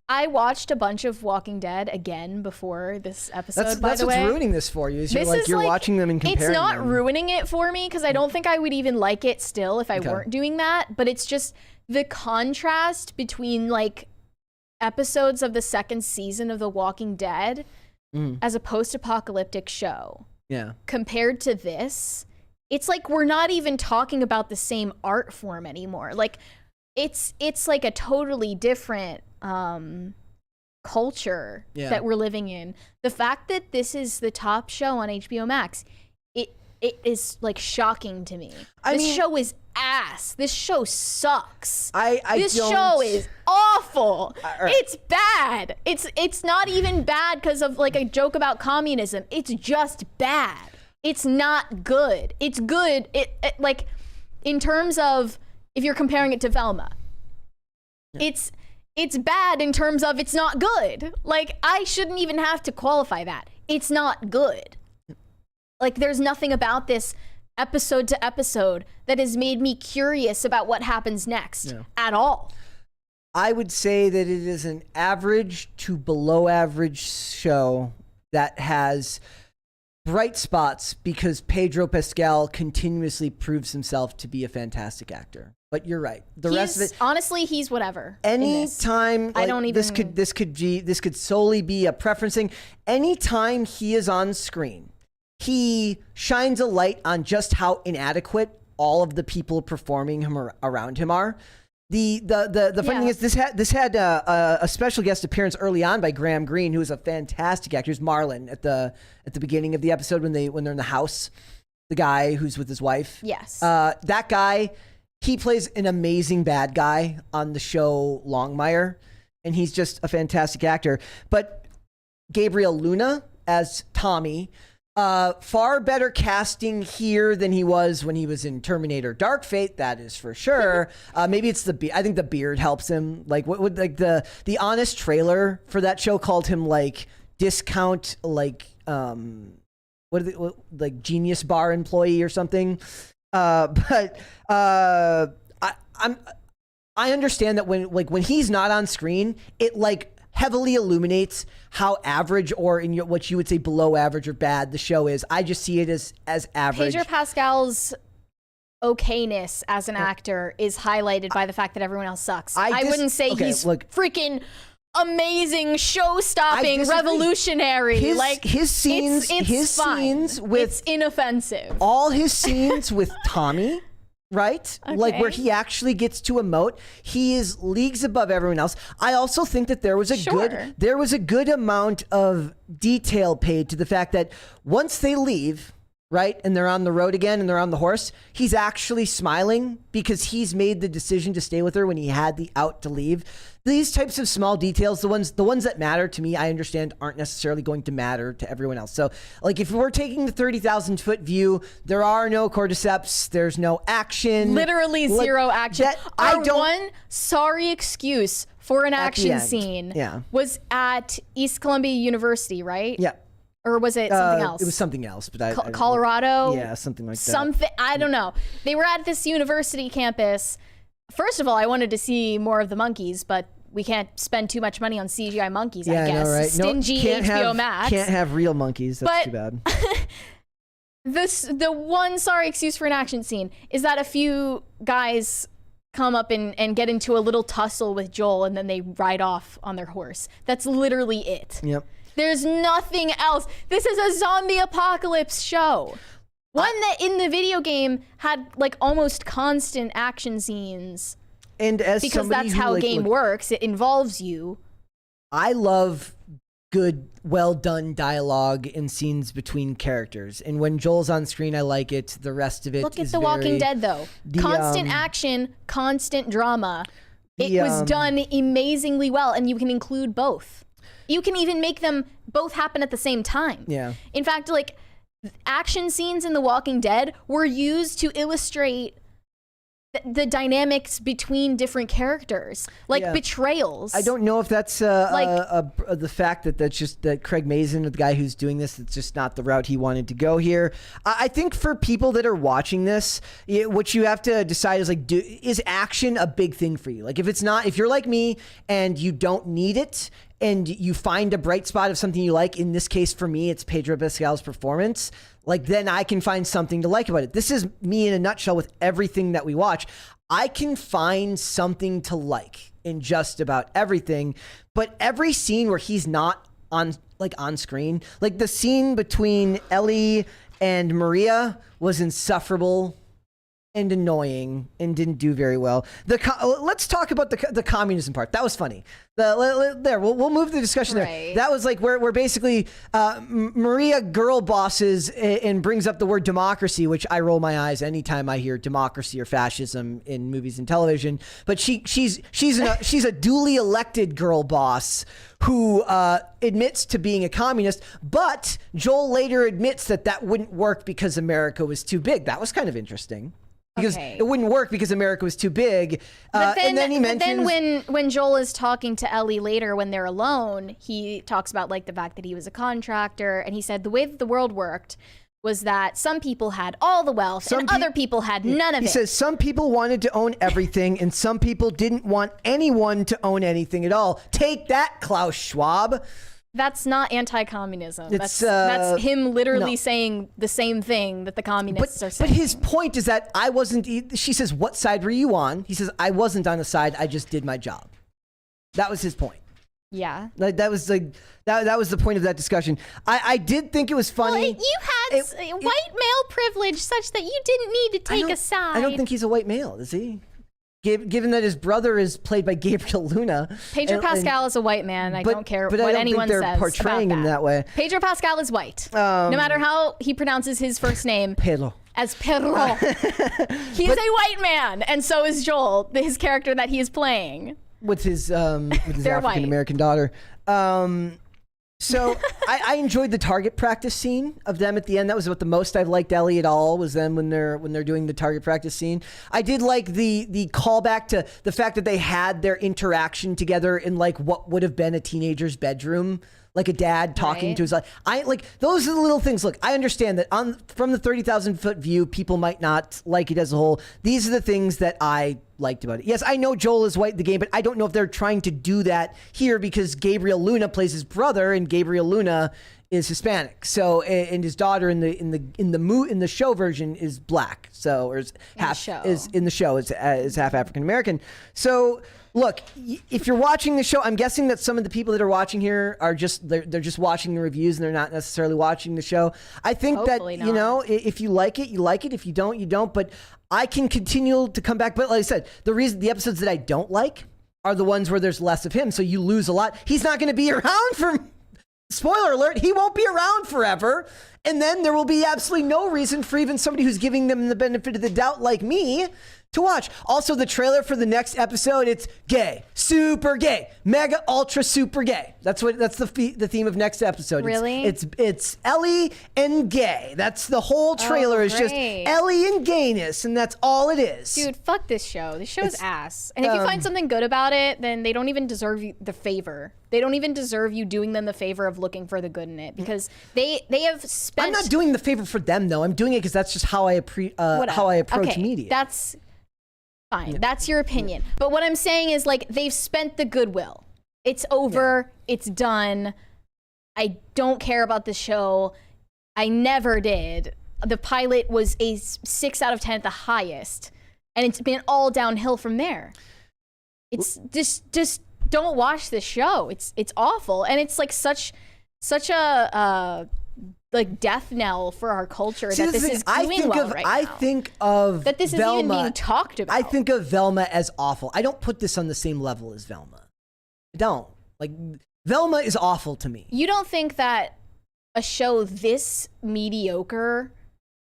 Speaker 2: I watched a bunch of Walking Dead again before this episode.
Speaker 1: That's
Speaker 2: by
Speaker 1: what's
Speaker 2: the way,
Speaker 1: ruining this for you. Is
Speaker 2: This
Speaker 1: you're
Speaker 2: is
Speaker 1: watching them and comparing
Speaker 2: it's not
Speaker 1: them.
Speaker 2: ruining it for me because I don't think I would even like it still if I weren't doing that. But it's just the contrast between like episodes of the second season of The Walking Dead as a post-apocalyptic show.
Speaker 1: Yeah.
Speaker 2: Compared to this, it's like we're not even talking about the same art form anymore. Like it's like a totally different culture that we're living in. The fact that this is the top show on HBO Max, it is like shocking to me. This show is ass. This show sucks. This show is awful. It's bad. It's not even bad because of like a joke about communism. It's just bad. It's not good. It's good. It like in terms of if you're comparing it to Velma. It's bad in terms of it's not good. Like, I shouldn't even have to qualify that. It's not good. Like, there's nothing about this episode to episode that has made me curious about what happens next at all.
Speaker 1: I would say that it is an average to below average show that has bright spots because Pedro Pascal continuously proves himself to be a fantastic actor. But you're right. The rest of it,
Speaker 2: honestly, he's whatever.
Speaker 1: Anytime,
Speaker 2: I don't even.
Speaker 1: This could solely be a preference thing. Anytime he is on screen, he shines a light on just how inadequate all of the people performing him around him are. The funny thing is this had a special guest appearance early on by Graham Greene, who is a fantastic actor. He's Marlon at the beginning of the episode when they're in the house. The guy who's with his wife.
Speaker 2: Yes.
Speaker 1: That guy. He plays an amazing bad guy on the show Longmire, and he's just a fantastic actor. But Gabriel Luna as Tommy, far better casting here than he was when he was in Terminator Dark Fate, that is for sure. Maybe it's I think the beard helps him. Like what would like the honest trailer for that show called him like discount like like genius bar employee or something. But I understand that when he's not on screen, it like heavily illuminates how average or in what you would say below average or bad the show is. I just see it as average.
Speaker 2: Pedro Pascal's okayness as an actor is highlighted by the fact that everyone else sucks. I wouldn't say he's freaking amazing, show-stopping, revolutionary.
Speaker 1: His scenes with
Speaker 2: it's inoffensive.
Speaker 1: All his scenes with Tommy right? Like where
Speaker 2: Okay.
Speaker 1: he actually gets to emote. He is leagues above everyone else. I also think that there was a good amount of detail paid to the fact that once they leave, right, and they're on the road again and they're on the horse, he's actually smiling because he's made the decision to stay with her when he had the out to leave. These types of small details, the ones that matter to me, I understand aren't necessarily going to matter to everyone else. So, like, if we're taking the 30,000 foot view, there are no cordyceps, there's no action,
Speaker 2: Literally zero action. Our one sorry excuse for an action
Speaker 1: end.
Speaker 2: scene
Speaker 1: Yeah.
Speaker 2: was at East Columbia University, right?
Speaker 1: Yeah.
Speaker 2: Or was it something else?
Speaker 1: It was something else, but I
Speaker 2: Colorado?
Speaker 1: Yeah, something like that.
Speaker 2: Something, I don't know. They were at this university campus. First of all, I wanted to see more of the monkeys, but we can't spend too much money on CGI monkeys,
Speaker 1: Yeah,
Speaker 2: I guess.
Speaker 1: I know, right?
Speaker 2: Stingy HBO Max.
Speaker 1: Can't have real monkeys. That's too bad.
Speaker 2: The one sorry excuse for an action scene is that a few guys come up and get into a little tussle with Joel, and then they ride off on their horse. That's literally it.
Speaker 1: Yep.
Speaker 2: There's nothing else. This is a zombie apocalypse show. One that in the video game had like almost constant action scenes.
Speaker 1: And as
Speaker 2: because
Speaker 1: somebody
Speaker 2: that's
Speaker 1: who,
Speaker 2: how a
Speaker 1: like,
Speaker 2: game works. It involves you.
Speaker 1: I love good, well done dialogue and scenes between characters. And when Joel's on screen, I like it. The rest of it
Speaker 2: Look at
Speaker 1: is
Speaker 2: The Walking
Speaker 1: very-
Speaker 2: Dead, though.
Speaker 1: the,
Speaker 2: Constant action, constant drama. It
Speaker 1: the,
Speaker 2: was done amazingly well, and you can include both. You can even make them both happen at the same time.
Speaker 1: Yeah.
Speaker 2: In fact, like, action scenes in The Walking Dead were used to illustrate the dynamics between different characters, like
Speaker 1: Yeah.
Speaker 2: betrayals.
Speaker 1: I don't know if that's the fact that's just that Craig Mazin, the guy who's doing this, it's just not the route he wanted to go here. I think for people that are watching this, what you have to decide is like, is action a big thing for you? Like if it's not, if you're like me and you don't need it, and you find a bright spot of something you like, in this case for me, it's Pedro Pascal's performance, like then I can find something to like about it. This is me in a nutshell with everything that we watch. I can find something to like in just about everything, but every scene where he's not on screen, like the scene between Ellie and Maria was insufferable and annoying and didn't do very well. Let's talk about the communism part. That was funny. We'll move the discussion there.
Speaker 2: Right.
Speaker 1: That was like where basically Maria girl bosses and brings up the word democracy, which I roll my eyes anytime I hear democracy or fascism in movies and television. But she's a duly elected girl boss who admits to being a communist, but Joel later admits that wouldn't work because America was too big. That was kind of interesting. Because
Speaker 2: Okay.
Speaker 1: it wouldn't work because America was too big. And then he mentions...
Speaker 2: But then when Joel is talking to Ellie later when they're alone, he talks about like the fact that he was a contractor, and he said the way that the world worked was that some people had all the wealth and other people had none of it.
Speaker 1: He says some people wanted to own everything and some people didn't want anyone to own anything at all. Take that, Klaus Schwab.
Speaker 2: That's not anti-communism.
Speaker 1: It's,
Speaker 2: That's him literally
Speaker 1: no.
Speaker 2: saying the same thing that the communists are saying.
Speaker 1: But his point is that I wasn't... She says, what side were you on? He says, I wasn't on the side. I just did my job. That was his point.
Speaker 2: Yeah.
Speaker 1: Like that was the point of that discussion. I did think it was funny.
Speaker 2: Well, you had white male privilege such that you didn't need to take a side.
Speaker 1: I don't think he's a white male, is he? Given that his brother is played by Gabriel Luna.
Speaker 2: Pedro Pascal is a white man. I don't care
Speaker 1: but
Speaker 2: what
Speaker 1: I don't
Speaker 2: anyone
Speaker 1: think they're
Speaker 2: says
Speaker 1: portraying
Speaker 2: about
Speaker 1: him that way.
Speaker 2: Pedro Pascal is white. No matter how he pronounces his first name
Speaker 1: Pedro.
Speaker 2: as Perro. He is a white man, and so is Joel, his character that he is playing.
Speaker 1: With his
Speaker 2: They're white.
Speaker 1: African-American daughter. So I enjoyed the target practice scene of them at the end. That was about the most I've liked Ellie at all, was them when they're doing the target practice scene. I did like the callback to the fact that they had their interaction together in like what would have been a teenager's bedroom. Like a dad talking
Speaker 2: Right.
Speaker 1: to his like those are the little things. Look, I understand that from the 30,000 foot view, people might not like it as a whole. These are the things that I liked about it. Yes, I know Joel is white in the game, but I don't know if they're trying to do that here because Gabriel Luna plays his brother, and Gabriel Luna is Hispanic. So and his daughter in the show version is black. So or is half is in the show is half African American. So look, if you're watching the show, I'm guessing that some of the people that are watching here are just they're just watching the reviews and they're not necessarily watching the show. I think
Speaker 2: Hopefully
Speaker 1: that
Speaker 2: not.
Speaker 1: you know, if you like it, you like it. If you don't, you don't. But I can continue to come back. But like I said, the episodes that I don't like are the ones where there's less of him. So you lose a lot. He's not going to be around for. Spoiler alert, he won't be around forever. And then there will be absolutely no reason for even somebody who's giving them the benefit of the doubt like me to watch. Also, the trailer for the next episode, it's gay, super gay, mega ultra super gay. That's the theme of next episode.
Speaker 2: Really?
Speaker 1: It's Ellie and gay. That's the whole trailer is just
Speaker 2: great.
Speaker 1: Ellie and gayness, and that's all it is.
Speaker 2: Dude, fuck this show. This show's ass. And if you find something good about it, then they don't even deserve you the favor. They don't even deserve you doing them the favor of looking for the good in it because they have spent.
Speaker 1: I'm not doing the favor for them though. I'm doing it because that's just how I approach media.
Speaker 2: That's fine. That's your opinion. But what I'm saying is like they've spent the goodwill. It's over. It's done. I don't care about the show. I never did. The pilot was a 6 out of 10 at the highest, and it's been all downhill from there. It's just don't watch this show. It's awful, and it's like such a like death knell for our culture that this is doing well right now.
Speaker 1: I think of
Speaker 2: that this
Speaker 1: Velma,
Speaker 2: is even being talked about.
Speaker 1: I think of Velma as awful. I don't put this on the same level as Velma. I don't. Like, Velma is awful to me.
Speaker 2: You don't think that a show this mediocre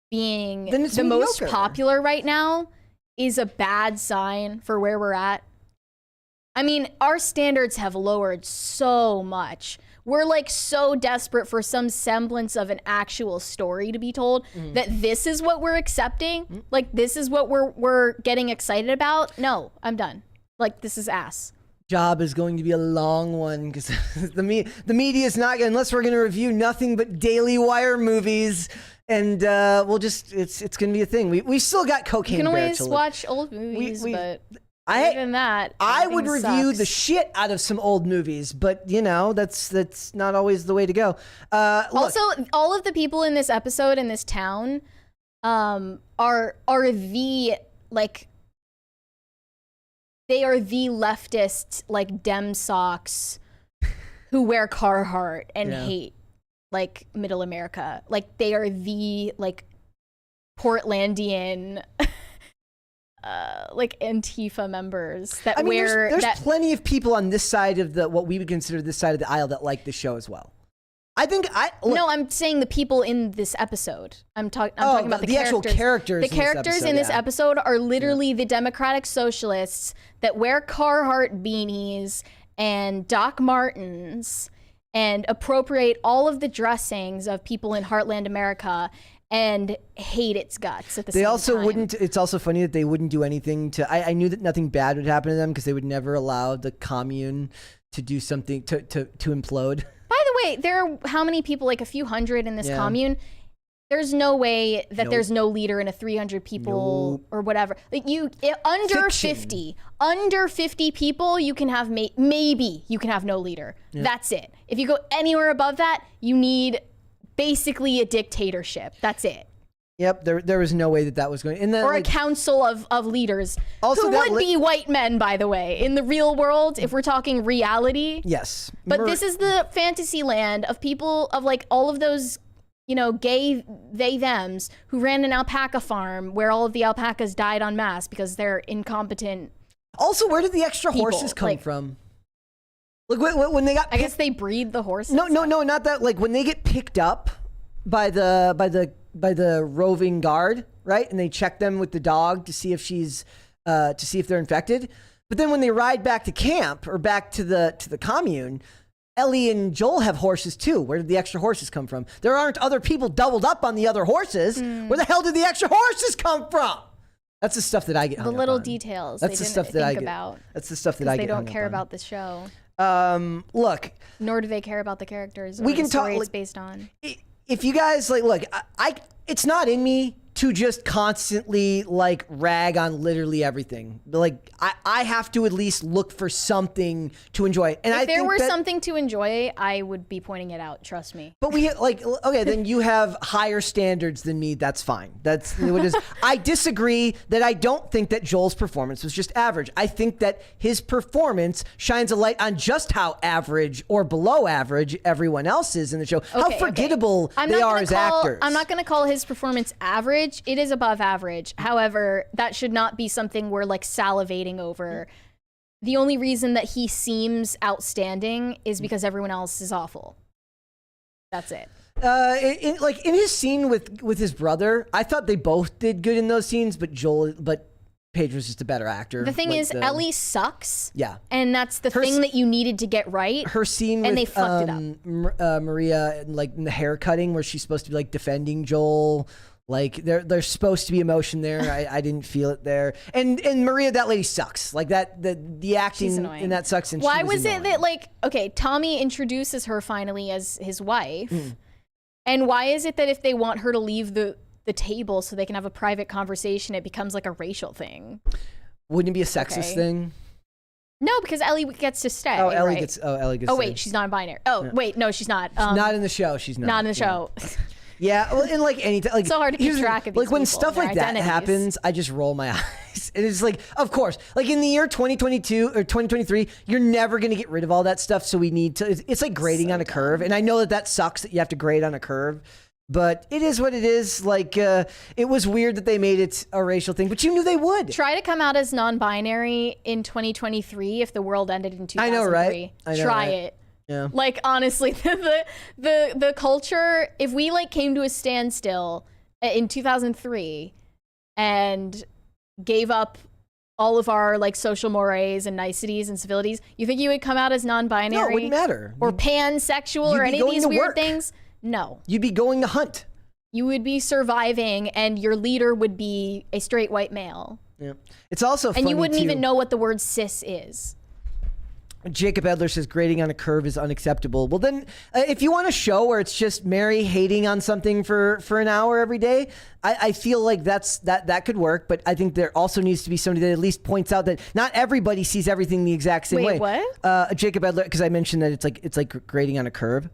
Speaker 2: being the most popular right now is a bad sign for where we're at? I mean, our standards have lowered so much. We're like so desperate for some semblance of an actual story to be told that this is what we're accepting. Like, this is what we're getting excited about. No, I'm done. Like, this is ass.
Speaker 1: Job is going to be a long one because the media is not going, unless we're going to review nothing but Daily Wire movies. And we'll just, it's going to be a thing. We still got Cocaine
Speaker 2: You can
Speaker 1: Bear
Speaker 2: always
Speaker 1: to
Speaker 2: watch old movies, but other than that,
Speaker 1: I would review
Speaker 2: sucks.
Speaker 1: the shit out of some old movies, but you know, that's not always the way to go.
Speaker 2: Also, all of the people in this episode in this town are the like they are the leftist like Dem socks who wear Carhartt and hate like middle America. Like they are the like Portlandian like Antifa members that wear
Speaker 1: there's plenty of people on this side of what we would consider this side of the aisle that like the show as well. I'm
Speaker 2: saying the people in this episode. I'm talking about the characters.
Speaker 1: Actual characters.
Speaker 2: The characters in this episode are literally the Democratic Socialists that wear Carhartt beanies and Doc Martens and appropriate all of the dressings of people in Heartland America and hate its guts at the same time. They also
Speaker 1: wouldn't. It's also funny that they wouldn't do anything to. I knew that nothing bad would happen to them because they would never allow the commune to do something to implode.
Speaker 2: By the way, there are how many people? Like a few hundred in this commune. There's no way that there's no leader in a 300 people or whatever. Like under 50 people, you can have maybe you can have no leader. Yeah. That's it. If you go anywhere above that, you need basically a dictatorship. That's it.
Speaker 1: Yep, there was no way that was going.
Speaker 2: Or a council of leaders who would be white men, by the way. In the real world, if we're talking reality.
Speaker 1: Yes.
Speaker 2: But this is the fantasy land of people, of like all of those, you know, gay they-thems who ran an alpaca farm where all of the alpacas died en masse because they're incompetent.
Speaker 1: Also, where did the extra horses come from? Like when they got
Speaker 2: I guess they breed the horses.
Speaker 1: No, not that. Like when they get picked up by the roving guard, right? And they check them with the dog to see if they're infected. But then when they ride back to camp or back to the commune, Ellie and Joel have horses too. Where did the extra horses come from? There aren't other people doubled up on the other horses. Where the hell did the extra horses come from? That's the stuff that I get hung
Speaker 2: the little
Speaker 1: up on.
Speaker 2: details.
Speaker 1: That's the stuff that I get about. That's the stuff that I get.
Speaker 2: They don't care about the show.
Speaker 1: Look.
Speaker 2: Nor do they care about the characters. Or
Speaker 1: we can
Speaker 2: the story
Speaker 1: talk.
Speaker 2: It's based on.
Speaker 1: If you guys look, it's not in me to just constantly like rag on literally everything. Like I have to at least look for something to enjoy. And
Speaker 2: If
Speaker 1: I
Speaker 2: there
Speaker 1: think
Speaker 2: were
Speaker 1: that,
Speaker 2: something to enjoy, I would be pointing it out. Trust me.
Speaker 1: but we like, okay, then you have higher standards than me. That's fine. That's what it is. I disagree that I don't think that Joel's performance was just average. I think that his performance shines a light on just how average or below average everyone else is in the show. How forgettable they are as actors.
Speaker 2: I'm not going to call his performance average. It is above average. However, that should not be something we're like salivating over. The only reason that he seems outstanding is because everyone else is awful. That's it.
Speaker 1: In his scene with his brother, I thought they both did good in those scenes, but Paige was just a better actor.
Speaker 2: The thing is, Ellie sucks.
Speaker 1: Yeah.
Speaker 2: And that's the thing that you needed to get right.
Speaker 1: Her scene
Speaker 2: and
Speaker 1: with
Speaker 2: they fucked it up.
Speaker 1: Maria, like in the hair cutting where she's supposed to be like defending Joel. Like there's supposed to be emotion there. I didn't feel it there. And Maria, that lady sucks. Like the acting in that sucks. And
Speaker 2: why
Speaker 1: she was
Speaker 2: was
Speaker 1: annoying.
Speaker 2: it that like, okay, Tommy introduces her finally as his wife. And why is it that if they want her to leave the table so they can have a private conversation, it becomes like a racial thing?
Speaker 1: Wouldn't it be a sexist thing?
Speaker 2: No, because Ellie gets to stay.
Speaker 1: Oh, Ellie
Speaker 2: right?
Speaker 1: gets. Oh, Ellie gets.
Speaker 2: Oh wait, she's non-binary. Oh wait, no, she's not.
Speaker 1: Not in the show. She's not.
Speaker 2: Not in the show.
Speaker 1: Yeah, well, and like any like
Speaker 2: so hard to keep track of these
Speaker 1: like when
Speaker 2: people
Speaker 1: stuff
Speaker 2: and
Speaker 1: like
Speaker 2: their
Speaker 1: that
Speaker 2: identities.
Speaker 1: happens, I just roll my eyes. And it's like, of course, like in the year 2022 or 2023, you're never going to get rid of all that stuff. So we need to. It's like grading on a curve, and I know that sucks that you have to grade on a curve. But it is what it is. Like, it was weird that they made it a racial thing, but you knew they would.
Speaker 2: Try to come out as non-binary in 2023 if the world ended in 2003.
Speaker 1: I know, right? I know,
Speaker 2: Try
Speaker 1: right?
Speaker 2: it.
Speaker 1: Yeah.
Speaker 2: Like, honestly, the culture, if we like came to a standstill in 2003 and gave up all of our like social mores and niceties and civilities, you think you would come out as non-binary?
Speaker 1: No, it wouldn't matter.
Speaker 2: Or pansexual
Speaker 1: you'd
Speaker 2: or
Speaker 1: be
Speaker 2: any of
Speaker 1: going
Speaker 2: these
Speaker 1: to
Speaker 2: weird
Speaker 1: work.
Speaker 2: things? No.
Speaker 1: You'd be going to hunt.
Speaker 2: You would be surviving, and your leader would be a straight white male.
Speaker 1: Yeah. It's also funny
Speaker 2: And you wouldn't
Speaker 1: too.
Speaker 2: even know what the word cis is.
Speaker 1: Jacob Edler says grading on a curve is unacceptable. Well, then, if you want a show where it's just Mary hating on something for an hour every day, I feel like that could work. But I think there also needs to be somebody that at least points out that not everybody sees everything the exact same way.
Speaker 2: Wait, what?
Speaker 1: Jacob Edler, because I mentioned that it's like grading on a curve,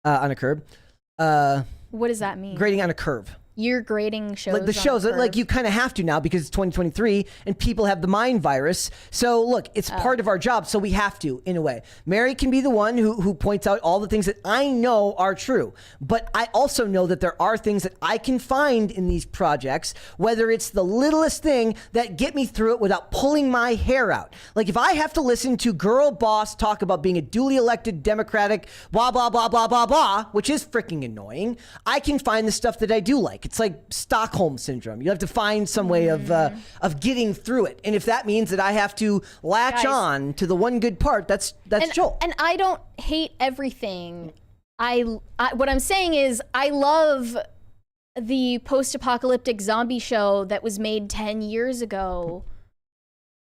Speaker 2: What does that mean?
Speaker 1: grading on a curve.
Speaker 2: You're grading shows.
Speaker 1: Like the
Speaker 2: on a
Speaker 1: shows,
Speaker 2: curve.
Speaker 1: like you kind of have to now because it's 2023 and people have the mind virus. So look, it's part of our job. So we have to, in a way. Mary can be the one who points out all the things that I know are true. But I also know that there are things that I can find in these projects, whether it's the littlest thing that get me through it without pulling my hair out. Like if I have to listen to Girl Boss talk about being a duly elected Democratic, blah, blah, blah, blah, blah, blah, which is freaking annoying, I can find the stuff that I do like. It's like Stockholm syndrome. You have to find some way of getting through it, and if that means that I have to latch on to the one good part, that's Joel.
Speaker 2: And I don't hate everything. I what I'm saying is I love the post-apocalyptic zombie show that was made 10 years ago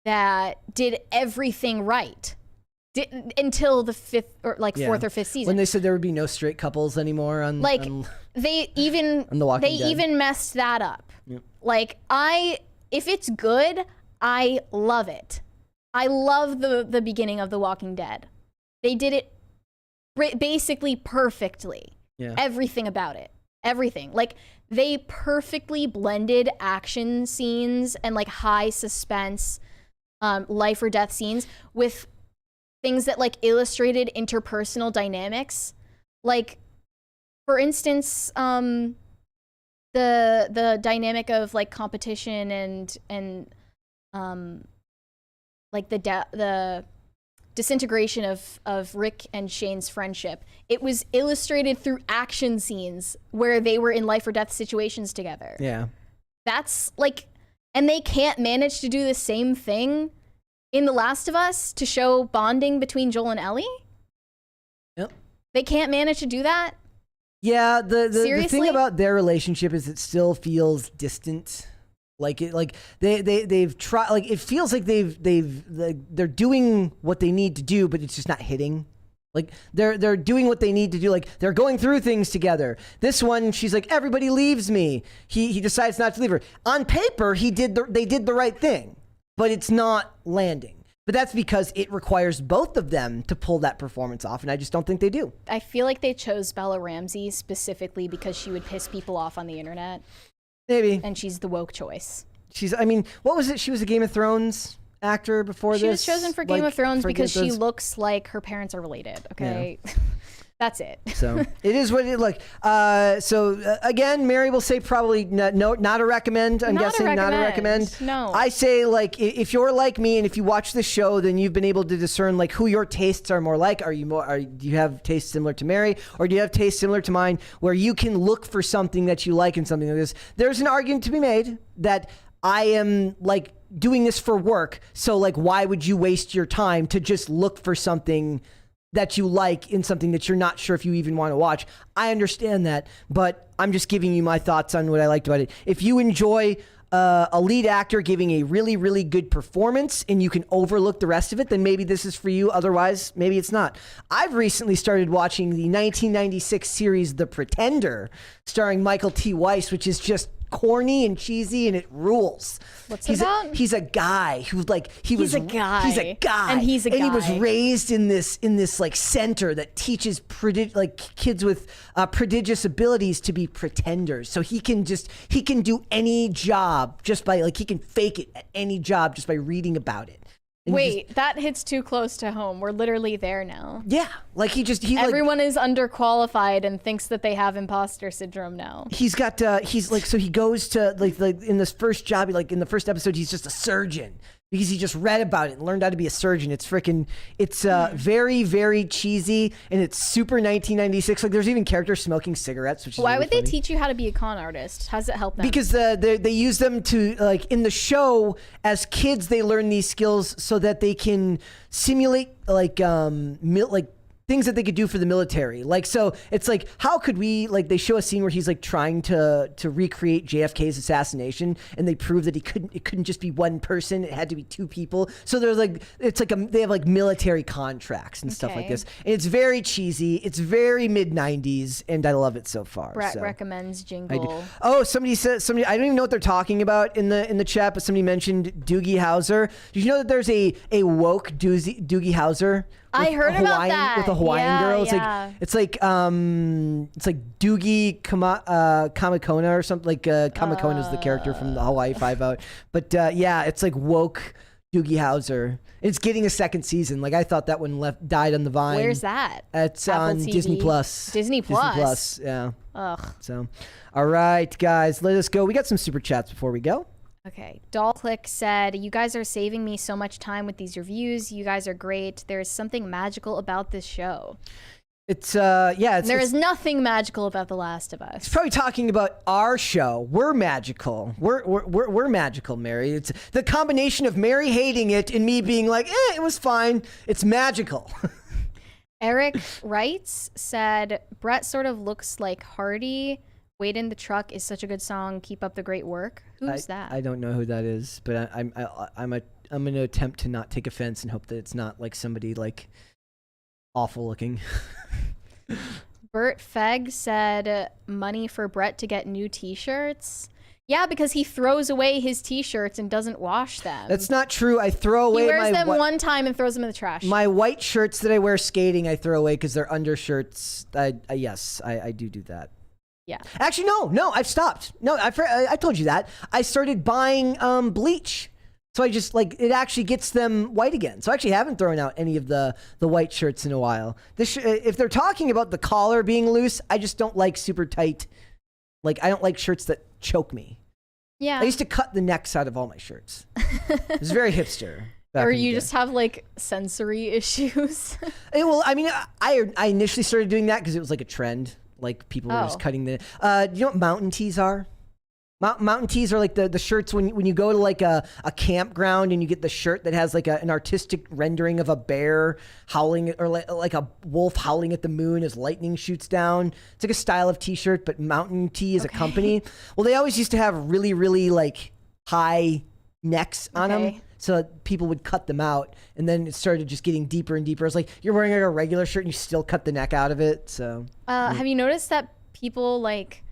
Speaker 2: that did everything right. Until the fourth or fifth season.
Speaker 1: When they said there would be no straight couples anymore on
Speaker 2: they even
Speaker 1: on The Walking Dead.
Speaker 2: even messed that up. Yep. Like if it's good, I love it. I love the beginning of The Walking Dead. They did it basically perfectly.
Speaker 1: Yeah.
Speaker 2: Everything about it. Everything. Like they perfectly blended action scenes and like high suspense life or death scenes with things that like illustrated interpersonal dynamics. Like for instance, the dynamic of like competition and like the disintegration of Rick and Shane's friendship. It was illustrated through action scenes where they were in life or death situations together.
Speaker 1: Yeah.
Speaker 2: That's like, and they can't manage to do the same thing in The Last of Us to show bonding between Joel and Ellie?
Speaker 1: Yep.
Speaker 2: They can't manage to do that?
Speaker 1: Yeah, the thing
Speaker 2: Seriously?
Speaker 1: about their relationship is it still feels distant. They've tried, like it feels like they're doing what they need to do, but it's just not hitting. Like they're doing what they need to do. Like they're going through things together. This one, she's like, everybody leaves me. He decides not to leave her. On paper, they did the right thing, but it's not landing. But that's because it requires both of them to pull that performance off, and I just don't think they do.
Speaker 2: I feel like they chose Bella Ramsey specifically because she would piss people off on the internet.
Speaker 1: Maybe.
Speaker 2: And she's the woke choice.
Speaker 1: I mean, what was it? She was a Game of Thrones actor before this?
Speaker 2: She was chosen for Game of Thrones because she
Speaker 1: looks
Speaker 2: looks like her parents are related. Okay, yeah. That's it.
Speaker 1: So it is what it like. Again, Mary will say probably not a recommend. I'm guessing not a recommend.
Speaker 2: No,
Speaker 1: I say like if you're like me and if you watch the show, then you've been able to discern like who your tastes are more like. Do you have tastes similar to Mary, or do you have tastes similar to mine, where you can look for something that you like in something like this? There's an argument to be made that I am like doing this for work, so like why would you waste your time to just look for something that you like in something that you're not sure if you even want to watch? I understand that, but I'm just giving you my thoughts on what I liked about it. If you enjoy a lead actor giving a really, really good performance and you can overlook the rest of it, then maybe this is for you. Otherwise, maybe it's not. I've recently started watching the 1996 series The Pretender, starring Michael T. Weiss, which is just corny and cheesy, and it rules.
Speaker 2: What's it about?
Speaker 1: He's a guy who's like
Speaker 2: he's a guy,
Speaker 1: and he was raised in this like center that teaches kids with prodigious abilities to be pretenders. So he can do any job just by he can fake it at any job just by reading about it. And
Speaker 2: wait, that hits too close to home. We're literally there now.
Speaker 1: Yeah,
Speaker 2: everyone is underqualified and thinks that they have imposter syndrome now.
Speaker 1: He's got so he goes to like in this first job, in the first episode, he's just a surgeon because he just read about it and learned how to be a surgeon. It's very, very cheesy, and it's super 1996. Like there's even characters smoking cigarettes, which is
Speaker 2: why
Speaker 1: really
Speaker 2: would they
Speaker 1: funny.
Speaker 2: teach you how to be a con artist? How does it help them?
Speaker 1: Because they use them to in the show as kids. They learn these skills so that they can simulate things that they could do for the military. So it's like, how could we, they show a scene where he's trying to recreate JFK's assassination, and they prove that it couldn't just be one person, it had to be two people. So there's they have military contracts and stuff like this. And it's very cheesy. It's very mid 90s, and I love it so far.
Speaker 2: Brett recommends Jingle.
Speaker 1: Oh, somebody I don't even know what they're talking about in the chat, but somebody mentioned Doogie Howser. Did you know that there's a woke Doogie Howser?
Speaker 2: I heard about that.
Speaker 1: With a Hawaiian girl. It's like Doogie Kamakona or something. Kamakona is the character from the Hawaii Five-0. But it's like woke Doogie Howser. It's getting a second season. I thought that one died on the vine.
Speaker 2: Where's that?
Speaker 1: It's
Speaker 2: Apple
Speaker 1: on
Speaker 2: TV.
Speaker 1: Disney Plus.
Speaker 2: Disney Plus,
Speaker 1: yeah.
Speaker 2: Ugh.
Speaker 1: So, all right, guys, let us go. We got some super chats before we go.
Speaker 2: Okay, Dollclick said, you guys are saving me so much time with these reviews. You guys are great. There is something magical about this show.
Speaker 1: There
Speaker 2: is nothing magical about The Last of Us.
Speaker 1: It's probably talking about our show. We're magical. We're magical, Mary. It's the combination of Mary hating it and me being like, it was fine. It's magical.
Speaker 2: Eric Wrights said, Brett sort of looks like Hardy. Wait in the Truck is such a good song. Keep up the great work. Who's that?
Speaker 1: I don't know who that is, but I'm going to attempt to not take offense and hope that it's not somebody awful looking.
Speaker 2: Bert Fegg said money for Brett to get new t-shirts. Yeah, because he throws away his t-shirts and doesn't wash them.
Speaker 1: That's not true. I throw away
Speaker 2: He wears them one time and throws them in the trash.
Speaker 1: My white shirts that I wear skating, I throw away because they're undershirts. Yes, I do that.
Speaker 2: Yeah.
Speaker 1: Actually, no, I've stopped. No, I told you that. I started buying bleach. So I just it actually gets them white again. So I actually haven't thrown out any of the white shirts in a while. If they're talking about the collar being loose, I just don't like super tight. I don't like shirts that choke me.
Speaker 2: Yeah.
Speaker 1: I used to cut the necks out of all my shirts. It was very hipster.
Speaker 2: Or you just have sensory issues.
Speaker 1: Well, I mean, I initially started doing that because it was a trend. People were just cutting the. Do you know what mountain tees are? Mountain tees are the shirts when you go to a campground and you get the shirt that has an artistic rendering of a bear howling or like a wolf howling at the moon as lightning shoots down. It's a style of t-shirt, but Mountain Tee is a company. Well, they always used to have really, really high necks on them. so that people would cut them out, and then it started just getting deeper and deeper. It's like you're wearing like a regular shirt and you still cut the neck out of it. So
Speaker 2: have you noticed that people like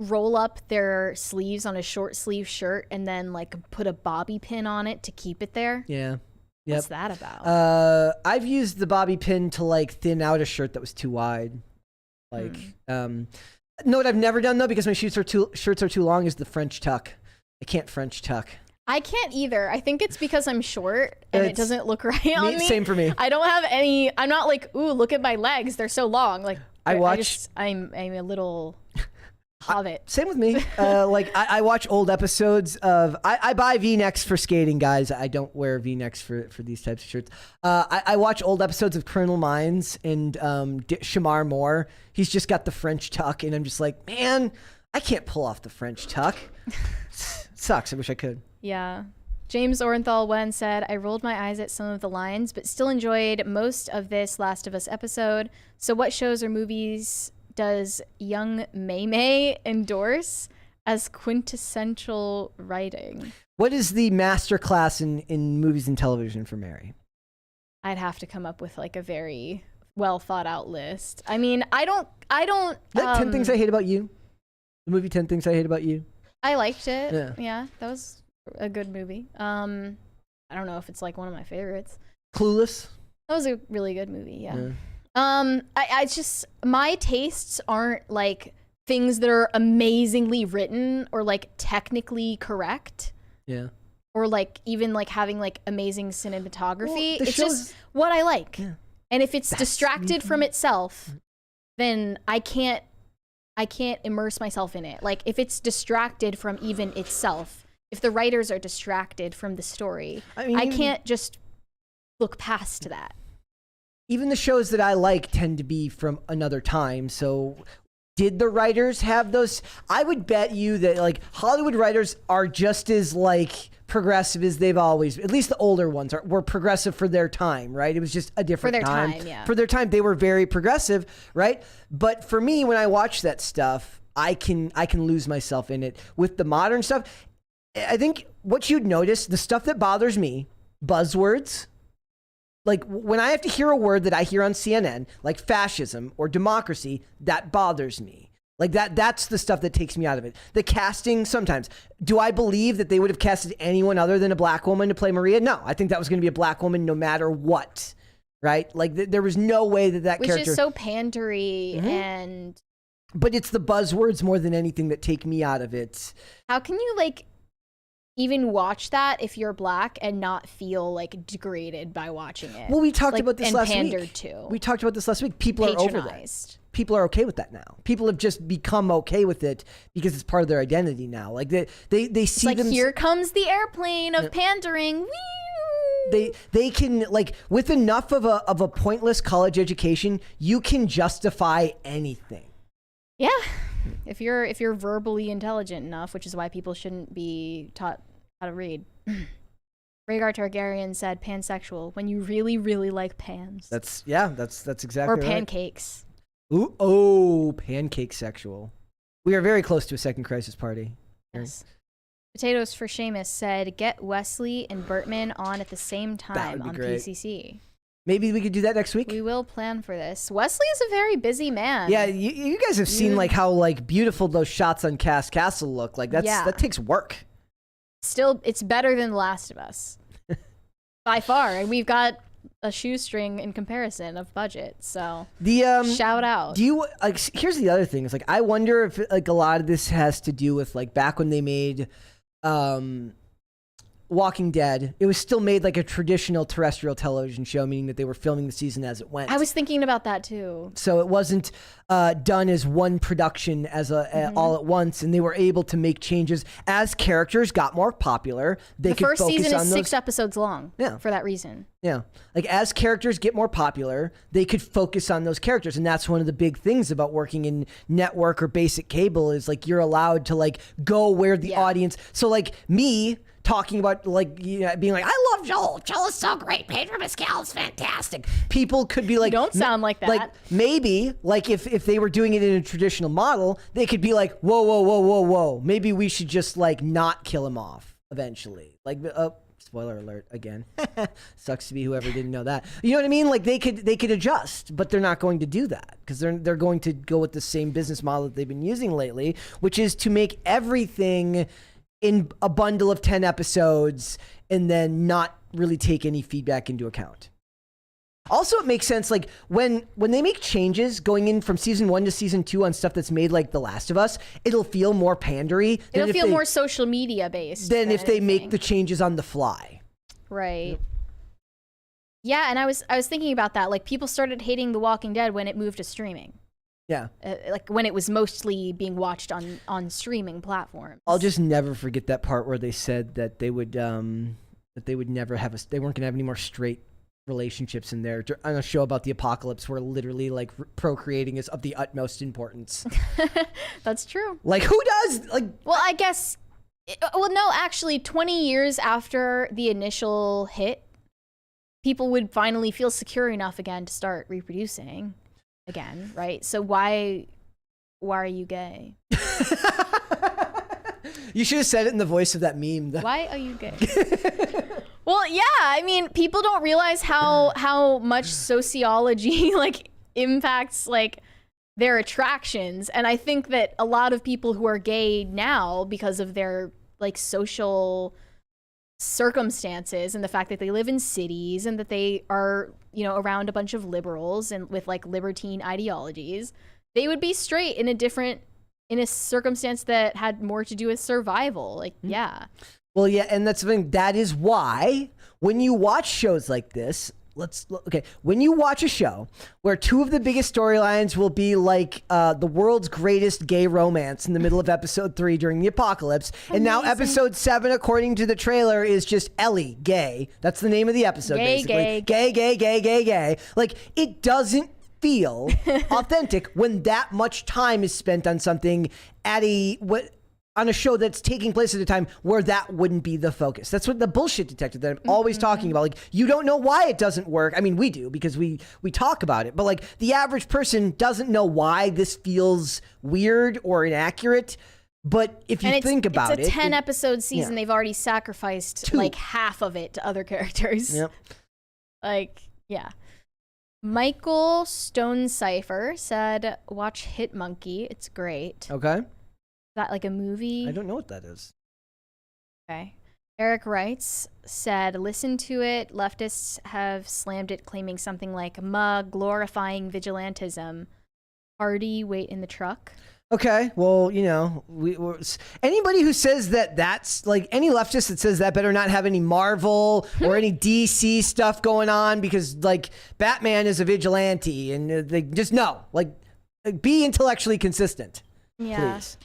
Speaker 2: roll up their sleeves on a short sleeve shirt and then like put a bobby pin on it to keep it there?
Speaker 1: yeah. Yep.
Speaker 2: What's that about?
Speaker 1: I've used the bobby pin to like thin out a shirt that was too wide. Like, no, what I've never done though, because my shirts are too long, is the French tuck. I can't French tuck.
Speaker 2: I can't either. I think it's because I'm short and it doesn't look right on me.
Speaker 1: Same for me.
Speaker 2: I don't have any. I'm not like, ooh, look at my legs. They're so long. Like I'm a little hobbit.
Speaker 1: Same with me. Like I watch old episodes of. I buy V-necks for skating, guys. I don't wear V-necks for these types of shirts. I watch old episodes of Criminal Minds and Shamar Moore. He's just got the French tuck, and I'm just like, man, I can't pull off the French tuck. Sucks. I wish I could.
Speaker 2: Yeah. James Orenthal Wen said, I rolled my eyes at some of the lines, but still enjoyed most of this Last of Us episode. So what shows or movies does young May endorse as quintessential writing?
Speaker 1: What is the master class in movies and television for Mary?
Speaker 2: I'd have to come up with like a very well thought out list. I mean, I don't.
Speaker 1: That 10 Things I Hate About You? The movie 10 Things I Hate About You?
Speaker 2: I liked it.
Speaker 1: Yeah.
Speaker 2: That was a good movie. I don't know if it's like one of my favorites.
Speaker 1: Clueless?
Speaker 2: That was a really good movie, yeah. I just, my tastes aren't like things that are amazingly written or like technically correct.
Speaker 1: Yeah.
Speaker 2: Or like even like having like amazing cinematography.
Speaker 1: Well,
Speaker 2: it's just what I like.
Speaker 1: Yeah.
Speaker 2: And if it's distracted from itself, then I can't immerse myself in it. Like if it's distracted from even itself, if the writers are distracted from the story, I can't just look past that.
Speaker 1: Even the shows that I like tend to be from another time. So did the writers have those? I would bet you that like Hollywood writers are just as like progressive as they've always, at least the older ones were progressive for their time, right? It was just a different time. For their time, they were very progressive, right? But for me, when I watch that stuff, I can lose myself in it. With the modern stuff, I think what you'd notice, the stuff that bothers me, buzzwords, like when I have to hear a word that I hear on CNN, like fascism or democracy, that bothers me. Like that's the stuff that takes me out of it. The casting, sometimes. Do I believe that they would have casted anyone other than a black woman to play Maria? No, I think that was going to be a black woman no matter what, right? Like there was no way that
Speaker 2: Which
Speaker 1: character...
Speaker 2: is so pandery and...
Speaker 1: But it's the buzzwords more than anything that take me out of it.
Speaker 2: How can you like even watch that if you're black and not feel like degraded by watching it?
Speaker 1: Well, we talked about this last week.
Speaker 2: And pandered to.
Speaker 1: We talked about this last week. People are over that. People are okay with that now. People have just become okay with it because it's part of their identity now. Like they see
Speaker 2: like, here comes the airplane of pandering. Whee!
Speaker 1: They can, like, with enough of a pointless college education, you can justify anything.
Speaker 2: Yeah. If you're verbally intelligent enough, which is why people shouldn't be taught how to read. Rhaegar Targaryen said pansexual when you really, really like pans.
Speaker 1: That's exactly
Speaker 2: or
Speaker 1: right.
Speaker 2: pancakes.
Speaker 1: Ooh, oh, pancake sexual. We are very close to a second crisis party.
Speaker 2: Yes. Potatoes for Seamus said, get Wesley and Bertman on at the same time on
Speaker 1: great.
Speaker 2: PCC.
Speaker 1: Maybe we could do that next week.
Speaker 2: We will plan for this. Wesley is a very busy man.
Speaker 1: Yeah, you guys have seen like how like beautiful those shots on Cass Castle look. Like that takes work.
Speaker 2: Still, it's better than The Last of Us. By far. And we've got a shoestring in comparison of budget, so shout out.
Speaker 1: Do you like? Here's the other thing: is like I wonder if like a lot of this has to do with like back when they made Walking Dead. It was still made like a traditional terrestrial television show, meaning that they were filming the season as it went.
Speaker 2: I was thinking about that too.
Speaker 1: So it wasn't done as one production as all at once, and they were able to make changes as characters got more popular. The
Speaker 2: first season is 6 episodes long. Yeah, for that reason.
Speaker 1: Yeah, like as characters get more popular, they could focus on those characters, and that's one of the big things about working in network or basic cable is like you're allowed to like go where the audience. So like me. Talking about like being like I love Joel. Joel is so great. Pedro Pascal is fantastic. People could be like,
Speaker 2: you don't sound like that.
Speaker 1: Like maybe like if they were doing it in a traditional model, they could be like, whoa. Maybe we should just like not kill him off. eventually. Like, spoiler alert again. Sucks to be whoever didn't know that. You know what I mean? Like they could adjust, but they're not going to do that because they're going to go with the same business model that they've been using lately, which is to make everything in a bundle of 10 episodes and then not really take any feedback into account. Also, it makes sense, like, when they make changes going in from season 1 to season 2 on stuff that's made like The Last of Us, it'll feel more pandery.
Speaker 2: It'll feel more social media based
Speaker 1: than if they make the changes on the fly.
Speaker 2: Right. Yep. Yeah, and I was thinking about that. Like, people started hating The Walking Dead when it moved to streaming.
Speaker 1: Yeah.
Speaker 2: Like, when it was mostly being watched on streaming platforms.
Speaker 1: I'll just never forget that part where they said that they would never have they weren't going to have any more straight relationships in there on a show about the apocalypse where literally like procreating is of the utmost importance.
Speaker 2: That's true.
Speaker 1: Like, who does? Like,
Speaker 2: well, I guess, well, no, actually 20 years after the initial hit, people would finally feel secure enough again to start reproducing again, right? So why are you gay?
Speaker 1: You should have said it in the voice of that meme.
Speaker 2: Why are you gay? Well, yeah, I mean, people don't realize how much sociology like impacts like their attractions, and I think that a lot of people who are gay now, because of their like social circumstances and the fact that they live in cities and that they are, you know, around a bunch of liberals and with like libertine ideologies, they would be straight in a circumstance that had more to do with survival. Like, yeah.
Speaker 1: Well, yeah, and that's the thing. That is why when you watch shows like this, when you watch a show where two of the biggest storylines will be like the world's greatest gay romance in the middle of episode 3 during the apocalypse, and now episode 7, according to the trailer, is just Ellie, gay. That's the name of the episode, basically. Gay. Like, it doesn't feel authentic when that much time is spent on something on a show that's taking place at a time where that wouldn't be the focus. That's what the bullshit detector that I'm always talking about. Like, you don't know why it doesn't work. I mean, we do because we talk about it, but like the average person doesn't know why this feels weird or inaccurate. But if you think about
Speaker 2: it's a 10 episode season. Yeah. They've already sacrificed 2. Like half of it to other characters.
Speaker 1: Yep.
Speaker 2: Like, yeah. Michael Stonecipher said, watch Hit Monkey. It's great.
Speaker 1: Okay.
Speaker 2: That like a movie?
Speaker 1: I don't know what that is.
Speaker 2: Okay. Eric Wrights said, listen to it. Leftists have slammed it, claiming something like glorifying vigilantism. Party, wait in the truck.
Speaker 1: Okay, well, you know, anybody who says that's like any leftist that says that better not have any Marvel or any DC stuff going on, because like Batman is a vigilante and they just be intellectually consistent.
Speaker 2: Yeah.
Speaker 1: Please.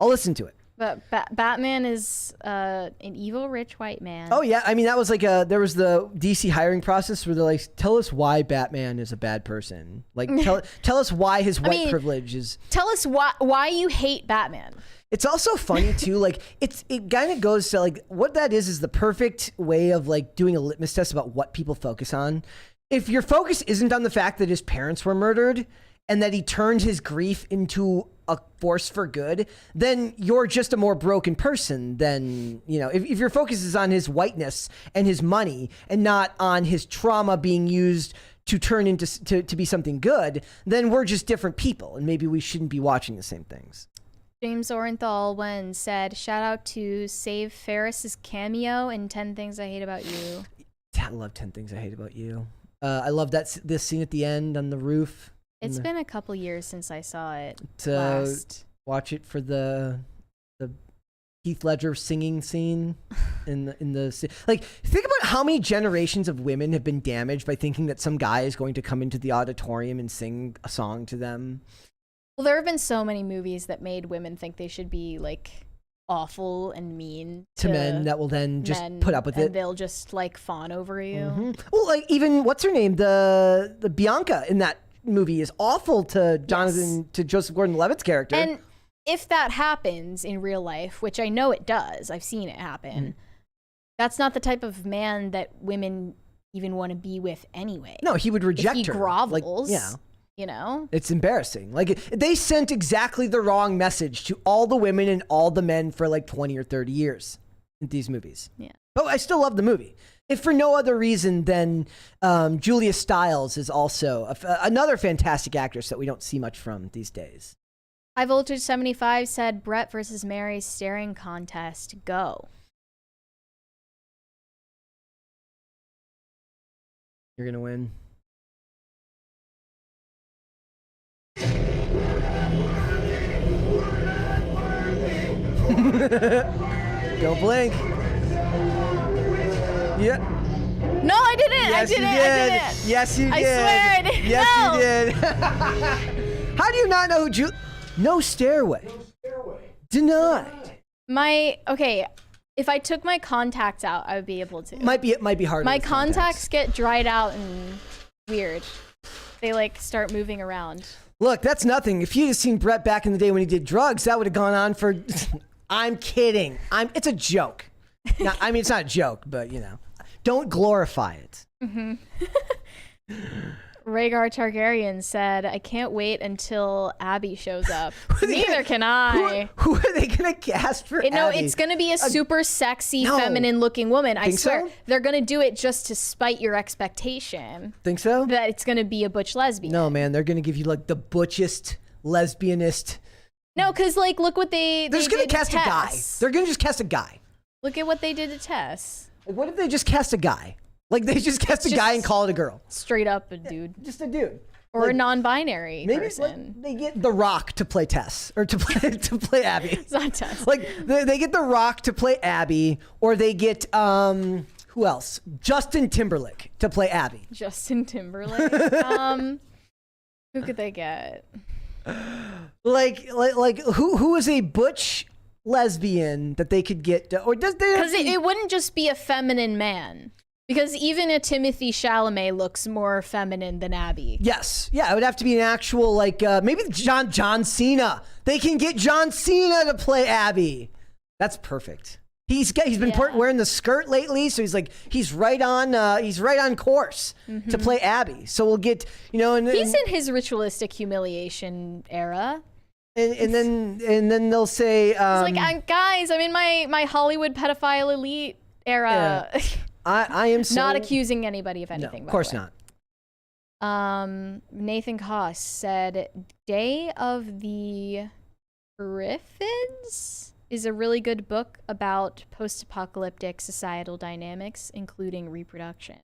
Speaker 1: I'll listen to it.
Speaker 2: But Batman is an evil rich white man.
Speaker 1: Oh yeah, I mean that was like there was the DC hiring process where they're like, tell us why Batman is a bad person. Like tell us why his white privilege is.
Speaker 2: Tell us why you hate Batman.
Speaker 1: It's also funny too, like it kind of goes to like what that is the perfect way of like doing a litmus test about what people focus on. If your focus isn't on the fact that his parents were murdered and that he turned his grief into a force for good, then you're just a more broken person than, you know, if your focus is on his whiteness and his money and not on his trauma being used to turn into to be something good, then we're just different people and maybe we shouldn't be watching the same things.
Speaker 2: James Orenthal said, shout out to Save Ferris's cameo in 10 Things I Hate About You.
Speaker 1: I love 10 Things I Hate About You. I love this scene at the end on the roof.
Speaker 2: It's been a couple years since I saw it
Speaker 1: last. Watch it for the Heath Ledger singing scene in the like. Think about how many generations of women have been damaged by thinking that some guy is going to come into the auditorium and sing a song to them.
Speaker 2: Well, there have been so many movies that made women think they should be like awful and mean
Speaker 1: to men that will then just put up with it.
Speaker 2: They'll just like fawn over you.
Speaker 1: Mm-hmm. Well, like even what's her name, the Bianca in that movie is awful to Jonathan, to Joseph Gordon-Levitt's character.
Speaker 2: And if that happens in real life, which I know it does, I've seen it happen, that's not the type of man that women even want to be with anyway.
Speaker 1: No, he would reject her.
Speaker 2: If he grovels,
Speaker 1: yeah.
Speaker 2: You know?
Speaker 1: It's embarrassing. Like, they sent exactly the wrong message to all the women and all the men for like 20 or 30 years. in these movies.
Speaker 2: Yeah.
Speaker 1: But I still love the movie. If for no other reason than Julia Stiles is also another fantastic actress that we don't see much from these days.
Speaker 2: High Voltage 75 said Brett versus Mary staring contest. Go.
Speaker 1: You're going to win. Don't blink. Yeah.
Speaker 2: No, I didn't.
Speaker 1: Yes,
Speaker 2: I didn't.
Speaker 1: you did.
Speaker 2: I didn't.
Speaker 1: Yes, you did.
Speaker 2: I swear I didn't.
Speaker 1: Yes,
Speaker 2: No.
Speaker 1: you did. How do you not know who No stairway. Denied.
Speaker 2: Okay, if I took my contacts out, I would be able to.
Speaker 1: Might be hard.
Speaker 2: My contacts get dried out and weird. They like start moving around.
Speaker 1: Look, that's nothing. If you'd have seen Brett back in the day when he did drugs, that would have gone on for. I'm kidding. It's a joke. No, I mean, it's not a joke, but you know, don't glorify it.
Speaker 2: Mm-hmm. Rhaegar Targaryen said, "I can't wait until Abby shows up." Neither can I.
Speaker 1: Who are they gonna cast for Abby?
Speaker 2: No, it's gonna be a super sexy, feminine-looking woman. I swear,
Speaker 1: so?
Speaker 2: they're gonna do it just to spite your expectation
Speaker 1: Think so?
Speaker 2: that it's gonna be a butch lesbian.
Speaker 1: No, man, they're gonna give you like the butchest, lesbianist.
Speaker 2: No, because like, look what they're
Speaker 1: just gonna cast a guy. They're gonna just cast a guy.
Speaker 2: Look at what they did to Tess.
Speaker 1: Like, what if they just cast a guy? Like they just cast a guy and call it a girl.
Speaker 2: Straight up a dude.
Speaker 1: Just a dude.
Speaker 2: Or
Speaker 1: like,
Speaker 2: a non-binary
Speaker 1: maybe
Speaker 2: person.
Speaker 1: Like, they get The Rock to play Tess or to play Abby.
Speaker 2: It's not Tess.
Speaker 1: Like they get The Rock to play Abby, or they get who else? Justin Timberlake to play Abby.
Speaker 2: Justin Timberlake. Who could they get?
Speaker 1: Like who is a butch lesbian that they could get? Or does they?
Speaker 2: Because it wouldn't just be a feminine man. Because even a Timothée Chalamet looks more feminine than Abby.
Speaker 1: Yes. Yeah, it would have to be an actual, like, maybe John Cena. They can get John Cena to play Abby. That's perfect. He's been wearing the skirt lately, so he's right on course to play Abby. So we'll get,
Speaker 2: he's in his ritualistic humiliation era.
Speaker 1: And then they'll say
Speaker 2: he's like, guys, I'm in my Hollywood pedophile elite era.
Speaker 1: Yeah. I am so...
Speaker 2: Not accusing anybody of anything.
Speaker 1: No, of course not.
Speaker 2: Nathan Koss said, Day of the Griffids is a really good book about post-apocalyptic societal dynamics, including reproduction.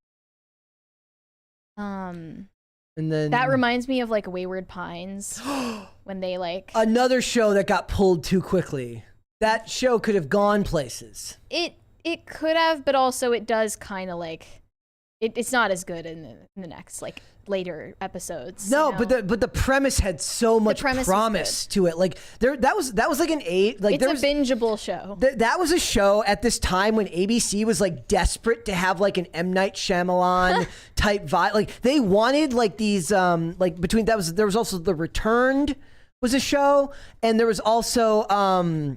Speaker 2: And
Speaker 1: then
Speaker 2: that reminds me of like Wayward Pines when they like
Speaker 1: another show that got pulled too quickly. That show could have gone places.
Speaker 2: It could have, but also it does kind of like it's not as good in the next like later episodes.
Speaker 1: No, but the premise had so much promise to it. Like that was like an 8. Like
Speaker 2: it's a bingeable show.
Speaker 1: That was a show at this time when ABC was like desperate to have like an M. Night Shyamalan type vibe. Like they wanted like these like between there was also The Returned was a show, and there was also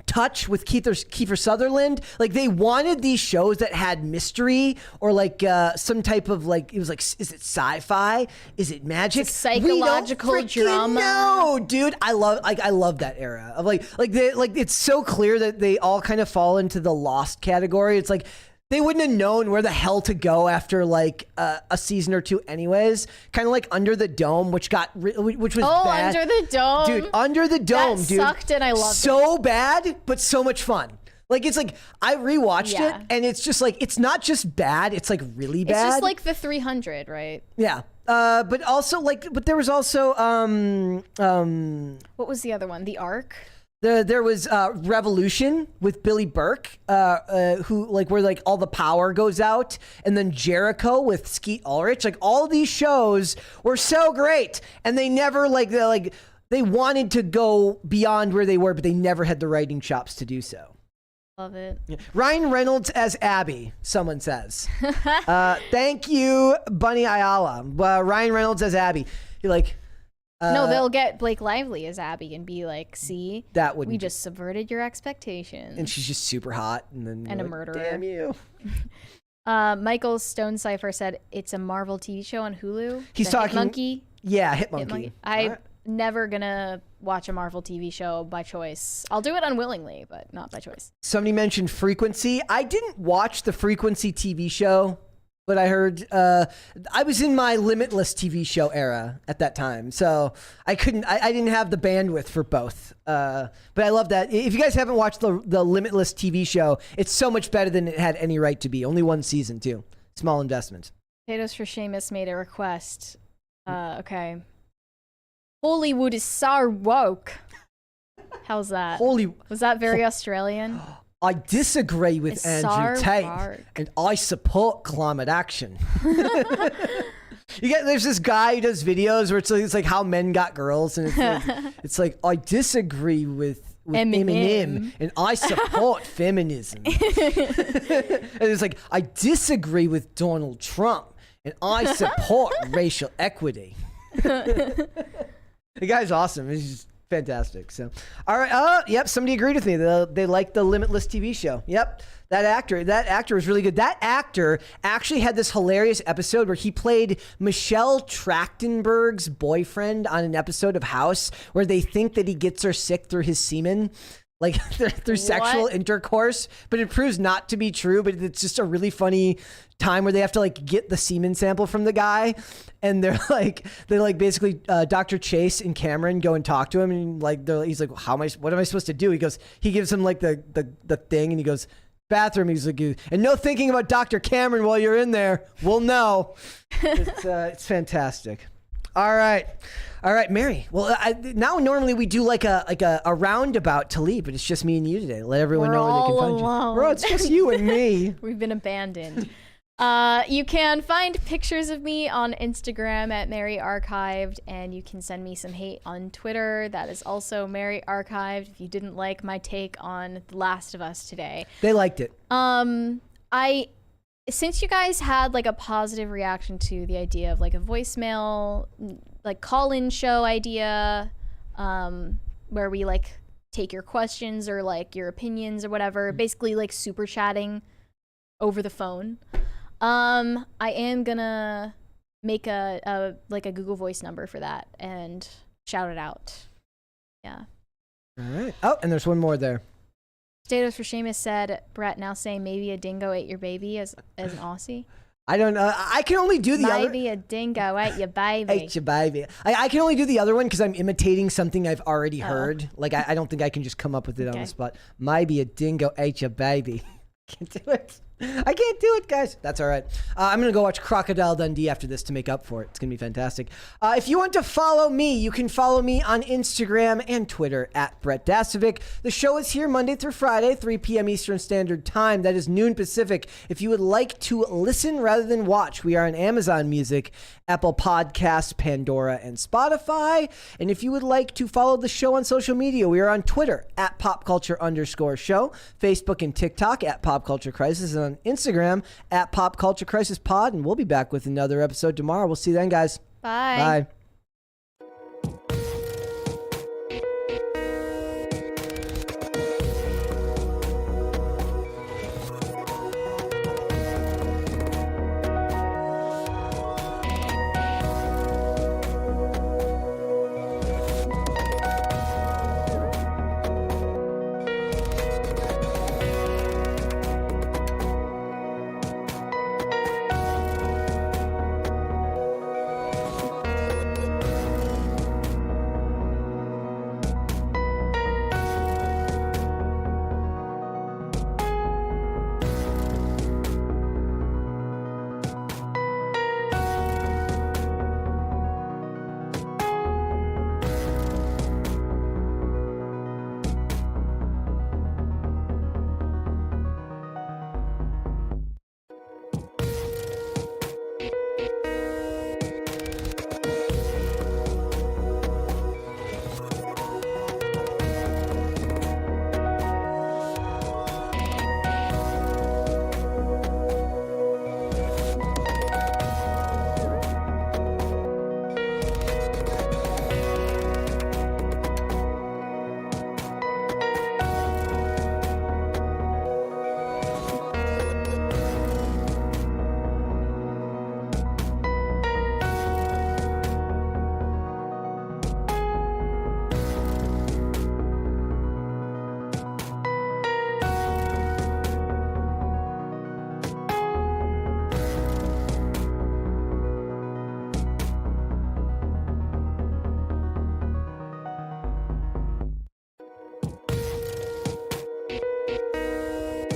Speaker 1: Touch with Kiefer Sutherland. Like they wanted these shows that had mystery or like some type of like, it was like, is it sci-fi? Is it magic?
Speaker 2: It's a psychological drama.
Speaker 1: No, dude, I love that era of like it's so clear that they all kind of fall into the Lost category. It's like they wouldn't have known where the hell to go after like a season or two anyways. Kind of like Under the Dome, which was bad.
Speaker 2: Under the Dome.
Speaker 1: Dude, Under the Dome,
Speaker 2: that
Speaker 1: dude.
Speaker 2: sucked and I loved it.
Speaker 1: So bad, but so much fun. Like it's like I rewatched
Speaker 2: Yeah.
Speaker 1: it and it's just like it's not just bad, it's like really bad.
Speaker 2: It's just like the 300, right?
Speaker 1: Yeah. But also but there was also
Speaker 2: What was the other one? The Ark?
Speaker 1: There was Revolution with Billy Burke, who like where like all the power goes out, and then Jericho with Skeet Ulrich. Like all these shows were so great, and they never they wanted to go beyond where they were, but they never had the writing chops to do so.
Speaker 2: Love it.
Speaker 1: Yeah. Ryan Reynolds as Abby, someone says. Thank you, Bunny Ayala. Ryan Reynolds as Abby. You're like.
Speaker 2: No, they'll get Blake Lively as Abby and be like, see, we just subverted your expectations.
Speaker 1: And she's just super hot. And
Speaker 2: a murderer.
Speaker 1: Damn you.
Speaker 2: Michael Stonecipher said, it's a Marvel TV show on Hulu.
Speaker 1: He's
Speaker 2: The
Speaker 1: talking.
Speaker 2: Hitmonkey.
Speaker 1: Yeah, Hitmonkey.
Speaker 2: never gonna watch a Marvel TV show by choice. I'll do it unwillingly, but not by choice.
Speaker 1: Somebody mentioned Frequency. I didn't watch the Frequency TV show, but I heard I was in my Limitless TV show era at that time, so I didn't have the bandwidth for both. But I love that. If you guys haven't watched the Limitless TV show, it's so much better than it had any right to be. Only one season too. Small investment.
Speaker 2: Potatoes for Seamus made a request. Okay. Hollywood is so woke. How's that? Was that very Australian?
Speaker 1: I disagree with
Speaker 2: It's
Speaker 1: Andrew
Speaker 2: so
Speaker 1: Tate,
Speaker 2: dark.
Speaker 1: and I support climate action. There's this guy who does videos where it's like how men got girls, and it's like I disagree with Eminem, and I support feminism. And it's like I disagree with Donald Trump, and I support racial equity. The guy's awesome. He's just fantastic. So, all right. Yep. Somebody agreed with me. They like the Limitless TV show. Yep. That actor was really good. That actor actually had this hilarious episode where he played Michelle Trachtenberg's boyfriend on an episode of House, where they think that he gets her sick through his semen. Like through sexual intercourse, but it proves not to be true. But it's just a really funny time where they have to like get the semen sample from the guy, and they're like basically Dr. Chase and Cameron go and talk to him, and he's like, what am I supposed to do? He gives him like the thing, and he goes, bathroom. He's like, and no thinking about Dr. Cameron while you're in there. We'll know. It's fantastic. All right, Mary. Well, now normally we do like a roundabout to leave, but it's just me and you today. Let everyone know where they can find you. Bro, it's just you and me.
Speaker 2: We've been abandoned. You can find pictures of me on Instagram at Mary Archived, and you can send me some hate on Twitter. That is also Mary Archived. If you didn't like my take on The Last of Us today,
Speaker 1: they liked it.
Speaker 2: Since you guys had like a positive reaction to the idea of like a voicemail, like call-in show idea, where we like take your questions or like your opinions or whatever, basically like super chatting over the phone. I am gonna make a Google Voice number for that and shout it out. Yeah.
Speaker 1: All right. Oh, and there's one more there.
Speaker 2: Potatoes for Seamus said, Brett, now say maybe a dingo ate your baby as an Aussie.
Speaker 1: I don't know. I can only do the other.
Speaker 2: Maybe a dingo ate your baby.
Speaker 1: Ate your baby. I can only do the other one because I'm imitating something I've already heard. Like, I don't think I can just come up with it on the spot. Maybe a dingo ate your baby. Can't do it. I can't do it, guys. That's all right. I'm going to go watch Crocodile Dundee after this to make up for it. It's going to be fantastic. If you want to follow me, you can follow me on Instagram and Twitter at Brett Dasovic. The show is here Monday through Friday, 3 p.m. Eastern Standard Time. That is noon Pacific. If you would like to listen rather than watch, we are on Amazon Music, Apple Podcasts, Pandora, and Spotify. And if you would like to follow the show on social media, we are on Twitter at popculture_show, Facebook and TikTok at Pop Culture Crisis, and on Instagram at Pop Culture Crisis Pod. And we'll be back with another episode tomorrow. We'll see you then, guys.
Speaker 2: Bye.
Speaker 1: Bye.